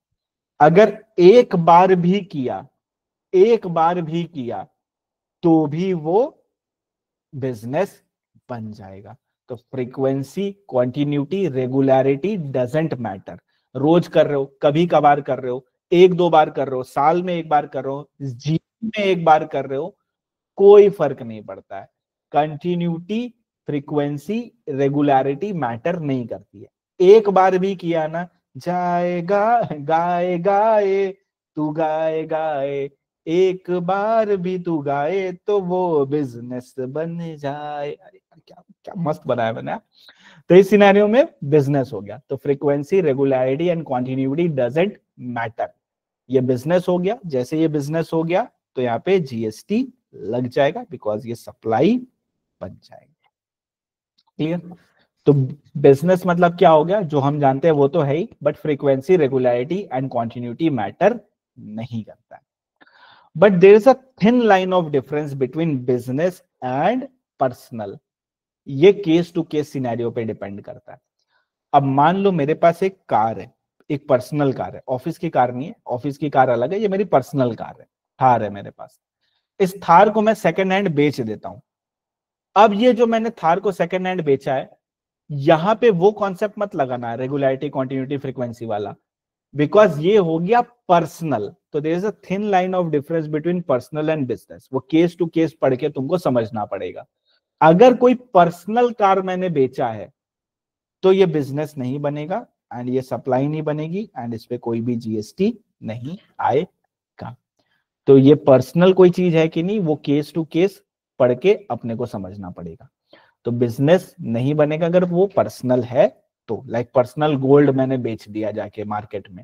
अगर एक बार भी किया तो भी वो बिजनेस बन जाएगा। तो फ्रीक्वेंसी, क्वांटिन्यूटी, रेगुलरिटी डजेंट मैटर। रोज कर रहे हो, कभी कभार कर रहे हो, एक दो बार कर रहे हो, साल में एक बार कर रहे हो, जीवन में एक बार कर रहे हो, कोई फर्क नहीं पड़ता है। कंटिन्यूटी, फ्रीक्वेंसी, रेगुलरिटी मैटर नहीं करती है। एक बार भी किया ना, जाएगा गाए गाए, तू गाए गाए, एक बार भी तू गाए तो वो बिजनेस बन जाए। अरे क्या क्या मस्त बनाया मैंने। तो इस सिनेरियो में बिजनेस हो गया। तो frequency, regularity and continuity doesn't matter. ये बिजनेस हो गया। जैसे ये बिजनेस हो गया तो यहाँ पे जीएसटी लग जाएगा, बिकॉज ये सप्लाई बन जाएगा। क्लियर? तो बिजनेस मतलब क्या हो गया, जो हम जानते हैं वो तो है ही, but frequency, regularity and continuity matter नहीं करता है। But there is a thin line of difference between business and personal. ये केस टू केस सिनेरियो पे डिपेंड करता है। अब मान लो मेरे पास एक कार है, एक पर्सनल कार है, ऑफिस की कार नहीं है, ऑफिस की कार अलग है, ये मेरी पर्सनल कार है, थार है मेरे पास। इस थार को मैं सेकंड हैंड बेच देता हूं। अब ये जो मैंने थार को सेकंड हैंड बेचा है, यहां पे वो कॉन्सेप्ट मत लगाना रेगुलरिटी, कंटिन्यूटी, फ्रीक्वेंसी वाला, बिकॉज ये हो गया पर्सनल। तो there is a thin line of difference between personal and business. वो केस टू केस पढ़ के तुमको समझना पड़ेगा। अगर कोई पर्सनल कार मैंने बेचा है तो ये बिजनेस नहीं बनेगा एंड ये सप्लाई नहीं बनेगी एंड इस पे कोई भी जीएसटी नहीं आएगा। तो ये पर्सनल कोई चीज है कि नहीं, वो केस टू केस पढ़ के अपने को समझना पड़ेगा। तो बिजनेस नहीं बनेगा अगर वो पर्सनल है तो। लाइक पर्सनल गोल्ड मैंने बेच दिया जाके मार्केट में,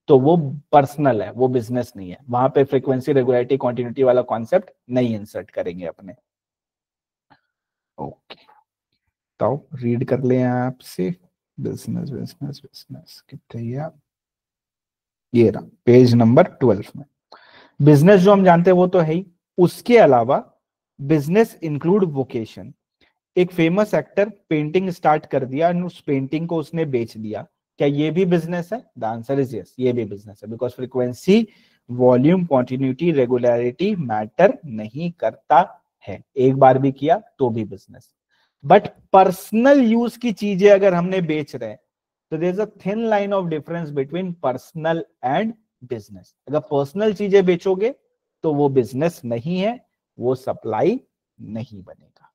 तो वो पर्सनल है, वो बिजनेस नहीं है। वहां पे फ्रीक्वेंसी, रेगुलरिटी, कंटिन्यूटी वाला कॉन्सेप्ट नहीं इंसर्ट करेंगे अपने। ओके, तो रीड कर ले आपसे। बिजनेस बिजनेस बिजनेस कितने, ये रहा पेज नंबर 12 में। बिजनेस जो हम जानते हैं वो तो है ही, उसके अलावा बिजनेस इंक्लूड वोकेशन। एक फेमस एक्टर पेंटिंग स्टार्ट कर दिया और उस पेंटिंग को उसने बेच दिया, क्या ये भी बिजनेस है? द आंसर इज यस, ये भी बिजनेस है, because frequency, volume, continuity, regularity matter नहीं करता है। एक बार भी किया तो भी बिजनेस। बट पर्सनल यूज की चीजें अगर हमने बेच रहे हैं तो there is a thin line of difference between personal and business. अगर पर्सनल चीजें बेचोगे तो वो बिजनेस नहीं है, वो सप्लाई नहीं बनेगा।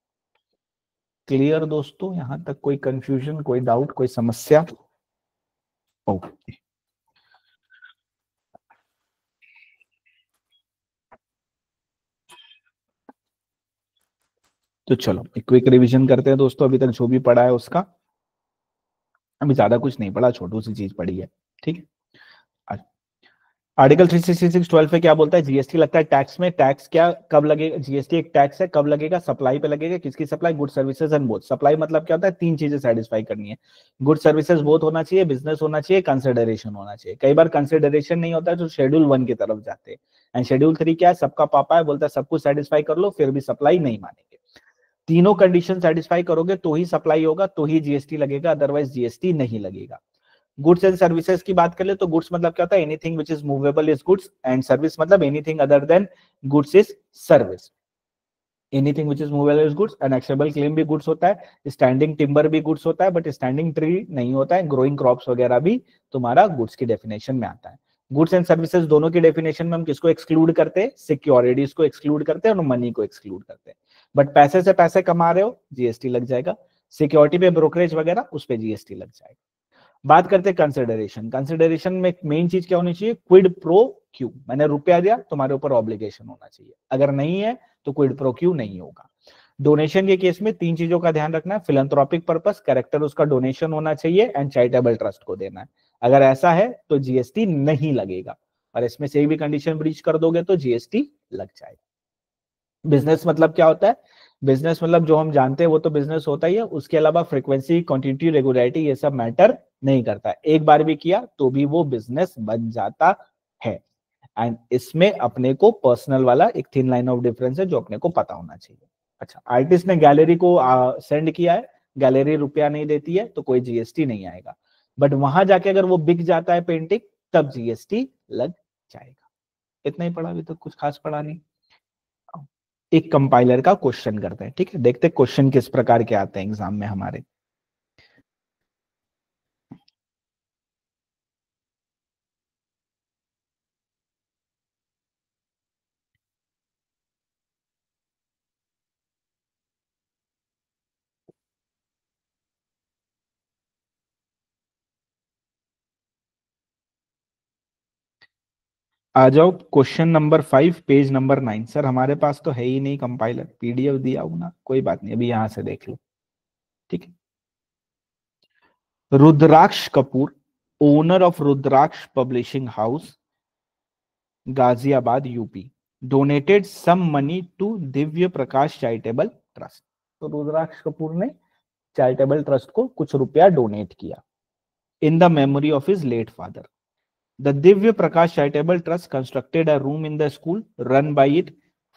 क्लियर दोस्तों? यहां तक कोई कंफ्यूजन, कोई डाउट, कोई समस्या? ओके, तो चलो एक क्विक रिवीजन करते हैं दोस्तों, अभी तक जो भी पढ़ा है उसका। अभी ज्यादा कुछ नहीं पढ़ा, छोटू सी चीज पढ़ी है। ठीक है। आर्टिकल 366(12) पे क्या बोलता है? जीएसटी लगता है टैक्स में। टैक्स क्या, कब लगेगा? जीएसटी एक टैक्स है, कब लगेगा? सप्लाई पे लगेगा। किसकी supply? Good services and both. Supply मतलब क्या होता है? तीन चीजें सेटिस्फाई करनी है। गुड सर्विसेज बोथ होना चाहिए, बिजनेस होना चाहिए, कंसिडरेशन होना चाहिए। कई बार कंसिडरेशन नहीं होता है तो शेड्यूल 1 की तरफ जाते हैं। एंड शेड्यूल 3 क्या है? सबका पापा है, बोलता है सब कुछ सेटिस्फाई कर लो फिर भी सप्लाई नहीं मानेंगे। तीनों कंडीशन सेटिस्फाई करोगे तो ही सप्लाई होगा, तो ही जीएसटी लगेगा, अदरवाइज जीएसटी नहीं लगेगा। गुड्स एंड सर्विसेज की बात कर ले तो गुड्स मतलब क्या होता है? Anything which is movable is goods, and service मतलब anything other than goods is service. Anything which is movable is goods. And actionable claim भी गुड्स होता है, स्टैंडिंग टिम्बर भी गुड्स होता है, बट स्टैंडिंग ट्री नहीं होता है। ग्रोइंग क्रॉप्स वगैरह भी तुम्हारा गुड्स की डेफिनेशन में आता है। गुड्स एंड सर्विसेज दोनों की डेफिनेशन में हम किसको एक्सक्लूड करते हैं? सिक्योरिटीज को एक्सक्लूड करते हैं और मनी को एक्सक्लूड करते हैं। बट पैसे से पैसे कमा रहे हो, जीएसटी लग जाएगा। सिक्योरिटी पे ब्रोकरेज वगैरह, उस पर जीएसटी लग जाएगा। बात करते हैं कंसिडरेशन। कंसिडरेशन में मेन चीज क्या होनी चाहिए? Kwid pro Q. मैंने रुपया दिया, तुम्हारे ऊपर ऑब्लिगेशन होना चाहिए। अगर नहीं है तो क्विड प्रो क्यू नहीं होगा। डोनेशन के केस में तीन चीजों का ध्यान रखना है। फिलैंथ्रोपिक पर्पस, कैरेक्टर उसका डोनेशन होना चाहिए, एंड चैरिटेबल ट्रस्ट को देना है। अगर ऐसा है तो जीएसटी नहीं लगेगा, और इसमें से भी कंडीशन ब्रीच कर दोगे तो जीएसटी लग जाएगा। बिजनेस मतलब क्या होता है? बिजनेस मतलब जो हम जानते हैं वो तो बिजनेस होता ही है, उसके अलावा फ्रीक्वेंसी, क्वांटिटी, रेगुलरिटी ये सब मैटर नहीं करता। एक बार भी किया तो भी वो बिजनेस बन जाता है। एंड इसमें अपने को पर्सनल वाला एक थिन लाइन ऑफ डिफरेंस है जो अपने को पता होना चाहिए। अच्छा, आर्टिस्ट ने गैलरी को सेंड किया है, गैलरी रुपया नहीं देती है तो कोई जीएसटी नहीं आएगा, बट वहां जाके अगर वो बिक जाता है पेंटिंग तब जीएसटी लग जाएगा। इतना ही पढ़ा, अभी तो कुछ खास पढ़ा नहीं। एक कंपाइलर का क्वेश्चन करते हैं, ठीक है, देखते हैं क्वेश्चन किस प्रकार के आते हैं एग्जाम में हमारे। आ जाओ question number 5 page number 9। Sir हमारे पास तो है ही नहीं कंपाइलर, पीडीएफ दिया हूं ना, कोई बात नहीं, अभी यहां से देख लो, ठीक है। Rudraksh Kapoor, owner of Rudraksh publishing house, Ghaziabad UP, donated some money to Divya Prakash charitable trust. तो रुद्राक्ष कपूर ने चैरिटेबल ट्रस्ट को कुछ रुपया डोनेट किया in the memory of his late father. The Divya Prakash Charitable Trust constructed a room in the school run by it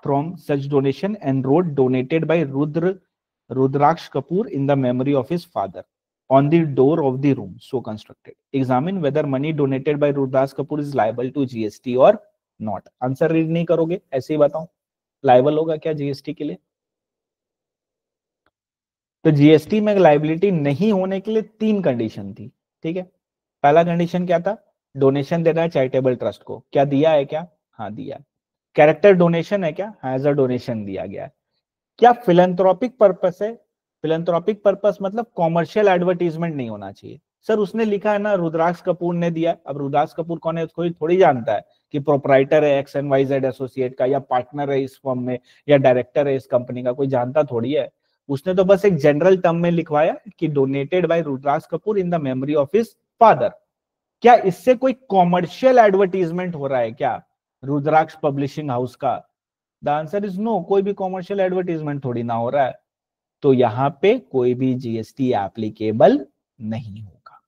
from such donation and wrote donated by Rudraksh Kapoor in the memory of his father on the door of the room so constructed. Examine whether money donated by Rudraksh Kapoor is liable to GST or not. Answer read नहीं करोगे, ऐसे ही बताओ, liable होगा क्या GST के लिए? तो GST में लाइबिलिटी नहीं होने के लिए 3 कंडीशन थी, ठीक है। पहला कंडीशन क्या था? डोनेशन देना है चैरिटेबल ट्रस्ट को, क्या दिया है क्या? हाँ दिया है। कैरेक्टर डोनेशन है क्या? हाँ एज अ डोनेशन दिया गया है। क्या फिलेंथ्रोपिक पर्पस है? फिलेंथ्रोपिक पर्पस मतलब कॉमर्शियल एडवर्टीजमेंट नहीं होना चाहिए। सर उसने लिखा है ना रुद्राक्ष कपूर ने दिया, अब रुद्राक्ष कपूर कौन है कोई थोड़ी जानता है कि प्रोपराइटर है X and Y Z associate का, या पार्टनर है इस फर्म में, या डायरेक्टर है इस कंपनी का, कोई जानता थोड़ी है। उसने तो बस एक जनरल टर्म में लिखवाया कि donated by Rudraksh Kapoor in the memory of his father. क्या इससे कोई कॉमर्शियल एडवर्टीजमेंट हो रहा है क्या रुद्राक्ष पब्लिशिंग हाउस का? द आंसर इज नो, कोई भी कॉमर्शियल एडवर्टीजमेंट थोड़ी ना हो रहा है, तो यहां पे कोई भी जीएसटी एप्लीकेबल नहीं होगा,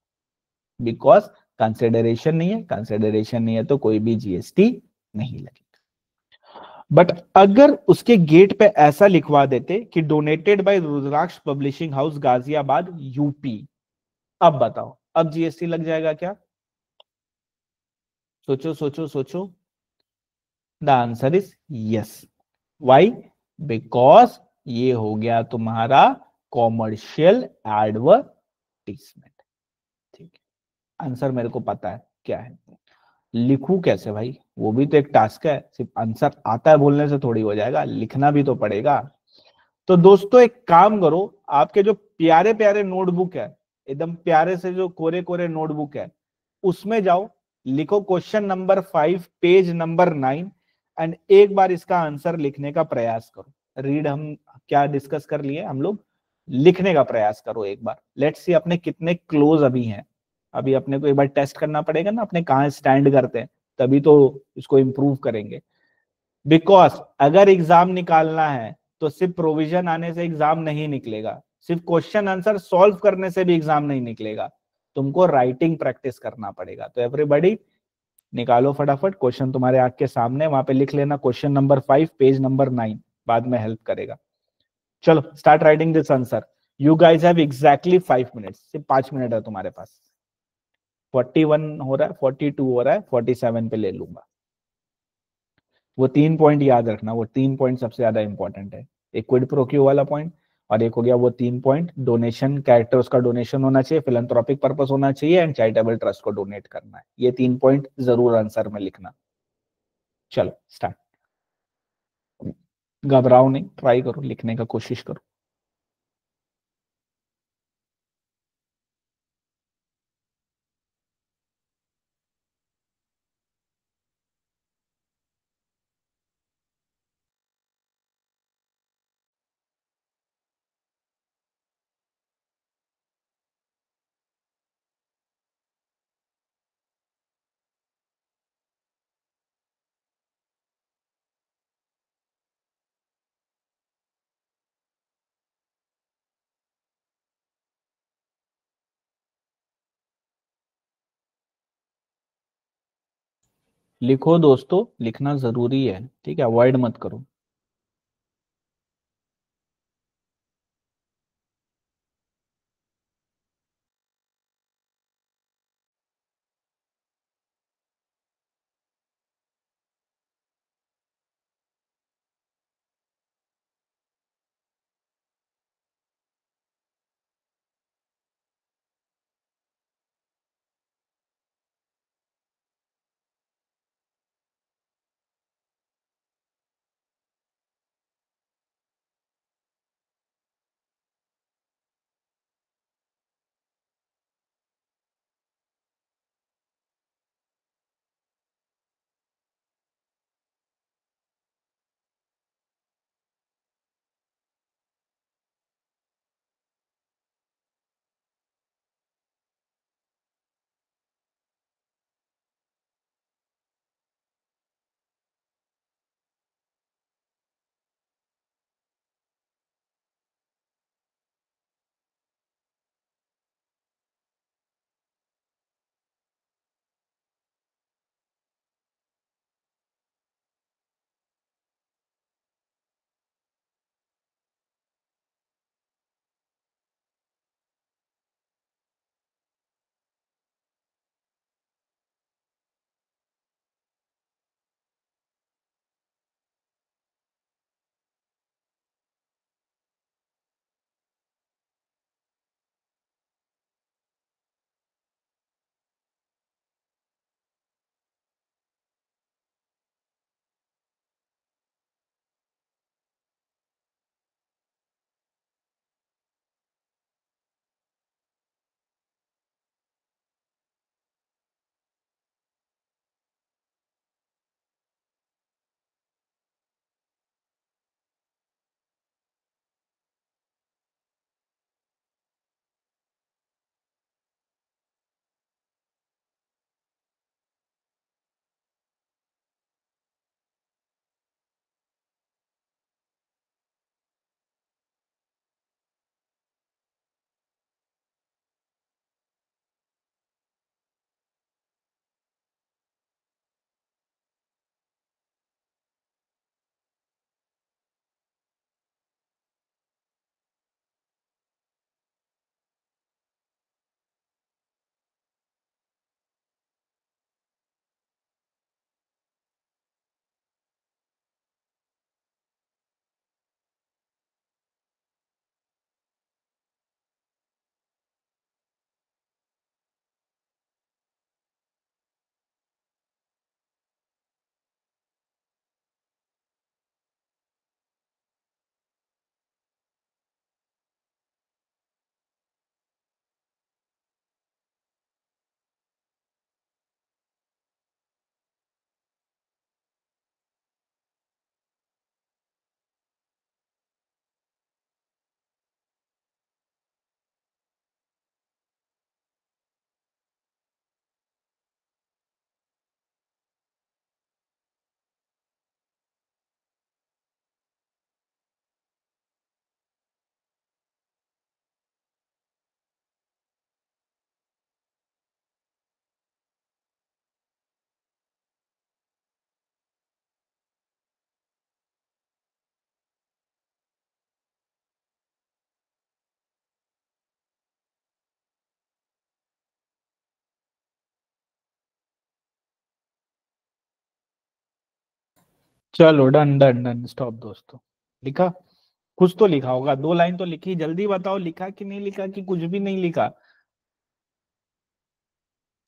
बिकॉज कंसिडरेशन नहीं है, कंसिडरेशन नहीं है तो कोई भी जीएसटी नहीं लगेगा। बट अगर उसके गेट पे ऐसा लिखवा देते कि donated by Rudraksh publishing house Ghaziabad UP, अब बताओ अब जीएसटी लग जाएगा क्या? सोचो सोचो सोचो। The answer is yes. Why? Because ये हो गया तुम्हारा कॉमर्शियल एडवर्टीजमेंट, ठीक है। आंसर मेरे को पता है क्या है, लिखूं कैसे भाई, वो भी तो एक टास्क है, सिर्फ आंसर आता है बोलने से थोड़ी हो जाएगा, लिखना भी तो पड़ेगा। तो दोस्तों एक काम करो, आपके जो प्यारे प्यारे नोटबुक है, एकदम प्यारे से जो कोरे कोरे नोटबुक है, उसमें जाओ, लिखो question number 5 page number 9 and एक बार इसका आंसर लिखने का प्रयास करो। रीड हम क्या डिस्कस कर लिए हम लोग, लिखने का प्रयास करो एक बार, लेट्स सी अपने कितने क्लोज अभी हैं। अभी अपने को एक बार टेस्ट करना पड़ेगा ना अपने कहाँ स्टैंड करते हैं, तभी तो इसको इंप्रूव करेंगे। बिकॉज अगर एग्जाम निकालना है तो सिर्फ प्रोविजन आने से एग्जाम नहीं निकलेगा, सिर्फ क्वेश्चन आंसर सॉल्व करने से भी एग्जाम नहीं निकलेगा, तुमको राइटिंग प्रैक्टिस करना पड़ेगा। तो एवरीबॉडी निकालो फटाफट, क्वेश्चन तुम्हारे आंख के सामने, वहां पे लिख लेना क्वेश्चन नंबर 5 पेज नंबर 9, बाद में हेल्प करेगा। चलो start writing this answer. You guys have exactly 5 minutes, सिर्फ 5 मिनट है तुम्हारे पास। 41 हो रहा है, 42 हो रहा है, 47 पे ले लूंगा। वो 3 पॉइंट याद रखना, वो 3 पॉइंट सबसे ज्यादा इंपॉर्टेंट है, एक क्विड प्रो क्यू वाला पॉइंट, और एक हो गया वो 3 पॉइंट डोनेशन, कैरेक्टर उसका डोनेशन होना चाहिए, फिलंथ्रोपिक पर्पस होना चाहिए एंड चैरिटेबल ट्रस्ट को डोनेट करना है। ये 3 पॉइंट जरूर आंसर में लिखना। चलो स्टार्ट, घबराओ नहीं, ट्राई करो लिखने का कोशिश करो। लिखो दोस्तों, लिखना जरूरी है, ठीक है, अवॉइड मत करो। चलो डन डन डन, स्टॉप दोस्तों। लिखा? कुछ तो लिखा होगा, 2 लाइन तो लिखी, जल्दी बताओ लिखा कि नहीं लिखा, कि कुछ भी नहीं लिखा।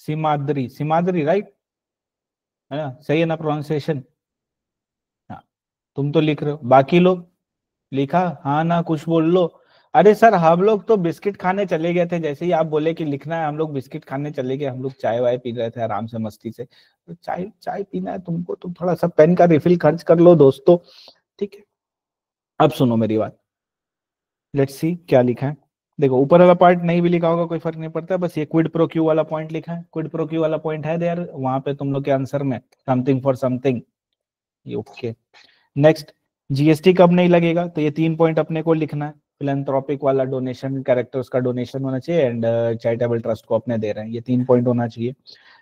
सिमाद्री, सिमाद्री राइट है ना, सही है ना प्रोनाउंसिएशन? हाँ। तुम तो लिख रहे हो, बाकी लोग लिखा? हाँ ना, कुछ बोल लो। अरे सर, हम लोग तो बिस्किट खाने चले गए थे, जैसे ही आप बोले कि लिखना है, हम लोग बिस्किट खाने चले गए, हम लोग चाय वाय पी रहे थे आराम से मस्ती से। तो चाय चाय पीना है तुमको, तुम थोड़ा सा पेन का रिफिल खर्च कर लो दोस्तों, ठीक है। अब सुनो मेरी बात, लेट्स सी क्या लिखा है। देखो, ऊपर वाला पार्ट नहीं भी लिखा होगा कोई फर्क नहीं पड़ता, बस ये क्विड प्रो क्यू वाला पॉइंट लिखा है, क्विड प्रो क्यू वाला पॉइंट है देयर वहां पे तुम लोग के आंसर में, समथिंग फॉर समथिंग, ये ओके। नेक्स्ट, जीएसटी कब नहीं लगेगा, तो ये 3 पॉइंट अपने को लिखना है। फिलेंथ्रोपिक वाला डोनेशन, कैरेक्टर्स का डोनेशन होना चाहिए, एंड चैरिटेबल ट्रस्ट को अपने दे रहे हैं, ये 3 पॉइंट होना चाहिए।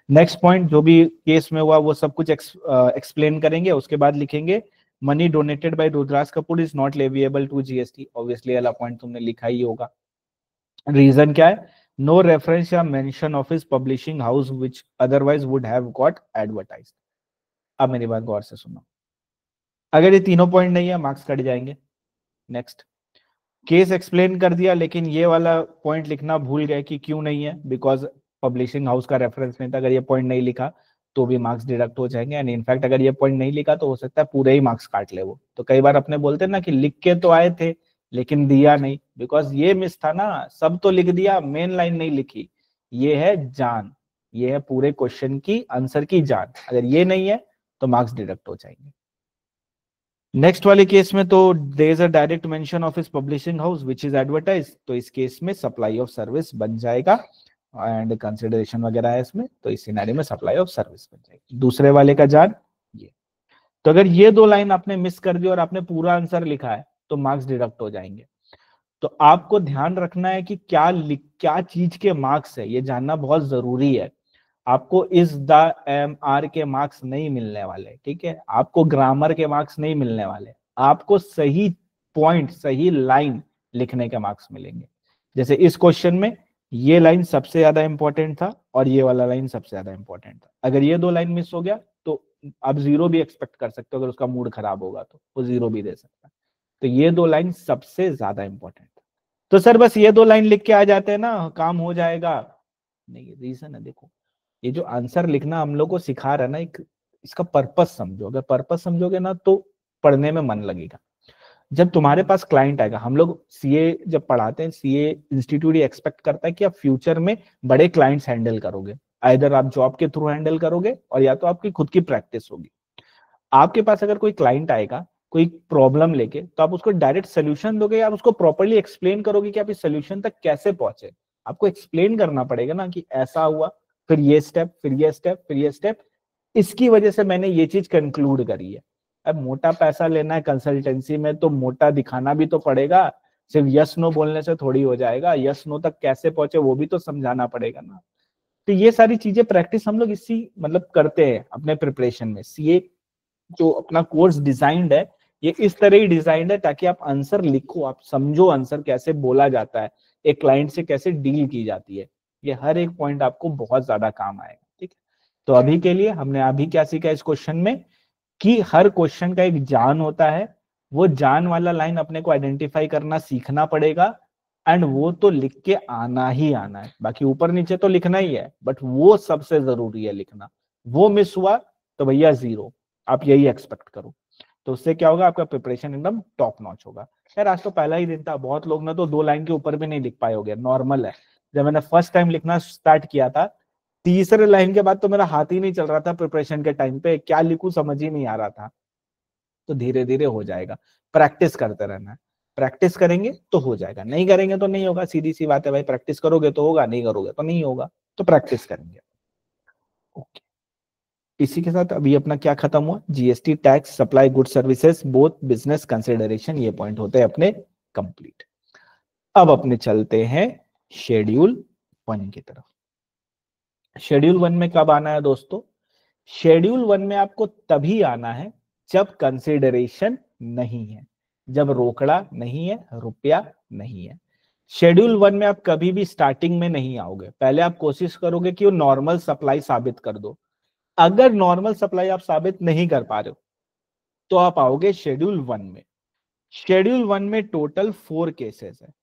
नेक्स्ट पॉइंट जो भी केस में हुआ वो सब कुछ एक्सप्लेन करेंगे, उसके बाद लिखेंगे money donated by Rudraj Kapoor is not leviable to GST. Obviously वाला पॉइंट तुमने लिखा ही होगा। रीजन क्या है? नो रेफरेंस या mention of his publishing house which otherwise would have got advertised. अब मेरी बात गौर से सुनो, अगर ये तीनों पॉइंट नहीं है मार्क्स कट जाएंगे। नेक्स्ट, केस एक्सप्लेन कर दिया लेकिन ये वाला पॉइंट लिखना भूल गए कि क्यों नहीं है, बिकॉज पब्लिशिंग हाउस का रेफरेंस नहीं था। अगर ये पॉइंट नहीं लिखा तो भी मार्क्स डिडक्ट हो जाएंगे, एंड इनफैक्ट अगर ये पॉइंट नहीं लिखा तो हो सकता है पूरे ही मार्क्स काट ले वो। तो कई बार अपने बोलते हैं ना कि लिख के तो आए थे लेकिन दिया नहीं, बिकॉज ये मिस था ना, सब तो लिख दिया, मेन लाइन नहीं लिखी। ये है जान, ये है पूरे क्वेश्चन की आंसर की जान, अगर ये नहीं है तो मार्क्स डिडक्ट हो जाएंगे। नेक्स्ट वाले केस में तो there is a direct mention of his publishing house which is advertise, तो इस केस में सप्लाई ऑफ सर्विस बन जाएगा एंड कंसिडरेशन वगैरह है इसमें, तो इस सिनेरियो में सप्लाई ऑफ सर्विस बन जाएगी। दूसरे वाले का जान ये। तो अगर ये दो लाइन आपने मिस कर दी और आपने पूरा आंसर लिखा है तो मार्क्स डिडक्ट हो जाएंगे। तो आपको ध्यान रखना है कि क्या चीज के मार्क्स है, ये जानना बहुत जरूरी है। आपको इस द एम आर के मार्क्स नहीं मिलने वाले, ठीक है? आपको ग्रामर के मार्क्स नहीं मिलने वाले, आपको सही पॉइंट सही लाइन लिखने के मार्क्स मिलेंगे। जैसे इस क्वेश्चन में ये लाइन सबसे ज्यादा इंपॉर्टेंट था और ये वाला लाइन सबसे ज्यादा इंपॉर्टेंट था। अगर ये दो लाइन मिस हो गया तो आप जीरो भी एक्सपेक्ट कर सकते हो, अगर उसका मूड खराब होगा तो वो जीरो भी दे सकता है। तो ये दो लाइन सबसे ज्यादा इंपॉर्टेंट है। तो सर बस ये दो लाइन लिख के आ जाते हैं ना काम हो जाएगा? नहीं, रीजन है, देखो ये जो आंसर लिखना हम लोग को सिखा रहा है ना, एक इसका पर्पस समझो। अगर पर्पस समझोगे ना तो पढ़ने में मन लगेगा। जब तुम्हारे पास क्लाइंट आएगा, हम लोग सीए जब पढ़ाते हैं, सीए इंस्टीट्यूट ये एक्सपेक्ट करता है कि आप फ्यूचर में बड़े क्लाइंट्स हैंडल करोगे, आइदर आप जॉब के थ्रू हैंडल करोगे और या तो आपकी खुद की प्रैक्टिस होगी। आपके पास अगर कोई क्लाइंट आएगा कोई प्रॉब्लम लेके, तो आप उसको डायरेक्ट सोल्यूशन दोगे या आप उसको प्रॉपर्ली एक्सप्लेन करोगे कि आप इस सोल्यूशन तक कैसे पहुंचे? आपको एक्सप्लेन करना पड़ेगा ना कि ऐसा हुआ, फिर ये स्टेप, फिर ये स्टेप, फिर ये स्टेप, इसकी वजह से मैंने ये चीज कंक्लूड करी है। अब मोटा पैसा लेना है कंसल्टेंसी में तो मोटा दिखाना भी तो पड़ेगा, सिर्फ यस नो बोलने से थोड़ी हो जाएगा। यस नो तक कैसे पहुंचे वो भी तो समझाना पड़ेगा ना। तो ये सारी चीजें प्रैक्टिस हम लोग इसी मतलब करते हैं अपने प्रिपरेशन में। सीए जो अपना कोर्स डिजाइंड है ये इस तरह ही डिजाइंड है ताकि आप आंसर लिखो, आप समझो आंसर कैसे बोला जाता है, एक क्लाइंट से कैसे डील की जाती है। ये हर एक पॉइंट आपको बहुत ज्यादा काम आएगा, ठीक है? तो अभी के लिए हमने अभी क्या सीखा इस क्वेश्चन में कि हर क्वेश्चन का एक जान होता है, वो जान वाला लाइन अपने को आइडेंटिफाई करना सीखना पड़ेगा, एंड वो तो लिख के आना ही आना है। बाकी ऊपर नीचे तो लिखना ही है, बट वो सबसे जरूरी है लिखना। वो मिस हुआ तो भैया जीरो, आप यही एक्सपेक्ट करो। तो उससे क्या होगा, आपका प्रिपरेशन एकदम टॉप नॉच होगा। यार आज तो पहला ही दिन था, बहुत लोग ना तो दो लाइन के ऊपर भी नहीं लिख पाए होगे, नॉर्मल है। जब मैंने फर्स्ट टाइम लिखना स्टार्ट किया था, तीसरे लाइन के बाद तो मेरा हाथ ही नहीं चल रहा था प्रिपरेशन के टाइम पे, क्या लिखूं समझ ही नहीं आ रहा था। तो धीरे धीरे हो जाएगा, प्रैक्टिस करते रहना है। प्रैक्टिस करेंगे तो हो जाएगा, नहीं करेंगे तो नहीं होगा, सीधी सी बात है भाई। प्रैक्टिस करोगे तो होगा, नहीं करोगे तो नहीं होगा। तो प्रैक्टिस करेंगे। ओके, इसी के साथ अभी अपना क्या खत्म हुआ, GST, tax, supply good services, both business consideration, ये पॉइंट होते हैं अपने कंप्लीट। अब अपने चलते हैं शेड्यूल 1 की तरफ। शेड्यूल 1 में कब आना है दोस्तों? शेड्यूल 1 में आपको तभी आना है जब कंसिडरेशन नहीं है, जब रोकड़ा नहीं है, रुपया नहीं है। शेड्यूल 1 में आप कभी भी स्टार्टिंग में नहीं आओगे, पहले आप कोशिश करोगे कि वो नॉर्मल सप्लाई साबित कर दो। अगर नॉर्मल सप्लाई आप साबित नहीं कर पा रहे हो तो आप आओगे शेड्यूल 1 में। शेड्यूल 1 में टोटल 4 केसेस है।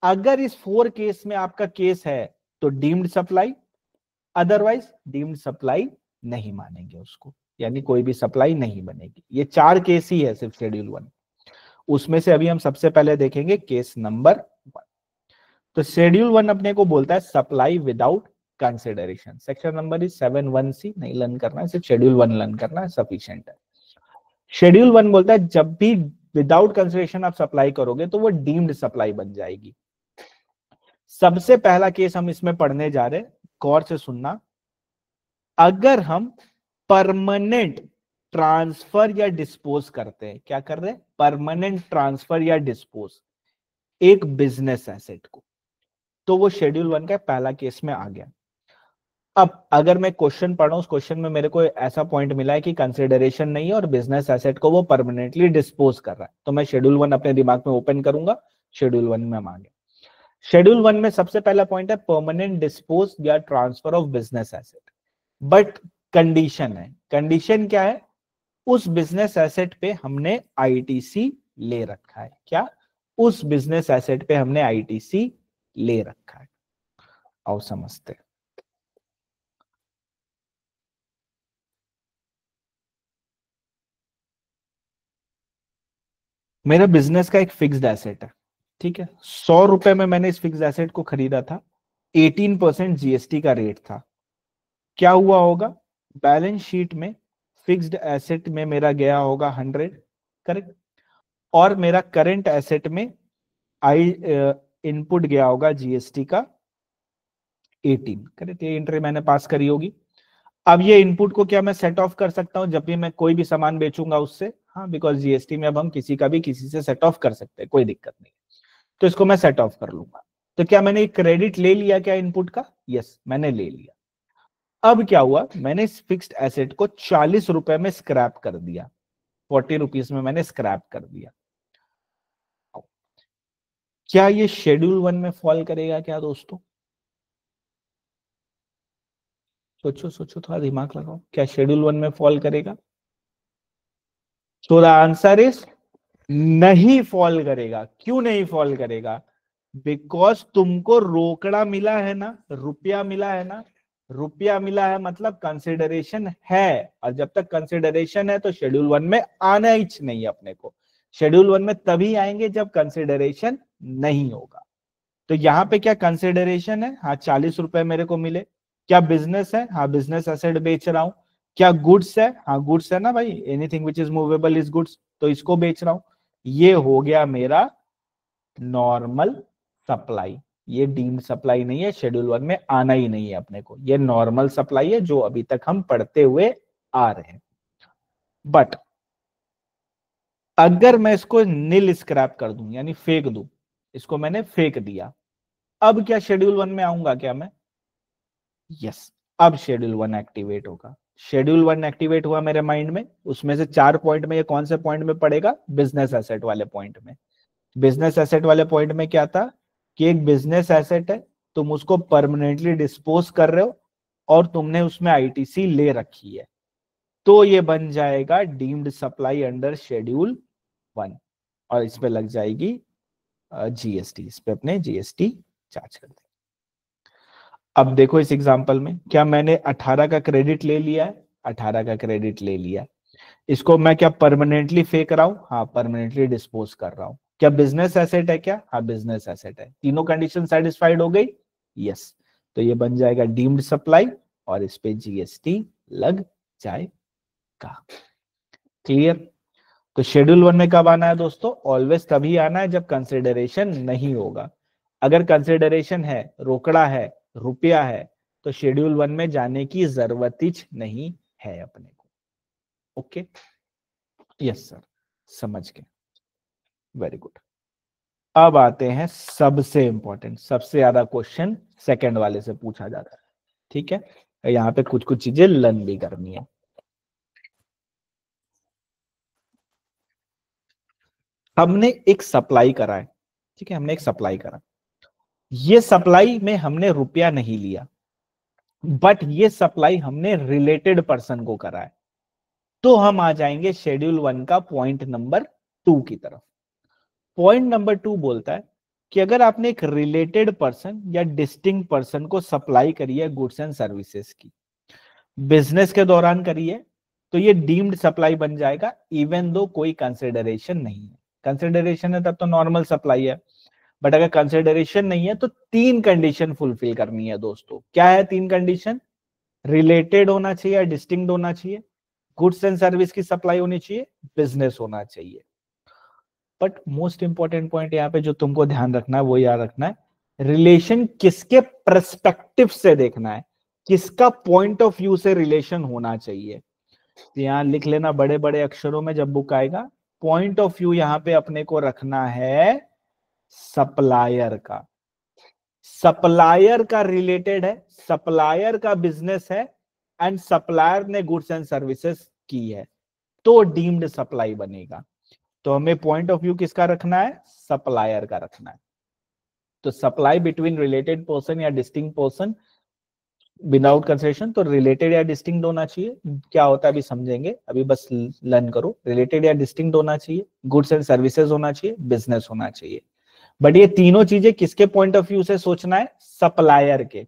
अगर इस 4 केस में आपका केस है तो deemed supply, otherwise deemed supply नहीं मानेंगे उसको, यानी कोई भी सप्लाई नहीं बनेगी। ये 4 केस ही है सिर्फ शेड्यूल 1। उसमें से अभी हम सबसे पहले देखेंगे केस नंबर 1। तो शेड्यूल 1 अपने को बोलता है supply without consideration. Section number is 7(1)(c), नहीं लर्न करना है, सिर्फ शेड्यूल 1 लर्न करना है, सफिशिएंट है। शेड्यूल 1 बोलता है जब भी विदाउट कंसिडरेशन आप सप्लाई करोगे तो वो डीम्ड सप्लाई बन जाएगी। सबसे पहला केस हम इसमें पढ़ने जा रहे हैं, गौर से सुनना। अगर हम परमानेंट ट्रांसफर या डिस्पोज करते हैं, क्या कर रहे हैं, परमानेंट ट्रांसफर या डिस्पोज एक बिजनेस एसेट को, तो वो शेड्यूल 1 का पहला केस में आ गया। अब अगर मैं क्वेश्चन पढ़ रहा हूं, उस क्वेश्चन में मेरे को ऐसा पॉइंट मिला है कि कंसिडरेशन नहीं है और बिजनेस एसेट को वो परमानेंटली डिस्पोज कर रहा है, तो मैं शेड्यूल 1 अपने दिमाग में ओपन करूंगा, शेड्यूल 1 में हम आगे। शेड्यूल 1 में सबसे पहला पॉइंट है परमानेंट डिस्पोज या transfer of business asset. But condition है, कंडीशन क्या है, उस बिजनेस एसेट पे हमने आईटीसी ले रखा है। क्या? उस बिजनेस एसेट पे हमने आईटीसी ले रखा है। आओ समझते हैं। मेरा बिजनेस का एक फिक्स्ड एसेट है, ठीक है, 100 रुपए में मैंने इस फिक्स्ड एसेट को खरीदा था, 18% जीएसटी का रेट था। क्या हुआ होगा, बैलेंस शीट में फिक्स्ड एसेट में मेरा गया होगा 100, करेक्ट, और मेरा करंट एसेट में आई इनपुट गया होगा जीएसटी का 18, करेक्ट, ये एंट्री मैंने पास करी होगी। अब ये इनपुट को क्या मैं सेट ऑफ कर सकता हूं जब भी मैं कोई भी सामान बेचूंगा उससे? हाँ, बिकॉज जीएसटी में अब हम किसी का भी किसी से सेट ऑफ कर सकते हैं, कोई दिक्कत नहीं, तो इसको मैं सेट ऑफ कर लूंगा। तो क्या मैंने क्रेडिट ले लिया क्या इनपुट का? यस, मैंने ले लिया। अब क्या हुआ, मैंने इस फिक्स्ड एसेट को 40 रुपए में स्क्रैप कर दिया, 40 रुपीज में मैंने स्क्रैप कर दिया। क्या ये शेड्यूल 1 में फॉल करेगा क्या दोस्तों? सोचो सोचो, थोड़ा दिमाग लगाओ, क्या शेड्यूल 1 में फॉल करेगा? तो द आंसर इज नहीं फॉल करेगा। क्यों नहीं फॉल करेगा? बिकॉज तुमको रोकड़ा मिला है ना, रुपया मिला है ना, रुपया मिला है मतलब कंसिडरेशन है, और जब तक कंसिडरेशन है तो शेड्यूल 1 में आना ही नहीं है अपने को। शेड्यूल 1 में तभी आएंगे जब कंसिडरेशन नहीं होगा। तो यहाँ पे क्या कंसिडरेशन है? हाँ, 40 रुपए मेरे को मिले। क्या बिजनेस है? हाँ, बिजनेस एसेट बेच रहा हूं। क्या गुड्स है? हाँ, गुड्स है ना भाई, anything which is movable is goods, तो इसको बेच रहा हूं। ये हो गया मेरा नॉर्मल सप्लाई। ये डीम्ड सप्लाई नहीं है, शेड्यूल 1 में आना ही नहीं है अपने को, ये नॉर्मल सप्लाई है जो अभी तक हम पढ़ते हुए आ रहे हैं। बट अगर मैं इसको नील स्क्रैप कर दूं, यानी फेंक दूं, इसको मैंने फेंक दिया, अब क्या शेड्यूल 1 में आऊंगा क्या मैं? यस, अब शेड्यूल 1 एक्टिवेट होगा। शेड्यूल 1 एक्टिवेट हुआ मेरे माइंड में, उसमें से 4 पॉइंट में ये कौन से पॉइंट में पड़ेगा? बिजनेस एसेट वाले पॉइंट में। बिजनेस एसेट वाले पॉइंट में क्या था कि एक बिजनेस एसेट है, तुम उसको परमानेंटली डिस्पोज कर रहे हो और तुमने उसमें आईटीसी ले रखी है, तो ये बन जाएगा डीम्ड सप्लाई अंडर शेड्यूल 1 और इस पे लग जाएगी जीएसटी, इस पे अपने जीएसटी चार्ज कर दें। अब देखो इस एग्जांपल में क्या मैंने 18 का क्रेडिट ले लिया है? 18 का क्रेडिट ले लिया, इसको मैं क्या परमानेंटली फेंक रहा हूं? हाँ, परमानेंटली डिस्पोज कर रहा हूं। क्या बिजनेस एसेट है क्या? हाँ, बिजनेस एसेट है। तीनों कंडीशन सेटिस्फाइड हो गई? यस, तो ये बन जाएगा डीम्ड सप्लाई और इस पे जीएसटी लग जाएगा। क्लियर? तो शेड्यूल 1 में कब आना है दोस्तों? ऑलवेज तभी आना है जब कंसिडरेशन नहीं होगा। अगर कंसिडरेशन है, रोकड़ा है, रुपया है, तो शेड्यूल 1 में जाने की जरूरत ही नहीं है अपने को। ओके, यस सर, समझ गए, वेरी गुड। अब आते हैं सबसे इंपॉर्टेंट, सबसे ज्यादा क्वेश्चन सेकंड वाले से पूछा जाता है, ठीक है, यहाँ पे कुछ कुछ चीजें लर्न भी करनी है। हमने एक सप्लाई करा है, ठीक है, हमने एक सप्लाई करा, ये सप्लाई में हमने रुपया नहीं लिया, बट ये सप्लाई हमने रिलेटेड पर्सन को करा है, तो हम आ जाएंगे शेड्यूल 1 का पॉइंट नंबर 2 की तरफ। पॉइंट नंबर 2 बोलता है कि अगर आपने एक रिलेटेड पर्सन या डिस्टिंक्ट पर्सन को सप्लाई करी है गुड्स एंड सर्विसेज की, बिजनेस के दौरान करी है, तो ये डीम्ड सप्लाई बन जाएगा, इवन दो कोई कंसिडरेशन नहीं है। कंसिडरेशन है तब तो नॉर्मल सप्लाई है, बट अगर कंसिडरेशन नहीं है तो 3 कंडीशन फुलफिल करनी है दोस्तों। क्या है 3 कंडीशन? रिलेटेड होना चाहिए या डिस्टिंक्ट होना चाहिए, गुड्स एंड सर्विस की सप्लाई होनी चाहिए, बिजनेस होना चाहिए। बट मोस्ट इंपॉर्टेंट पॉइंट यहाँ पे जो तुमको ध्यान रखना है वो याद रखना है, रिलेशन किसके पर्सपेक्टिव से देखना है, किसका पॉइंट ऑफ व्यू से रिलेशन होना चाहिए। तो यहाँ लिख लेना बड़े बड़े अक्षरों में जब बुक आएगा, पॉइंट ऑफ व्यू यहाँ पे अपने को रखना है सप्लायर का। सप्लायर का रिलेटेड है, सप्लायर का बिजनेस है एंड सप्लायर ने गुड्स एंड सर्विसेज की है, तो डीम्ड सप्लाई बनेगा। तो हमें पॉइंट ऑफ व्यू किसका रखना है? सप्लायर का रखना है। तो सप्लाई बिटवीन रिलेटेड पर्सन या डिस्टिंक्ट पर्सन विदाउट कंसिडरेशन, तो रिलेटेड या डिस्टिंक्ट होना चाहिए। क्या होता है अभी समझेंगे, अभी बस लर्न करो। रिलेटेड या डिस्टिंक्ट होना चाहिए, गुड्स एंड सर्विसेज होना चाहिए, बिजनेस होना चाहिए। बट ये तीनों चीजें किसके पॉइंट ऑफ व्यू से सोचना है? सप्लायर के।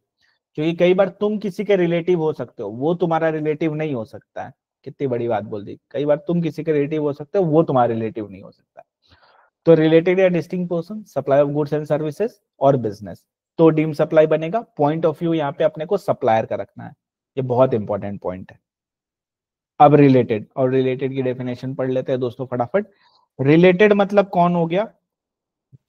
क्योंकि कई बार तुम किसी के रिलेटिव हो सकते हो, वो तुम्हारा रिलेटिव नहीं हो सकता है। कितनी बड़ी बात बोल दी, कई बार तुम किसी के रिलेटिव हो सकते हो, वो तुम्हारा रिलेटिव नहीं हो सकता। तो रिलेटेड या distinct person, supply of goods and services और बिजनेस, तो डीम सप्लाई बनेगा। पॉइंट ऑफ व्यू यहाँ पे अपने को सप्लायर का रखना है, ये बहुत इंपॉर्टेंट पॉइंट है। अब रिलेटेड, और रिलेटेड की डेफिनेशन पढ़ लेते हैं दोस्तों फटाफट। रिलेटेड मतलब कौन हो गया?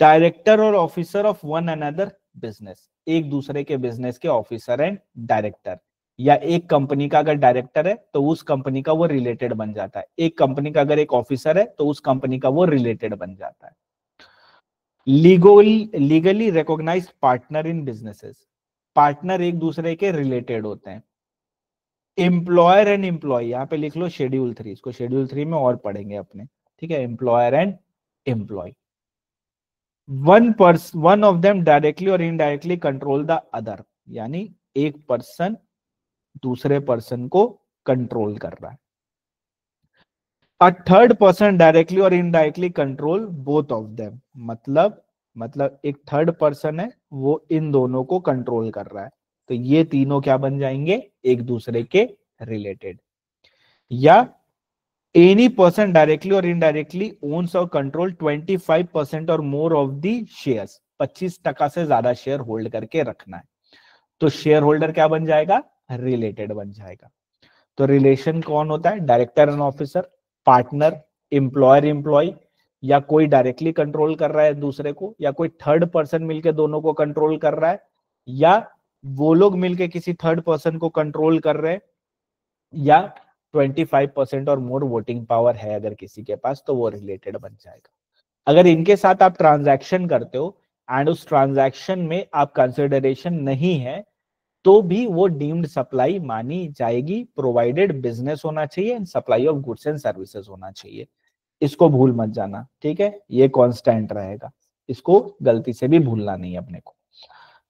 डायरेक्टर और officer of one another business, एक दूसरे के बिजनेस के ऑफिसर एंड डायरेक्टर। या एक कंपनी का अगर डायरेक्टर है तो उस कंपनी का वो रिलेटेड बन जाता है। एक कंपनी का अगर एक ऑफिसर है तो उस कंपनी का वो रिलेटेड बन जाता है। Legally recognised partner in businesses, partner एक दूसरे के रिलेटेड होते हैं। एम्प्लॉयर एंड एम्प्लॉय, यहाँ पे लिख लो शेड्यूल 3, इसको शेड्यूल 3 में और पढ़ेंगे अपने, ठीक है। Employer and employee, one of them directly और इनडायरेक्टली कंट्रोल द अदर, यानी एक पर्सन दूसरे पर्सन को कंट्रोल कर रहा है। अ थर्ड पर्सन डायरेक्टली और indirectly control both of them, मतलब एक थर्ड पर्सन है वो इन दोनों को कंट्रोल कर रहा है। तो ये तीनों क्या बन जाएंगे? एक दूसरे के रिलेटेड। या एनी पर्सन डायरेक्टली और इनडायरेक्टली ओन्स और कंट्रोल 25% और मोर ऑफ दी शेयर्स, 25% से ज्यादा शेयर होल्ड करके रखना है, तो शेयर होल्डर क्या बन जाएगा? रिलेटेड बन जाएगा। तो रिलेशन कौन होता है? Director and officer, partner, employer employee, या कोई डायरेक्टली कंट्रोल कर रहा है दूसरे को, या कोई थर्ड पर्सन मिलके दोनों को कंट्रोल कर रहा है, या वो लोग मिलके किसी थर्ड पर्सन को कंट्रोल कर रहे हैं, या 25% और मोर वोटिंग पावर है अगर किसी के पास, तो वो रिलेटेड बन जाएगा। अगर इनके साथ आप ट्रांजैक्शन करते हो एंड उस ट्रांजैक्शन में आप कंसिडरेशन नहीं है, तो भी वो डीम्ड सप्लाई मानी जाएगी, प्रोवाइडेड बिजनेस होना चाहिए and supply of goods and services होना चाहिए। इसको भूल मत जाना, ठीक है, ये कांस्टेंट रहेगा, इसको गलती से भी भूलना नहीं अपने को।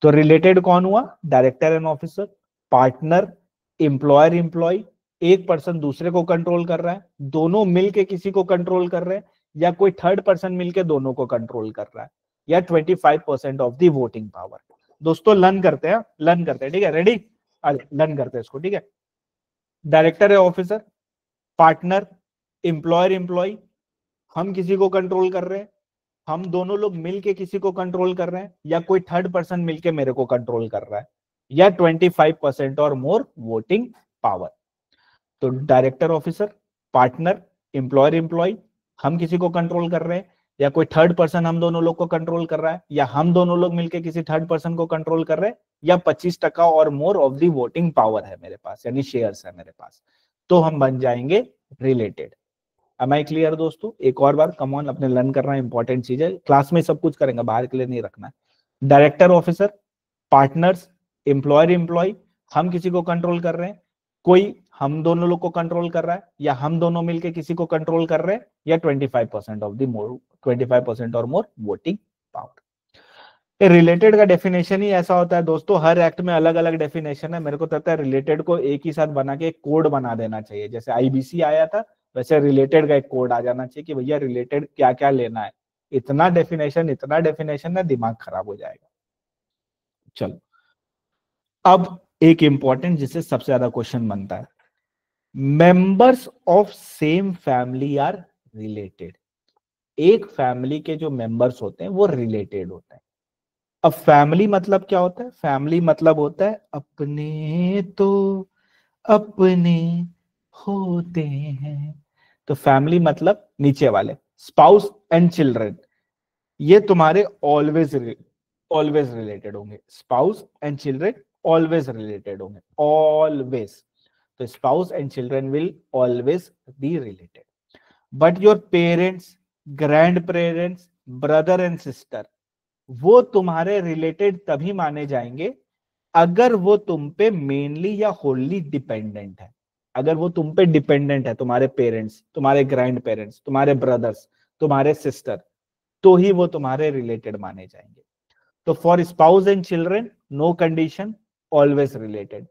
तो रिलेटेड कौन हुआ? Director and officer, partner, employer employee, एक पर्सन दूसरे को कंट्रोल कर रहा है, दोनों मिलके किसी को कंट्रोल कर रहे हैं, या कोई थर्ड पर्सन मिलके दोनों को कंट्रोल कर रहा है, या 25% ऑफ द वोटिंग पावर। दोस्तों लर्न करते हैं, लर्न करते हैं, ठीक है, रेडी? अरे लर्न करते हैं इसको, ठीक है। डायरेक्टर है ऑफिसर, पार्टनर, एम्प्लॉयर एम्प्लॉय, हम किसी को कंट्रोल कर रहे हैं, हम दोनों लोग मिलके किसी को कंट्रोल कर रहे हैं, या कोई थर्ड पर्सन मिलके मेरे को कंट्रोल कर रहा है, या 25% और मोर वोटिंग पावर। तो director officer, partner, employer employee, हम किसी को कंट्रोल कर रहे हैं, या कोई थर्ड पर्सन हम दोनों लोग को कंट्रोल कर रहा है, या हम दोनों लोग मिलके किसी थर्ड पर्सन को कंट्रोल कर रहे हैं, या 25% और more of the voting power है मेरे पास, यानी शेयर्स है मेरे पास, तो हम बन जाएंगे रिलेटेड। एम आई क्लियर दोस्तों? एक और बार कम ऑन, अपने लर्न करना इंपॉर्टेंट चीज है, क्लास में सब कुछ करेंगे, बाहर के लिए नहीं रखना है। Director officer, partners, employer employee, हम किसी को कंट्रोल कर रहे हैं, कोई हम दोनों लोग को कंट्रोल कर रहा है, या हम दोनों मिलके किसी को कंट्रोल कर रहे हैं, या 25% ऑफ द मोर 25% और मोर वोटिंग पावर। रिलेटेड का डेफिनेशन ही ऐसा होता है दोस्तों, हर एक्ट में अलग अलग डेफिनेशन है। मेरे को लगता है रिलेटेड को एक ही साथ बना के एक कोड बना देना चाहिए, जैसे आईबीसी आया था वैसे रिलेटेड का एक कोड आ जाना चाहिए कि भैया रिलेटेड क्या क्या लेना है। इतना डेफिनेशन ना दिमाग खराब हो जाएगा। चलो अब एक इंपॉर्टेंट जिससे सबसे ज्यादा क्वेश्चन बनता है, members of same family are related. एक फैमिली के जो मेंबर्स होते हैं वो रिलेटेड होते हैं। अब फैमिली मतलब क्या होता है? फैमिली मतलब होता है अपने तो अपने होते हैं। तो फैमिली मतलब नीचे वाले, स्पाउस एंड चिल्ड्रन, ये तुम्हारे ऑलवेज रिलेटेड होंगे। Spouse and children always related होंगे, ऑलवेज। तो spouse and children will always be related, but your parents, grand parents, brother and sister, वो तुम्हारे रिलेटेड तभी माने जाएंगे अगर वो तुम पे मेनली या होली डिपेंडेंट है। अगर वो तुम पे डिपेंडेंट है, तुम्हारे पेरेंट्स, तुम्हारे ग्रैंड पेरेंट्स, तुम्हारे ब्रदर्स, तुम्हारे सिस्टर, तो ही वो तुम्हारे रिलेटेड माने जाएंगे। तो for spouse and children no condition, always related.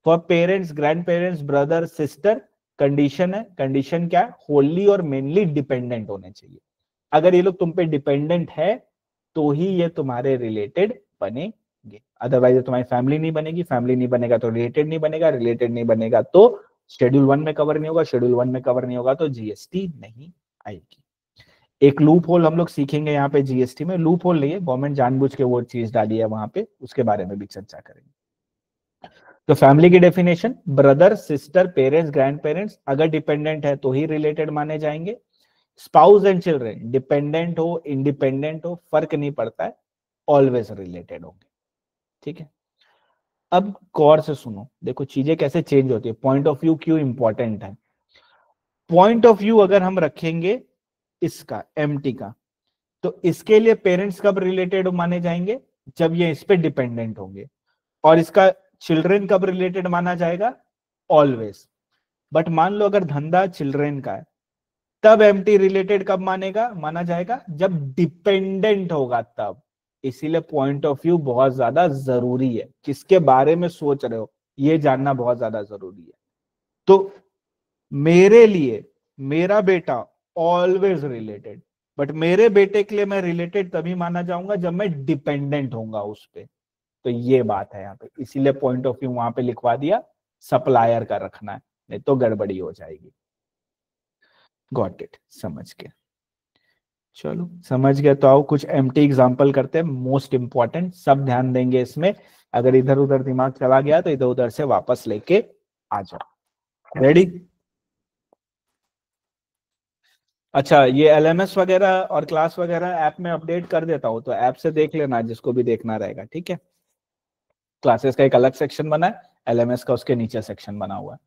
For parents, grand parents, brother, sister, condition है। कंडीशन क्या है? होली और मेनली डिपेंडेंट होने चाहिए। अगर ये लोग तुम पे डिपेंडेंट है तो ही ये तुम्हारे रिलेटेड बनेंगे, अदरवाइज तुम्हारी फैमिली नहीं बनेगी। फैमिली नहीं बनेगा तो रिलेटेड नहीं बनेगा, रिलेटेड नहीं बनेगा तो शेड्यूल 1 में कवर नहीं होगा, शेड्यूल 1 में कवर नहीं होगा तो जीएसटी नहीं आएगी। एक लूप होल हम लोग सीखेंगे यहाँ पे जीएसटी में। लूप होल नहीं है, गवर्नमेंट जानबूझ के वो चीज डाली है वहां पे, उसके बारे में भी चर्चा करेंगे। तो फैमिली की definition, brother, sister, parents, grand parents अगर डिपेंडेंट है तो ही रिलेटेड माने जाएंगे। स्पाउस एंड चिल्ड्रन डिपेंडेंट हो, इंडिपेंडेंट हो, फर्क नहीं पड़ता है, ऑलवेज रिलेटेड होंगे। ठीक है, अब गौर से सुनो, देखो चीजें कैसे चेंज होती है, पॉइंट ऑफ व्यू क्यों इंपॉर्टेंट है। पॉइंट ऑफ व्यू अगर हम रखेंगे इसका, एमटी का, तो इसके लिए पेरेंट्स कब रिलेटेड माने जाएंगे? जब ये इस पे डिपेंडेंट होंगे। और इसका चिल्ड्रन कब रिलेटेड माना जाएगा? ऑलवेज। बट मान लो अगर धंधा चिल्ड्रन का है, तब एमटी रिलेटेड कब माना जाएगा? जब डिपेंडेंट होगा तब। इसीलिए पॉइंट ऑफ व्यू बहुत ज्यादा जरूरी है, किसके बारे में सोच रहे हो ये जानना बहुत ज्यादा जरूरी है। तो मेरे लिए मेरा बेटा ऑलवेज रिलेटेड, बट मेरे बेटे के लिए मैं रिलेटेड तभी माना जाऊंगा जब मैं डिपेंडेंट होऊंगा उस पे। तो ये बात है यहाँ पे, इसीलिए पॉइंट ऑफ व्यू वहां पे लिखवा दिया, सप्लायर का रखना है, नहीं तो गड़बड़ी हो जाएगी। गॉट इट, समझ गया। चलो समझ गया, तो आओ कुछ एमटी एग्जांपल करते हैं, मोस्ट इंपॉर्टेंट, सब ध्यान देंगे इसमें। अगर इधर उधर दिमाग चला गया तो इधर उधर से वापस लेके आ जाओ। रेडी? अच्छा, ये एलएमएस वगैरह और क्लास वगैरह ऐप में अपडेट कर देता हूँ, तो ऐप से देख लेना जिसको भी देखना रहेगा। ठीक है, क्लासेस का एक अलग सेक्शन बना है, एलएमएस का उसके नीचे सेक्शन बना हुआ है।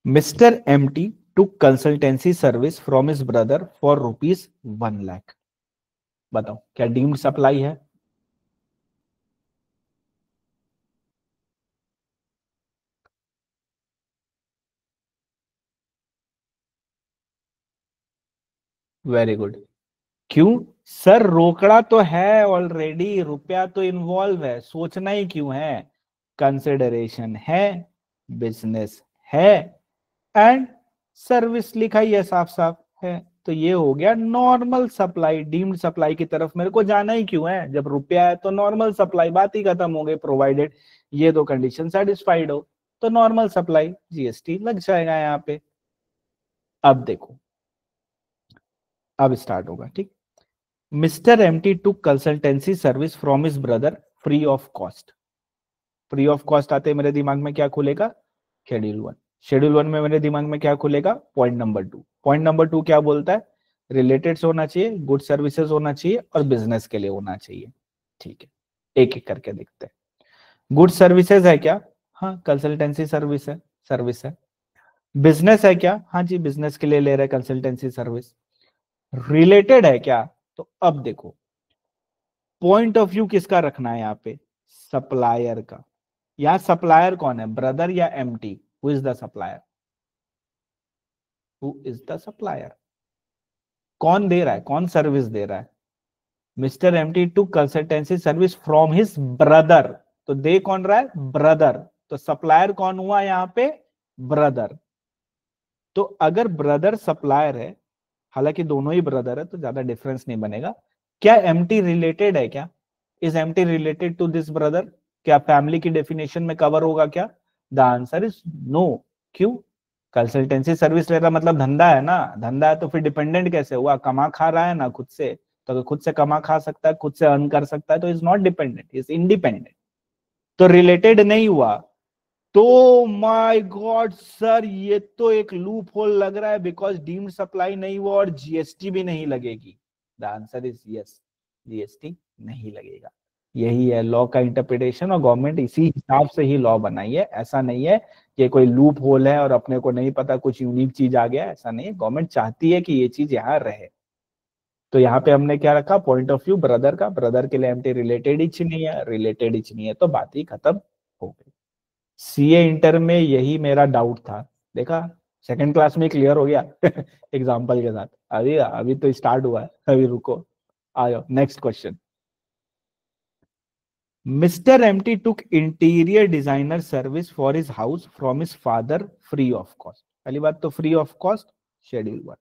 Mister MT took consultancy service from his brother for ₹1 lakh। बताओ क्या डीम्ड सप्लाई है? Very good. क्यों सर? रोकड़ा तो है ऑलरेडी, रुपया तो इन्वॉल्व है, सोचना ही क्यों है? कंसिडरेशन है, बिजनेस है, एंड सर्विस लिखा ही है, साफ साफ है। तो ये हो गया नॉर्मल सप्लाई। डीम्ड सप्लाई की तरफ मेरे को जाना ही क्यों है? जब रुपया है तो नॉर्मल सप्लाई, बात ही खत्म हो गई। प्रोवाइडेड ये दो कंडीशन सेटिस्फाइड हो तो नॉर्मल सप्लाई, जीएसटी लग जाएगा यहाँ पे। अब देखो, अब स्टार्ट होगा। ठीक, mister MT took consultancy service from his brother free of cost. Free of cost आते मेरे दिमाग में क्या खुलेगा? शेड्यूल 1। शेड्यूल 1 में मेरे दिमाग में क्या खुलेगा? Point number 2। पॉइंट नंबर 2 क्या बोलता है? रिलेटेड से होना चाहिए, गुड सर्विसेज होना चाहिए और बिजनेस के लिए होना चाहिए। ठीक है, एक एक करके देखते हैं। गुड सर्विसेज है क्या? हाँ, कंसल्टेंसी सर्विस है, सर्विस है। बिजनेस है क्या? हाँ जी, बिजनेस के लिए ले रहे कंसल्टेंसी सर्विस। रिलेटेड है क्या? तो अब देखो, पॉइंट ऑफ व्यू किसका रखना है यहाँ पे? सप्लायर का। यहाँ सप्लायर कौन है, ब्रदर या MT? Who is the supplier? Who is the supplier? कौन दे रहा है, कौन सर्विस दे रहा है? Mister MT took consultancy service from his brother. तो दे कौन रहा है? ब्रदर। तो सप्लायर कौन हुआ यहाँ पे? ब्रदर। तो अगर ब्रदर सप्लायर है, हालांकि दोनों ही ब्रदर है तो ज्यादा डिफरेंस नहीं बनेगा, क्या एमटी रिलेटेड है क्या? Is MT related to this brother? क्या फैमिली की डेफिनेशन में कवर होगा क्या? The answer is no. क्यों? कंसल्टेंसी सर्विस ले रहा मतलब धंधा है ना, धंधा है तो फिर डिपेंडेंट कैसे हुआ? कमा खा रहा है ना खुद से, तो अगर खुद से कमा खा सकता है, खुद से अर्न कर सकता है, तो is not dependent, is independent. तो रिलेटेड नहीं हुआ। तो माय गॉड सर, ये तो एक लूप होल लग रहा है, बिकॉज डीम्ड सप्लाई नहीं हुआ और जीएसटी भी नहीं लगेगी। The answer is yes, GST नहीं लगेगा। यही है लॉ का इंटरप्रिटेशन, और गवर्नमेंट इसी हिसाब से ही लॉ बनाई है। ऐसा नहीं है कि कोई लूप होल है और अपने को नहीं पता, कुछ यूनिक चीज आ गया, ऐसा नहीं है। गवर्नमेंट चाहती है कि ये चीज यहाँ रहे। तो यहाँ पे हमने क्या रखा, पॉइंट ऑफ व्यू ब्रदर का, ब्रदर के लिए एमटी रिलेटेड ही नहीं है, रिलेटेड ही नहीं है, तो बात ही खत्म हो गई। सीए इंटर में यही मेरा डाउट था, देखा सेकंड क्लास में क्लियर हो गया एग्जाम्पल के साथ। अभी अभी तो स्टार्ट हुआ है, अभी रुको, आ जाओ next question. Mister MT took interior designer service for his house from his father free of cost. पहली बात तो free of cost, schedule 1।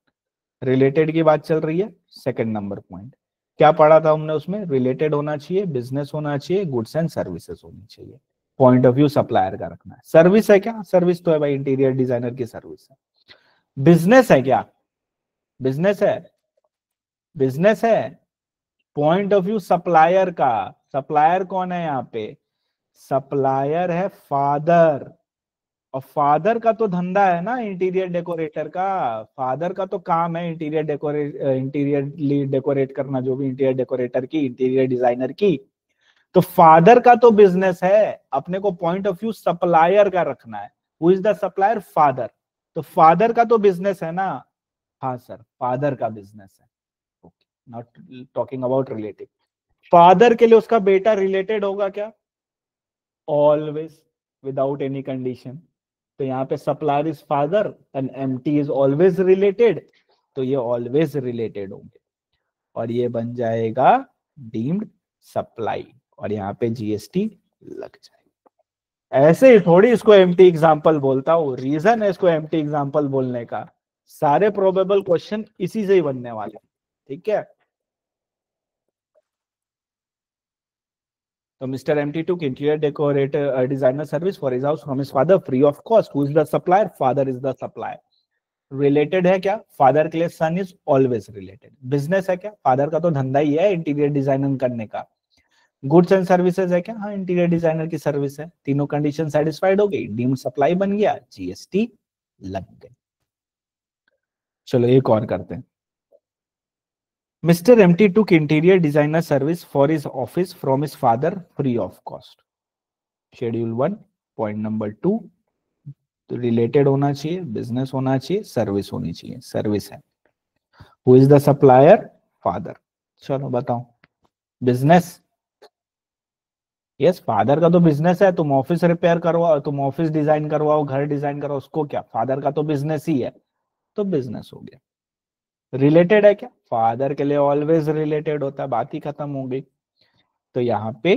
Related की बात चल रही है, सेकंड नंबर पॉइंट। क्या पढ़ा था हमने उसमें, रिलेटेड होना चाहिए, बिजनेस होना चाहिए, गुड्स एंड सर्विसेज होनी चाहिए। पॉइंट ऑफ व्यू सप्लायर का रखना है। सर्विस है क्या, सर्विस तो है भाई, इंटीरियर डिजाइनर की सर्विस है। बिजनेस है क्या, बिजनेस है, बिजनेस है। पॉइंट ऑफ व्यू सप्लायर का, सप्लायर कौन है यहाँ पे, सप्लायर है फादर। और फादर का तो धंधा है ना इंटीरियर डेकोरेटर का, फादर का तो काम है इंटीरियर डेकोरेट करना, जो भी इंटीरियर डेकोरेटर की, इंटीरियर डिजाइनर की। तो फादर का तो बिजनेस है, अपने को पॉइंट ऑफ व्यू सप्लायर का रखना है। Who is the supplier, father. तो फादर का तो बिजनेस है ना, हाँ सर फादर का बिजनेस है, okay, not talking about relative. Father के लिए उसका बेटा रिलेटेड होगा क्या, ऑलवेज, विदाउट एनी कंडीशन। तो यहाँ पे supplier is father and MT is always related, तो ये ऑलवेज रिलेटेड होंगे और ये बन जाएगा डीम्ड सप्लाई और यहाँ पे जीएसटी लग जाएगा। ऐसे ही थोड़ी इसको एमटी एग्जांपल बोलता हूँ, रीजन है इसको एमटी एग्जांपल बोलने का, सारे प्रोबेबल क्वेश्चन इसी से ही बनने वाले, ठीक है। तो mister MT took interior decorator designer service for his house from his father free of cost. Who is the supplier, father is the supplier. Related है क्या, फादर के लिए son is always related. Business है क्या, father का तो धंधा ही है इंटीरियर डिजाइनिंग करने का। गुड्स एंड सर्विसेज है क्या, हाँ इंटीरियर डिजाइनर की सर्विस है। तीनों कंडीशन सेटिस्फाइड हो गई, डीम्ड सप्लाई बन गया, जीएसटी लग गई। चलो एक और करते हैं। Mister MT took interior designer service for his office from his father free of cost. Schedule 1 point number 2, तो रिलेटेड होना चाहिए, बिजनेस होना चाहिए, सर्विस होनी चाहिए, सर्विस है। Who is the supplier, father. चलो बताओ, बिजनेस, यस फादर का तो बिजनेस है। तुम ऑफिस रिपेयर करवाओ, तुम ऑफिस डिजाइन करवाओ, घर डिजाइन करो, उसको क्या, फादर का तो बिजनेस ही है, तो बिजनेस हो गया। रिलेटेड है क्या, फादर के लिए ऑलवेज रिलेटेड होता है, बात ही खत्म हो गई। तो यहाँ पे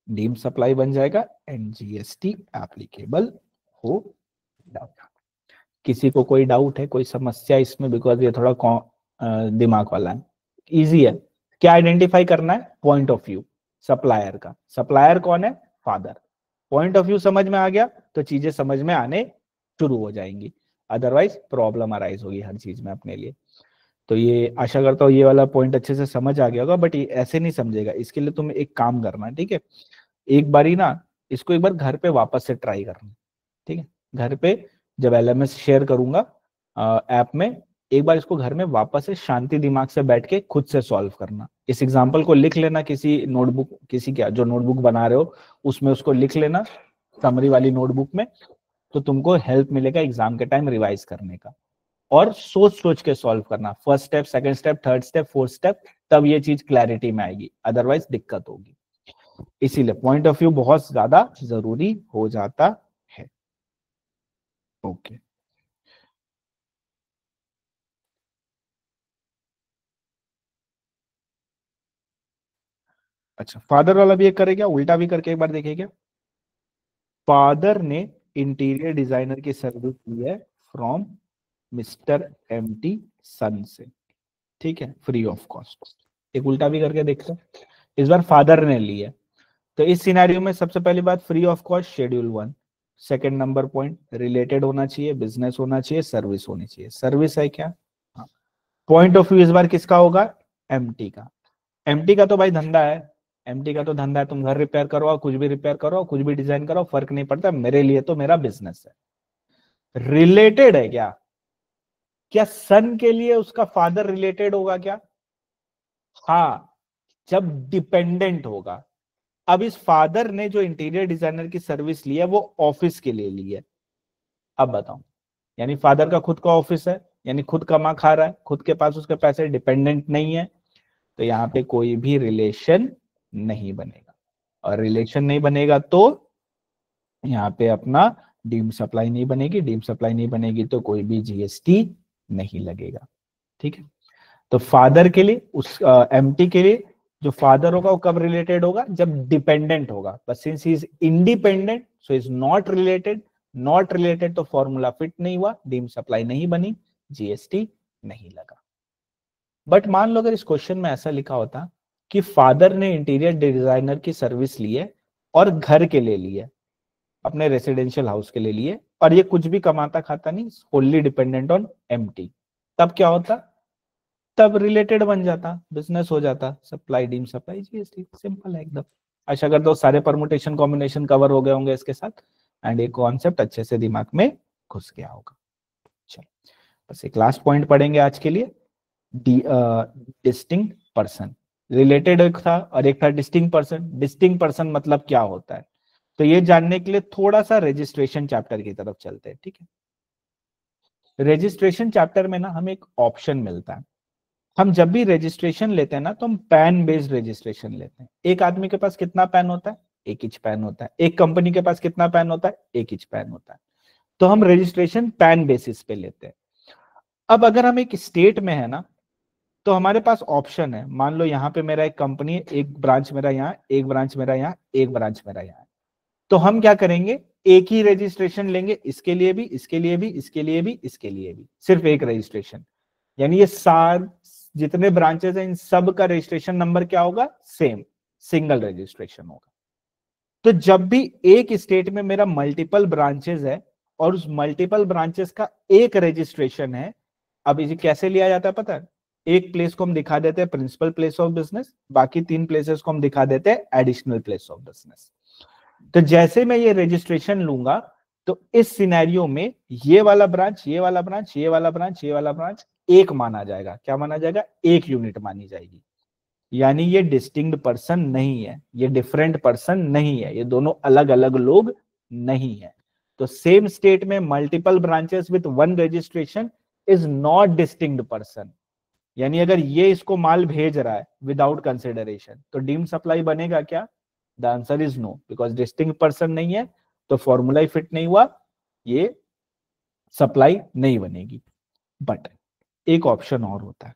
डीम सप्लाई बन जाएगा एंड जीएसटी एप्लीकेबल हो जाएगा। किसी को कोई डाउट है, कोई समस्या इसमें, बिकॉज ये थोड़ा दिमाग वाला है, इजी है। क्या आइडेंटिफाई करना है, पॉइंट ऑफ व्यू सप्लायर का। सप्लायर कौन है, फादर। पॉइंट ऑफ व्यू समझ में आ गया तो चीजें समझ में आने शुरू हो जाएंगी, अदरवाइज प्रॉब्लम अराइज होगी हर चीज में अपने लिए। तो ये आशा करता हूँ ये वाला पॉइंट अच्छे से समझ आ गया होगा, बट ये ऐसे नहीं समझेगा, इसके लिए तुम्हें एक काम करना है, ठीक है। एक बारी ना इसको एक बार घर पे वापस से ट्राई करना, ठीक है। घर पे जब एलएमएस शेयर करूंगा ऐप में, एक बार इसको घर में वापस से शांति दिमाग से बैठ के खुद से सॉल्व करना। इस एग्जाम्पल को लिख लेना किसी नोटबुक, किसी क्या जो नोटबुक बना रहे हो उसमें उसको लिख लेना, समरी वाली नोटबुक में, तो तुमको हेल्प मिलेगा एग्जाम के टाइम रिवाइज करने का। और सोच सोच के सॉल्व करना, first step, second step, third step, fourth step, तब ये चीज क्लैरिटी में आएगी, अदरवाइज दिक्कत होगी। इसीलिए पॉइंट ऑफ व्यू बहुत ज्यादा जरूरी हो जाता है। ओके अच्छा, फादर वाला भी एक करे क्या, उल्टा भी करके एक बार देखिए क्या। फादर ने इंटीरियर डिजाइनर की सर्विस ली है फ्रॉम मिस्टर एमटी सन से, ठीक है, फ्री ऑफ कॉस्ट। एक उल्टा भी करके देखते हैं, इस बार फादर ने ली है। तो इस सिनेरियो में सबसे पहली बात, free of cost, schedule 1। Second number point, related होना चाहिए, बिजनेस होना चाहिए, सर्विस होनी चाहिए। सर्विस है क्या, पॉइंट ऑफ व्यू इस बार किसका होगा, एमटी का। एमटी का तो भाई धंधा है, एमटी का तो धंधा है, तुम घर रिपेयर करो, कुछ भी रिपेयर करो, कुछ भी डिजाइन करो, फर्क नहीं पड़ता, मेरे लिए तो मेरा बिजनेस है। रिलेटेड है क्या, क्या सन के लिए उसका फादर रिलेटेड होगा क्या, हाँ जब डिपेंडेंट होगा। अब इस फादर ने जो इंटीरियर डिजाइनर की सर्विस ली है वो ऑफिस के लिए ली है। अब बताओ, यानी फादर का खुद का ऑफिस है, यानी खुद कमा खा रहा है, खुद के पास उसके पैसे, डिपेंडेंट नहीं है, तो यहाँ पे कोई भी रिलेशन नहीं बनेगा। और रिलेशन नहीं बनेगा तो यहाँ पे अपना डीम्ड सप्लाई नहीं बनेगी, डीम्ड सप्लाई नहीं बनेगी तो कोई भी जीएसटी नहीं लगेगा। ठीक है, तो फादर के लिए, उस एमटी के लिए जो फादर होगा वो कब रिलेटेड होगा, जब डिपेंडेंट होगा, but since he is independent so is not related, not related तो फॉर्मूला फिट नहीं हुआ, डीम्ड सप्लाई नहीं बनी, जीएसटी नहीं लगा। बट मान लो अगर इस क्वेश्चन में ऐसा लिखा होता कि फादर ने इंटीरियर डिजाइनर की सर्विस ली है और घर के लिए ली है, अपने रेसिडेंशियल हाउस के लिए लिए, और ये कुछ भी कमाता खाता नहीं, होली डिपेंडेंट ऑन एमटी, तब क्या होता, तब रिलेटेड बन जाता, बिजनेस हो जाता, supply deemed supply GST, simple है एकदम। आशा करता हूँ सारे परमुटेशन कॉम्बिनेशन कवर हो गए होंगे इसके साथ, एंड ये कॉन्सेप्ट अच्छे से दिमाग में घुस गया होगा। चलो बस एक लास्ट पॉइंट पढ़ेंगे आज के लिए, डिस्टिंक्ट पर्सन। रिलेटेड एक था और एक था डिस्टिंक्ट पर्सन। डिस्टिंक्ट पर्सन मतलब क्या होता है, तो ये जानने के लिए थोड़ा सा रजिस्ट्रेशन चैप्टर की तरफ चलते हैं। ठीक है, रजिस्ट्रेशन चैप्टर में ना हमें एक ऑप्शन मिलता है, हम जब भी रजिस्ट्रेशन लेते हैं ना तो हम पैन बेस्ड रजिस्ट्रेशन लेते हैं। एक आदमी के पास कितना पैन होता है, एक इच पैन होता है। एक कंपनी के पास कितना पैन होता है, एक इच पैन होता है। तो हम रजिस्ट्रेशन पैन बेसिस पे लेते हैं। अब अगर हम एक स्टेट में है ना, तो हमारे पास ऑप्शन है, मान लो यहाँ पे मेरा एक कंपनी है, एक ब्रांच मेरा यहाँ, एक ब्रांच मेरा यहाँ, एक ब्रांच मेरा यहाँ, तो हम क्या करेंगे, एक ही रजिस्ट्रेशन लेंगे, इसके लिए भी, इसके लिए भी, इसके लिए भी, इसके लिए भी, सिर्फ एक रजिस्ट्रेशन। यानी ये सार जितने ब्रांचेस हैं इन सब का रजिस्ट्रेशन नंबर क्या होगा, सेम, सिंगल रजिस्ट्रेशन होगा। तो जब भी एक स्टेट में मेरा मल्टीपल ब्रांचेस है और उस मल्टीपल ब्रांचेस का एक रजिस्ट्रेशन है, अब इसे कैसे लिया जाता है पता है, एक प्लेस को हम दिखा देते हैं प्रिंसिपल प्लेस ऑफ बिजनेस, बाकी 3 प्लेसेस को हम दिखा देते हैं एडिशनल प्लेस ऑफ बिजनेस। तो जैसे मैं ये रजिस्ट्रेशन लूंगा तो इस सिनेरियो में ये वाला ब्रांच, ये वाला ब्रांच, ये वाला ब्रांच, ये वाला ब्रांच एक माना जाएगा। क्या माना जाएगा, एक यूनिट मानी जाएगी। यानी ये डिस्टिंक्ट पर्सन नहीं है, ये डिफरेंट पर्सन नहीं है, ये दोनों अलग अलग लोग नहीं है। तो सेम स्टेट में multiple branches with one registration is not distinct person. यानी अगर ये इसको माल भेज रहा है विदाउट कंसिडरेशन तो डीम्ड सप्लाई बनेगा क्या, the answer is no, because distinct person नहीं है तो फॉर्मूला ही फिट नहीं हुआ, ये सप्लाई नहीं बनेगी। बट एक ऑप्शन और होता है,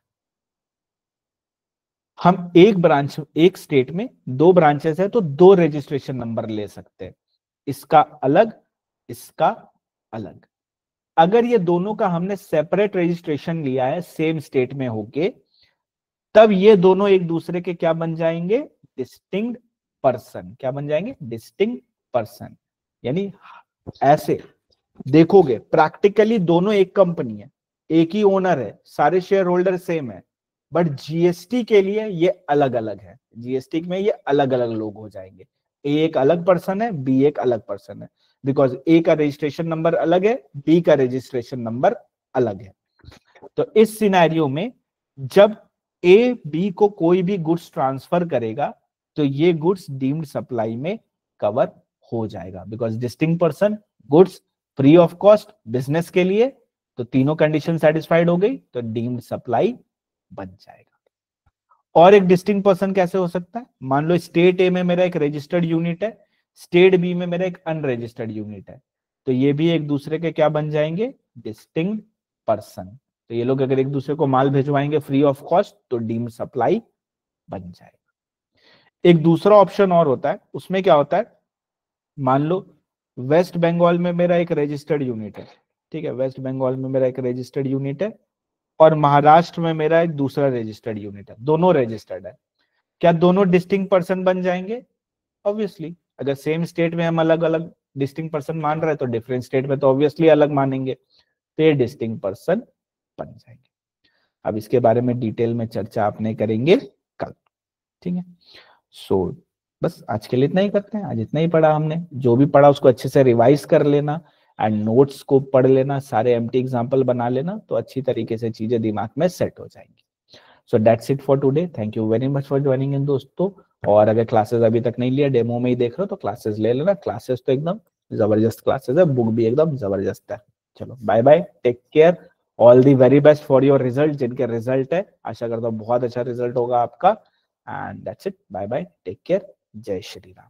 हम एक ब्रांच, एक स्टेट में 2 ब्रांचेस है तो 2 रजिस्ट्रेशन नंबर ले सकते हैं, इसका अलग, इसका अलग। अगर ये दोनों का हमने सेपरेट रजिस्ट्रेशन लिया है सेम स्टेट में होके, तब ये दोनों एक दूसरे के क्या बन जाएंगे, डिस्टिंक्ट पर्सन। क्या बन जाएंगे, डिस्टिंक्ट पर्सन। यानी ऐसे देखोगे प्रैक्टिकली दोनों एक कंपनी है, एक ही ओनर है, सारे शेयर होल्डर सेम है, बट जीएसटी के लिए ये अलग अलग है, जीएसटी में ये अलग अलग लोग हो जाएंगे। ए एक अलग पर्सन है, बी एक अलग पर्सन है, बिकॉज ए का रजिस्ट्रेशन नंबर अलग है, बी का रजिस्ट्रेशन नंबर अलग है। तो इस सिनेरियो में जब ए बी को कोई भी गुड्स ट्रांसफर करेगा तो ये गुड्स डीम्ड सप्लाई में कवर हो जाएगा, because distinct person, goods free of cost business के लिए, तो तीनों कंडीशन सेटिस्फाइड हो गई तो डीम्ड सप्लाई बन जाएगा। और एक डिस्टिंक्ट पर्सन कैसे हो सकता है, मान लो स्टेट ए में मेरा एक रजिस्टर्ड यूनिट है, स्टेट बी में मेरा एक अनरजिस्टर्ड यूनिट है, तो ये भी एक दूसरे के क्या बन जाएंगे, डिस्टिंक्ट पर्सन। तो ये लोग अगर एक दूसरे को माल भिजवाएंगे फ्री ऑफ कॉस्ट तो डीम्ड सप्लाई बन जाएगा। एक दूसरा ऑप्शन और होता है, उसमें क्या होता है, मान लो वेस्ट बंगाल में मेरा एक रजिस्टर्ड यूनिट है, ठीक है, वेस्ट बंगाल में मेरा एक रजिस्टर्ड यूनिट है और महाराष्ट्र में मेरा एक दूसरा रजिस्टर्ड यूनिट है, दोनों रजिस्टर्ड है, क्या दोनों डिस्टिंक्ट पर्सन बन जाएंगे, ऑब्वियसली। अगर सेम स्टेट में हम अलग अलग डिस्टिंक्ट पर्सन मान रहे हैं तो डिफरेंट स्टेट में तो ऑब्वियसली अलग मानेंगे, तो ये डिस्टिंक्ट पर्सन बन जाएंगे। अब इसके बारे में डिटेल में चर्चा आपने करेंगे कल, ठीक है। सो बस आज के लिए इतना ही करते हैं, आज इतना ही पढ़ा हमने, जो भी पढ़ा उसको अच्छे से रिवाइज कर लेना एंड नोट्स को पढ़ लेना, सारे एम्प्टी एग्जाम्पल बना लेना, तो अच्छी तरीके से चीजें दिमाग में सेट हो जाएंगी। So that's it for today, thank you very much for joining in दोस्तों। और अगर क्लासेस अभी तक नहीं लिया, डेमो में ही देख रहे हो तो क्लासेस ले लेना, क्लासेस तो एकदम जबरदस्त क्लासेस है, बुक भी एकदम जबरदस्त है। चलो bye bye, take care, all the very best for your result, जिनके रिजल्ट है, आशा करता हूँ बहुत अच्छा रिजल्ट होगा आपका। And that's it, bye bye, take care, जय श्री राम।